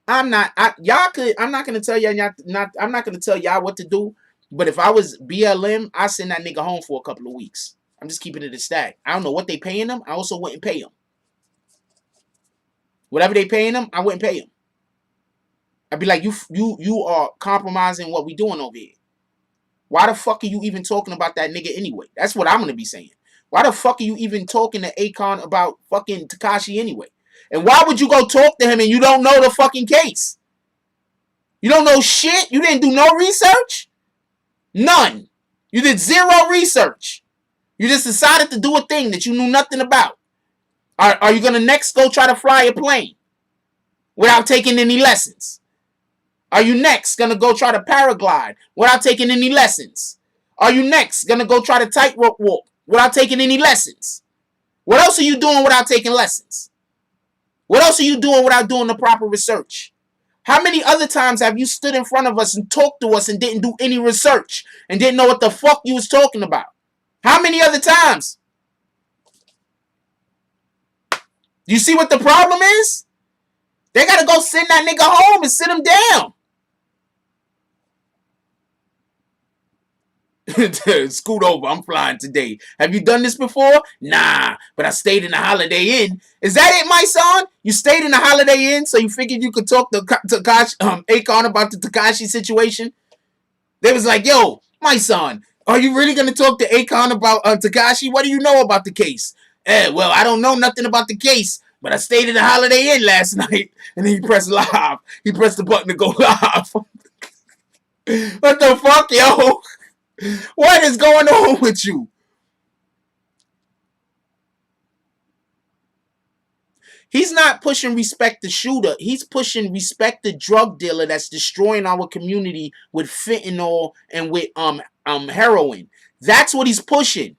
I'm not gonna tell y'all I'm not gonna tell y'all what to do. But if I was BLM, I'd send that nigga home for a couple of weeks. I'm just keeping it a stack. I don't know what they paying him. I also wouldn't pay him. Whatever they paying him, I wouldn't pay him. I'd be like, you are compromising what we doing over here. Why the fuck are you even talking about that nigga anyway? That's what I'm gonna be saying. Why the fuck are you even talking to Akon about fucking Takashi anyway? And why would you go talk to him and you don't know the fucking case? You don't know shit? You didn't do no research? None. You did zero research. You just decided to do a thing that you knew nothing about. Are you going to next go try to fly a plane without taking any lessons? Are you next going to go try to paraglide without taking any lessons? Are you next going to go try to tightrope walk without taking any lessons? What else are you doing without taking lessons? What else are you doing without doing the proper research? How many other times have you stood in front of us and talked to us and didn't do any research and didn't know what the fuck you was talking about? How many other times? You see what the problem is? They got to go send that nigga home and sit him down. Scoot over, I'm flying today. Have you done this before? Nah, but I stayed in the Holiday Inn. Is that it, my son? You stayed in the Holiday Inn, so you figured you could talk to Akon about the Takashi situation? They was like, yo, my son, are you really going to talk to Akon about Takashi? What do you know about the case? Well, I don't know nothing about the case, but I stayed in the Holiday Inn last night. And then he pressed live. He pressed the button to go live. What the fuck, yo? What is going on with you? He's not pushing respect the shooter. He's pushing respect the drug dealer that's destroying our community with fentanyl and with heroin. That's what he's pushing.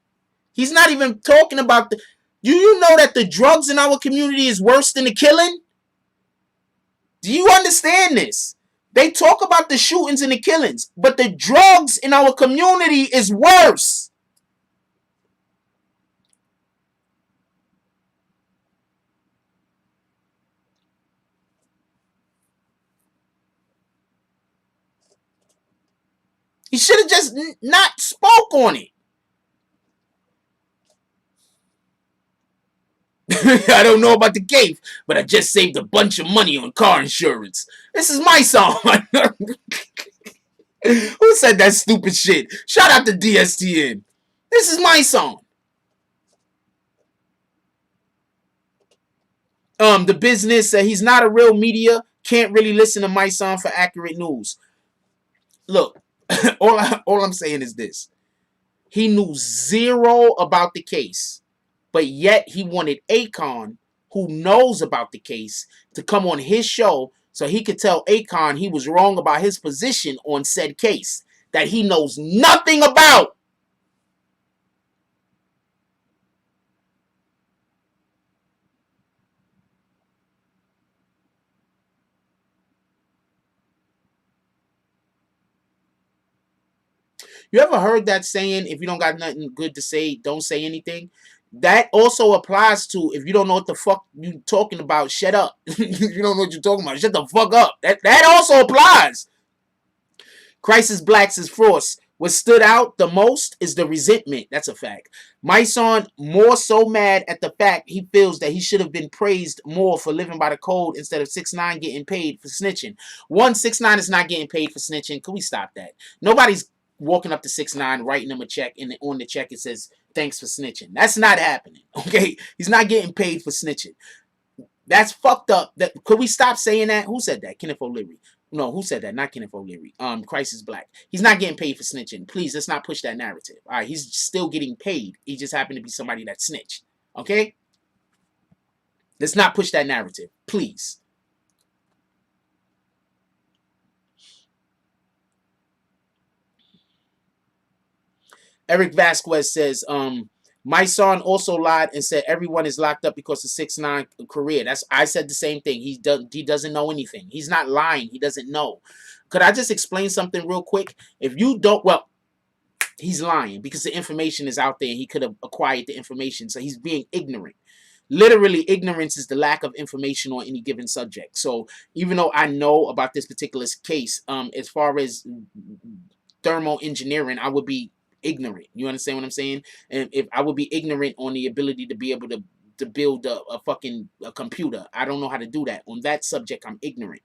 He's not even talking about the... Do you know that the drugs in our community is worse than the killing? Do you understand this? They talk about the shootings and the killings, but the drugs in our community is worse. He should have just not spoke on it. I don't know about the cave, but I just saved a bunch of money on car insurance. This is my song. Who said that stupid shit? Shout out to DSTN. This is my song. The business, he's not a real media. Can't really listen to my song for accurate news. Look, all I'm saying is this. He knew zero about the case. But yet he wanted Akon, who knows about the case, to come on his show so he could tell Akon he was wrong about his position on said case that he knows nothing about. You ever heard that saying, if you don't got nothing good to say, don't say anything? That also applies to if you don't know what the fuck you talking about, shut up. You don't know what you're talking about, shut the fuck up. That also applies. Crisis Blacks is Frost. What stood out the most is the resentment. That's a fact. My son more so mad at the fact he feels that he should have been praised more for living by the code instead of 6ix9ine getting paid for snitching. 6ix9ine is not getting paid for snitching. Can we stop that? Nobody's walking up to 6ix9ine, writing him a check, and on the check it says, thanks for snitching. That's not happening, okay? He's not getting paid for snitching. That's fucked up. Could we stop saying that? Who said that? Kenneth O'Leary. No, who said that? Not Kenneth O'Leary. Christ is Black. He's not getting paid for snitching. Please, let's not push that narrative. All right, he's still getting paid. He just happened to be somebody that snitched. Okay? Let's not push that narrative. Please. Eric Vasquez says, my son also lied and said everyone is locked up because of 6ix9ine career. I said the same thing. He doesn't know anything. He's not lying. He doesn't know. Could I just explain something real quick? If you don't, well, he's lying because the information is out there. He could have acquired the information, so he's being ignorant. Literally, ignorance is the lack of information on any given subject. So even though I know about this particular case, as far as thermal engineering, I would be ignorant. You understand what I'm saying? And if I would be ignorant on the ability to be able to build a fucking computer, I don't know how to do that. On that subject, I'm ignorant.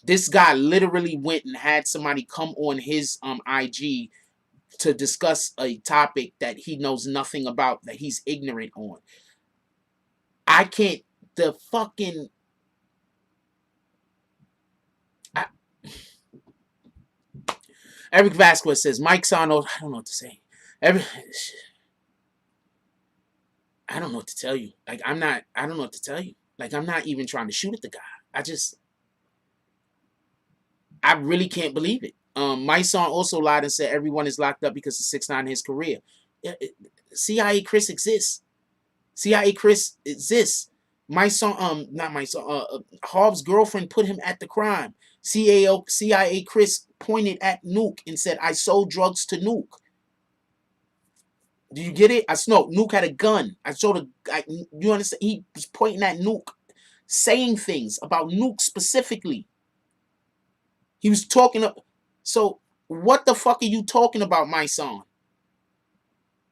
This guy literally went and had somebody come on his IG to discuss a topic that he knows nothing about, that he's ignorant on. I can't, the fucking, Eric Vasquez says, Mike Sano, I don't know what to say. I don't know what to tell you. Like, I don't know what to tell you. Like, I'm not even trying to shoot at the guy. I really can't believe it. My son also lied and said everyone is locked up because of 6ix9ine his career. CIA Chris exists. CIA Chris exists. My son, not my son, Hobbs' girlfriend put him at the crime. CIA Chris pointed at Nuke and said, I sold drugs to Nuke. Do you get it? Nuke had a gun. You understand? He was pointing at Nuke, saying things about Nuke specifically. He was talking up. So what the fuck are you talking about, my son?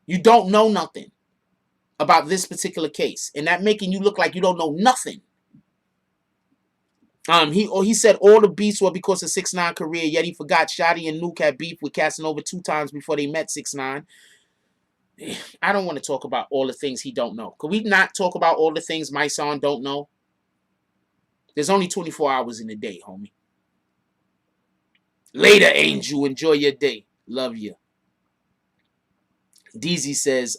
You don't know nothing about this particular case, and that making you look like you don't know nothing. He said all the beefs were because of 6ix9ine career, yet he forgot Shotty and Nuke had beef with Casanova 2 times before they met 6ix9ine. I don't want to talk about all the things he don't know. Could we not talk about all the things my son don't know? There's only 24 hours in the day, homie. Later, Angel. Enjoy your day. Love you. DZ says,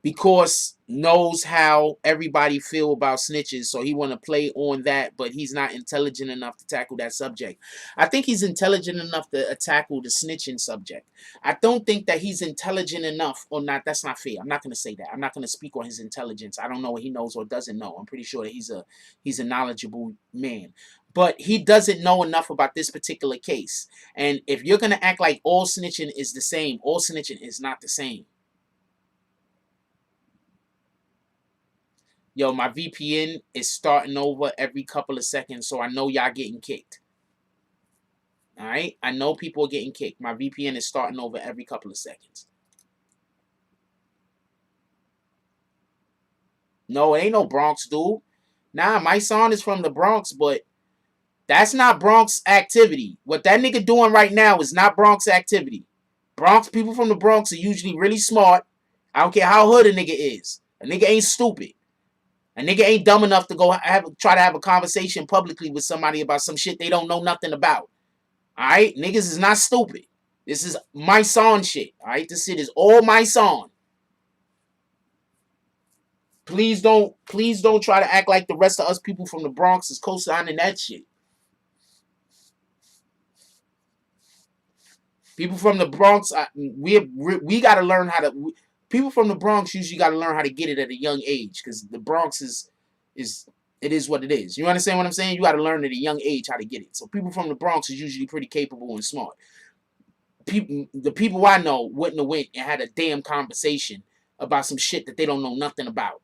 because knows how everybody feel about snitches, so he want to play on that, but he's not intelligent enough to tackle that subject. I think he's intelligent enough to tackle the snitching subject. I don't think that he's intelligent enough, or not. That's not fair. I'm not going to say that. I'm not going to speak on his intelligence. I don't know what he knows or doesn't know. I'm pretty sure that he's a knowledgeable man. But he doesn't know enough about this particular case. And if you're going to act like all snitching is the same, all snitching is not the same. Yo, my VPN is starting over every couple of seconds, so I know y'all getting kicked. All right? I know people are getting kicked. My VPN is starting over every couple of seconds. No, it ain't no Bronx, dude. Nah, my son is from the Bronx, but that's not Bronx activity. What that nigga doing right now is not Bronx activity. People from the Bronx are usually really smart. I don't care how hood a nigga is. A nigga ain't stupid. A nigga ain't dumb enough to go try to have a conversation publicly with somebody about some shit they don't know nothing about. Alright? Niggas is not stupid. This is my son shit. Alright? This shit is all my son. Please don't try to act like the rest of us people from the Bronx is co-signing that shit. People from the Bronx, we got to learn how to. People from the Bronx usually got to learn how to get it at a young age, because the Bronx is what it is. You understand what I'm saying? You got to learn at a young age how to get it. So people from the Bronx is usually pretty capable and smart. The people I know wouldn't have went and had a damn conversation about some shit that they don't know nothing about.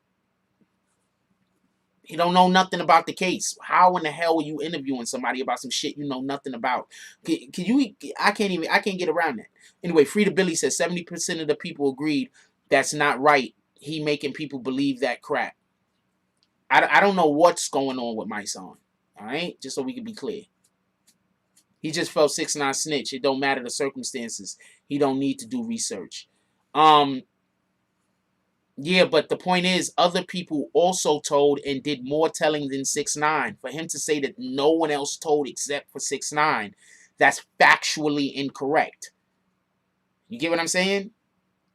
You don't know nothing about the case. How in the hell are you interviewing somebody about some shit you know nothing about? I can't get around that. Anyway, Frida Billy says 70% of the people agreed that's not right. He making people believe that crap. I don't know what's going on with my son. All right? Just so we can be clear. He just felt 6ix9ine snitch. It don't matter the circumstances. He don't need to do research. Yeah, but the point is, other people also told and did more telling than 6ix9ine. For him to say that no one else told except for 6ix9ine, that's factually incorrect. You get what I'm saying?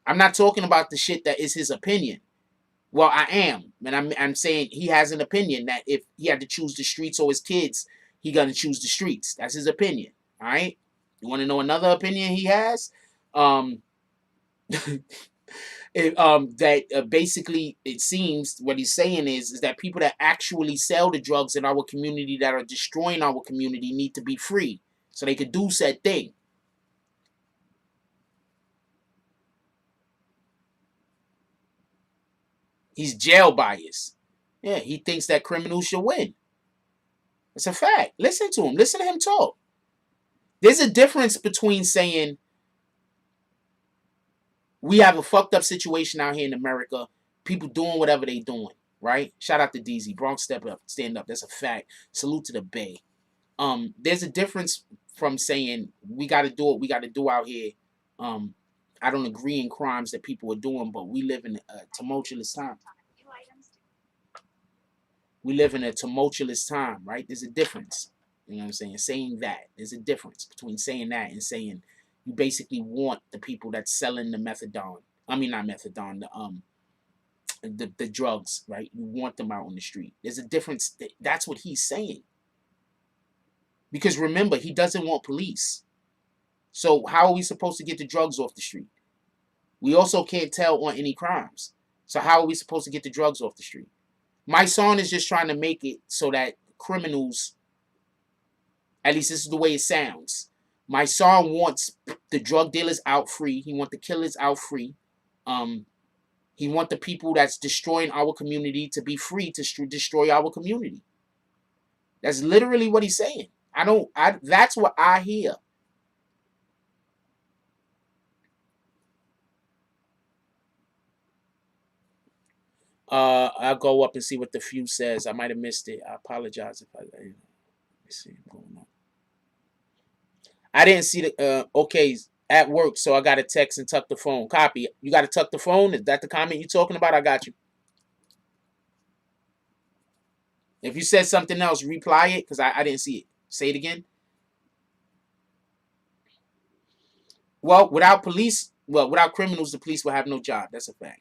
I'm not talking about the shit that is his opinion. Well, I am, and I'm saying he has an opinion that if he had to choose the streets or his kids, he gonna choose the streets. That's his opinion. All right. You want to know another opinion he has? Basically it seems what he's saying is that people that actually sell the drugs in our community that are destroying our community need to be free so they could do said thing. He's jail biased. Yeah, he thinks that criminals should win. It's a fact. Listen to him. Listen to him talk. There's a difference between saying we have a fucked up situation out here in America, people doing whatever they doing, right? Shout out to DZ. Bronx step up, stand up. That's a fact. Salute to the Bay. There's a difference from saying we got to do what we got to do out here. I don't agree in crimes that people are doing, but we live in a tumultuous time. We live in a tumultuous time, right? There's a difference. You know what I'm saying? Saying that. There's a difference between saying that and saying you basically want the people that's selling the methadone. I mean, not methadone, the drugs, right? You want them out on the street. There's a difference. That's what he's saying. Because remember, he doesn't want police. So how are we supposed to get the drugs off the street? We also can't tell on any crimes. So how are we supposed to get the drugs off the street? My song is just trying to make it so that criminals, at least this is the way it sounds. My song wants the drug dealers out free. He wants the killers out free. He wants the people that's destroying our community to be free to destroy our community. That's literally what he's saying. That's what I hear. I'll go up and see what the few says. I might have missed it. I apologize if let me see what's going on. I didn't see the okay, at work, so I got to text and tuck the phone. Copy. You got to tuck the phone? Is that the comment you talking about? I got you. If you said something else, reply it because I didn't see it. Say it again. Well, without criminals, the police will have no job. That's a fact.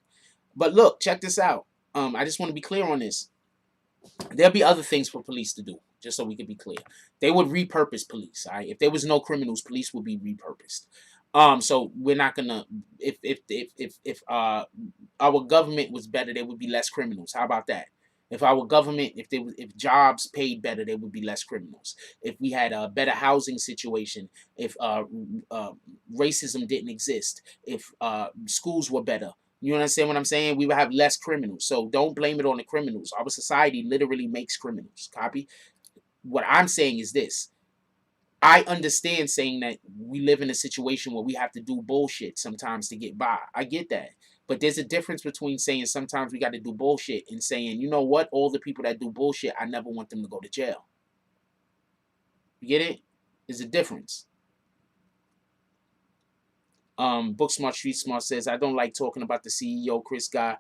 But look, check this out. I just want to be clear on this. There'll be other things for police to do, just so we can be clear. They would repurpose police. All right? If there was no criminals, police would be repurposed. So we're not gonna. If our government was better, there would be less criminals. How about that? If our government, if jobs paid better, there would be less criminals. If we had a better housing situation, if racism didn't exist, if schools were better, you understand what I'm saying? We would have less criminals. So don't blame it on the criminals. Our society literally makes criminals. Copy? What I'm saying is this. I understand saying that we live in a situation where we have to do bullshit sometimes to get by. I get that. But there's a difference between saying sometimes we got to do bullshit and saying, you know what? All the people that do bullshit, I never want them to go to jail. You get it? There's a difference. Book Smart Street Smart says, I don't like talking about the CEO, Chris guy.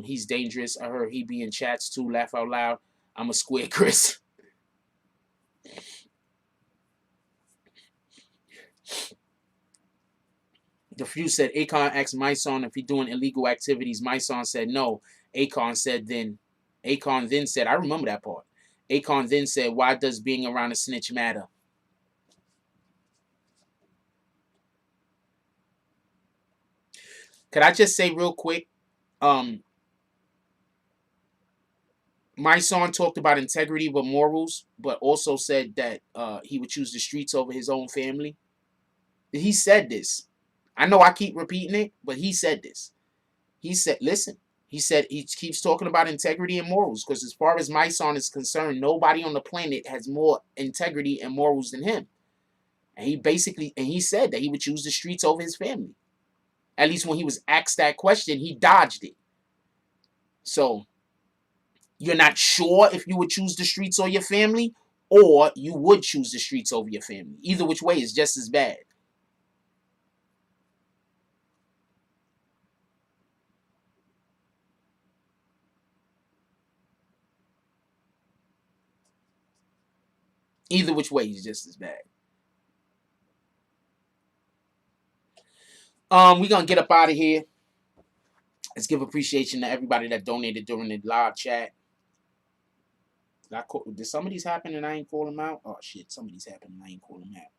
He's dangerous. I heard he be in chats too. Laugh out loud. I'm a square Chris. The few said Akon asked my son if he doing illegal activities. My son said no. Akon then said, I remember that part. Akon then said, why does being around a snitch matter? Could I just say real quick? My son talked about integrity with morals, but also said that he would choose the streets over his own family. He said this. I know I keep repeating it, but he said this. He said, listen, he said he keeps talking about integrity and morals because as far as my son is concerned, nobody on the planet has more integrity and morals than him. And he said that he would choose the streets over his family. At least when he was asked that question, he dodged it. So you're not sure if you would choose the streets or your family, or you would choose the streets over your family. Either which way is just as bad. Either which way is just as bad. We're gonna get up out of here. Let's give appreciation to everybody that donated during the live chat. Did some of these happen and I ain't call them out? Oh shit, some of these happened and I ain't call them out.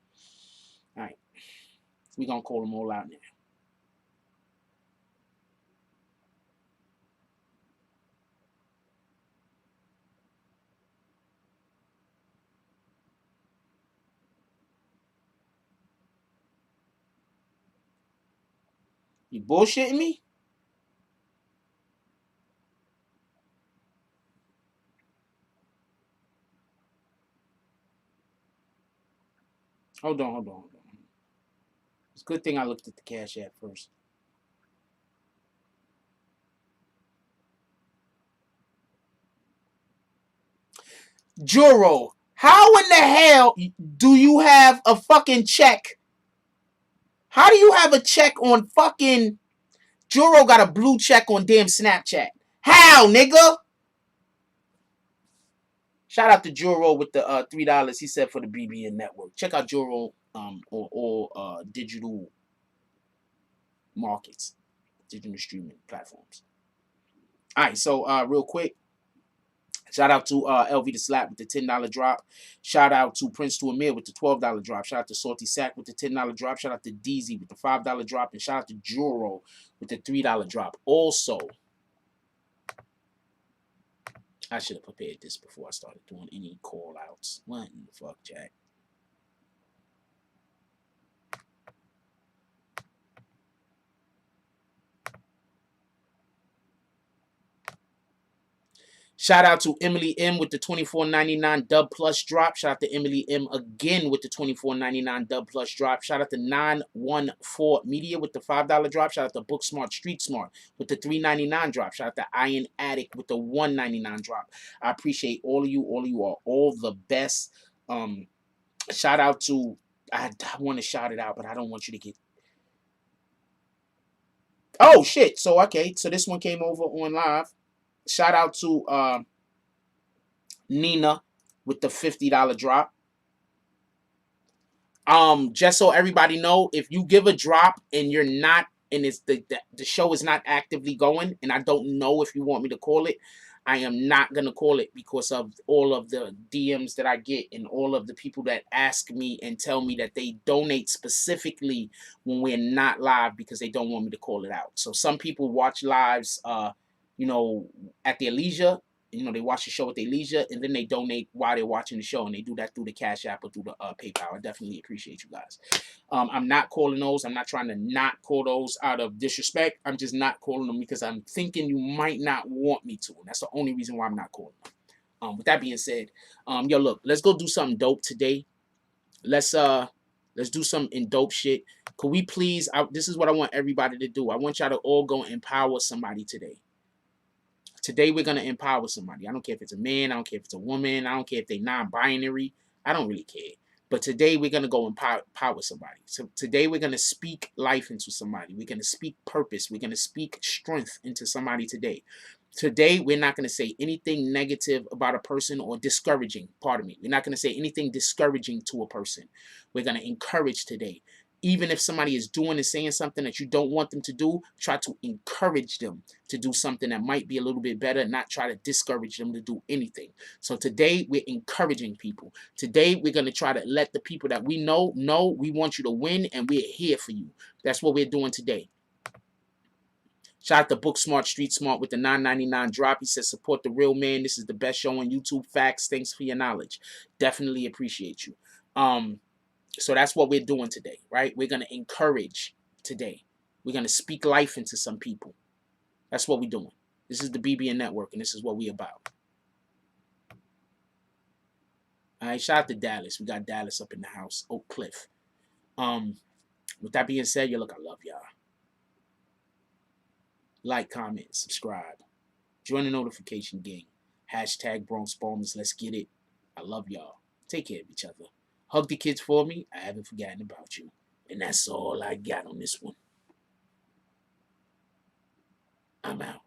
Alright. We're gonna call them all out now. You bullshitting me? Hold on. It's a good thing I looked at the Cash App first. Juro, how in the hell do you have a fucking check? How do you have a check on fucking... Juro got a blue check on damn Snapchat. How, nigga? Shout out to Juro with the $3 he said for the BBN network. Check out Juro or digital markets, digital streaming platforms. All right, so real quick, shout out to LV the Slap with the $10 drop. Shout out to Prince to Amir with the $12 drop. Shout out to Salty Sack with the $10 drop. Shout out to DZ with the $5 drop. And shout out to Juro with the $3 drop. Also, I should have prepared this before I started doing any call outs. What in the fuck, Jack? Shout out to Emily M with the $24.99 Dub Plus drop. Shout out to Emily M again with the $24.99 Dub Plus drop. Shout out to 914 Media with the $5 drop. Shout out to Book Smart Street Smart with the $3.99 drop. Shout out to Iron Addict with the $1.99 drop. I appreciate all of you. All of you are all the best. Shout out to... I want to shout it out, but I don't want you to get... Oh, shit. So, okay. So, this one came over on live. Shout out to Nina with the $50 drop. Just so everybody know, if you give a drop and you're not, and it's the show is not actively going, and I don't know if you want me to call it, I am not gonna call it because of all of the DMs that I get and all of the people that ask me and tell me that they donate specifically when we're not live because they don't want me to call it out. So some people watch lives you know, at their leisure. You know, they watch the show at their leisure, and then they donate while they're watching the show, and they do that through the Cash App or through the PayPal. I definitely appreciate you guys. I'm not calling those. I'm not trying to not call those out of disrespect. I'm just not calling them because I'm thinking you might not want me to, and that's the only reason why I'm not calling them. With that being said, yo, look, let's go do something dope today. Let's do some dope shit. Could we please? This is what I want everybody to do. I want y'all to all go empower somebody today. Today, we're going to empower somebody. I don't care if it's a man. I don't care if it's a woman. I don't care if they're non-binary. I don't really care. But today, we're going to go empower somebody. So today, we're going to speak life into somebody. We're going to speak purpose. We're going to speak strength into somebody today. Today, we're not going to say anything negative about a person or discouraging. Pardon me. We're not going to say anything discouraging to a person. We're going to encourage today. Even if somebody is doing and saying something that you don't want them to do, try to encourage them to do something that might be a little bit better, not try to discourage them to do anything. So today, we're encouraging people. Today, we're going to try to let the people that we know we want you to win, and we're here for you. That's what we're doing today. Shout out to Book Smart Street Smart with the $9.99 drop. He says, support the real man. This is the best show on YouTube. Facts. Thanks for your knowledge. Definitely appreciate you. So that's what we're doing today, right? We're going to encourage today. We're going to speak life into some people. That's what we're doing. This is the BBN Network, and this is what we're about. All right, shout out to Dallas. We got Dallas up in the house. Oak Cliff. With that being said, look, I love y'all. Like, comment, subscribe. Join the notification gang. Hashtag Bronx Bombers. Let's get it. I love y'all. Take care of each other. Hug the kids for me. I haven't forgotten about you. And that's all I got on this one. I'm out.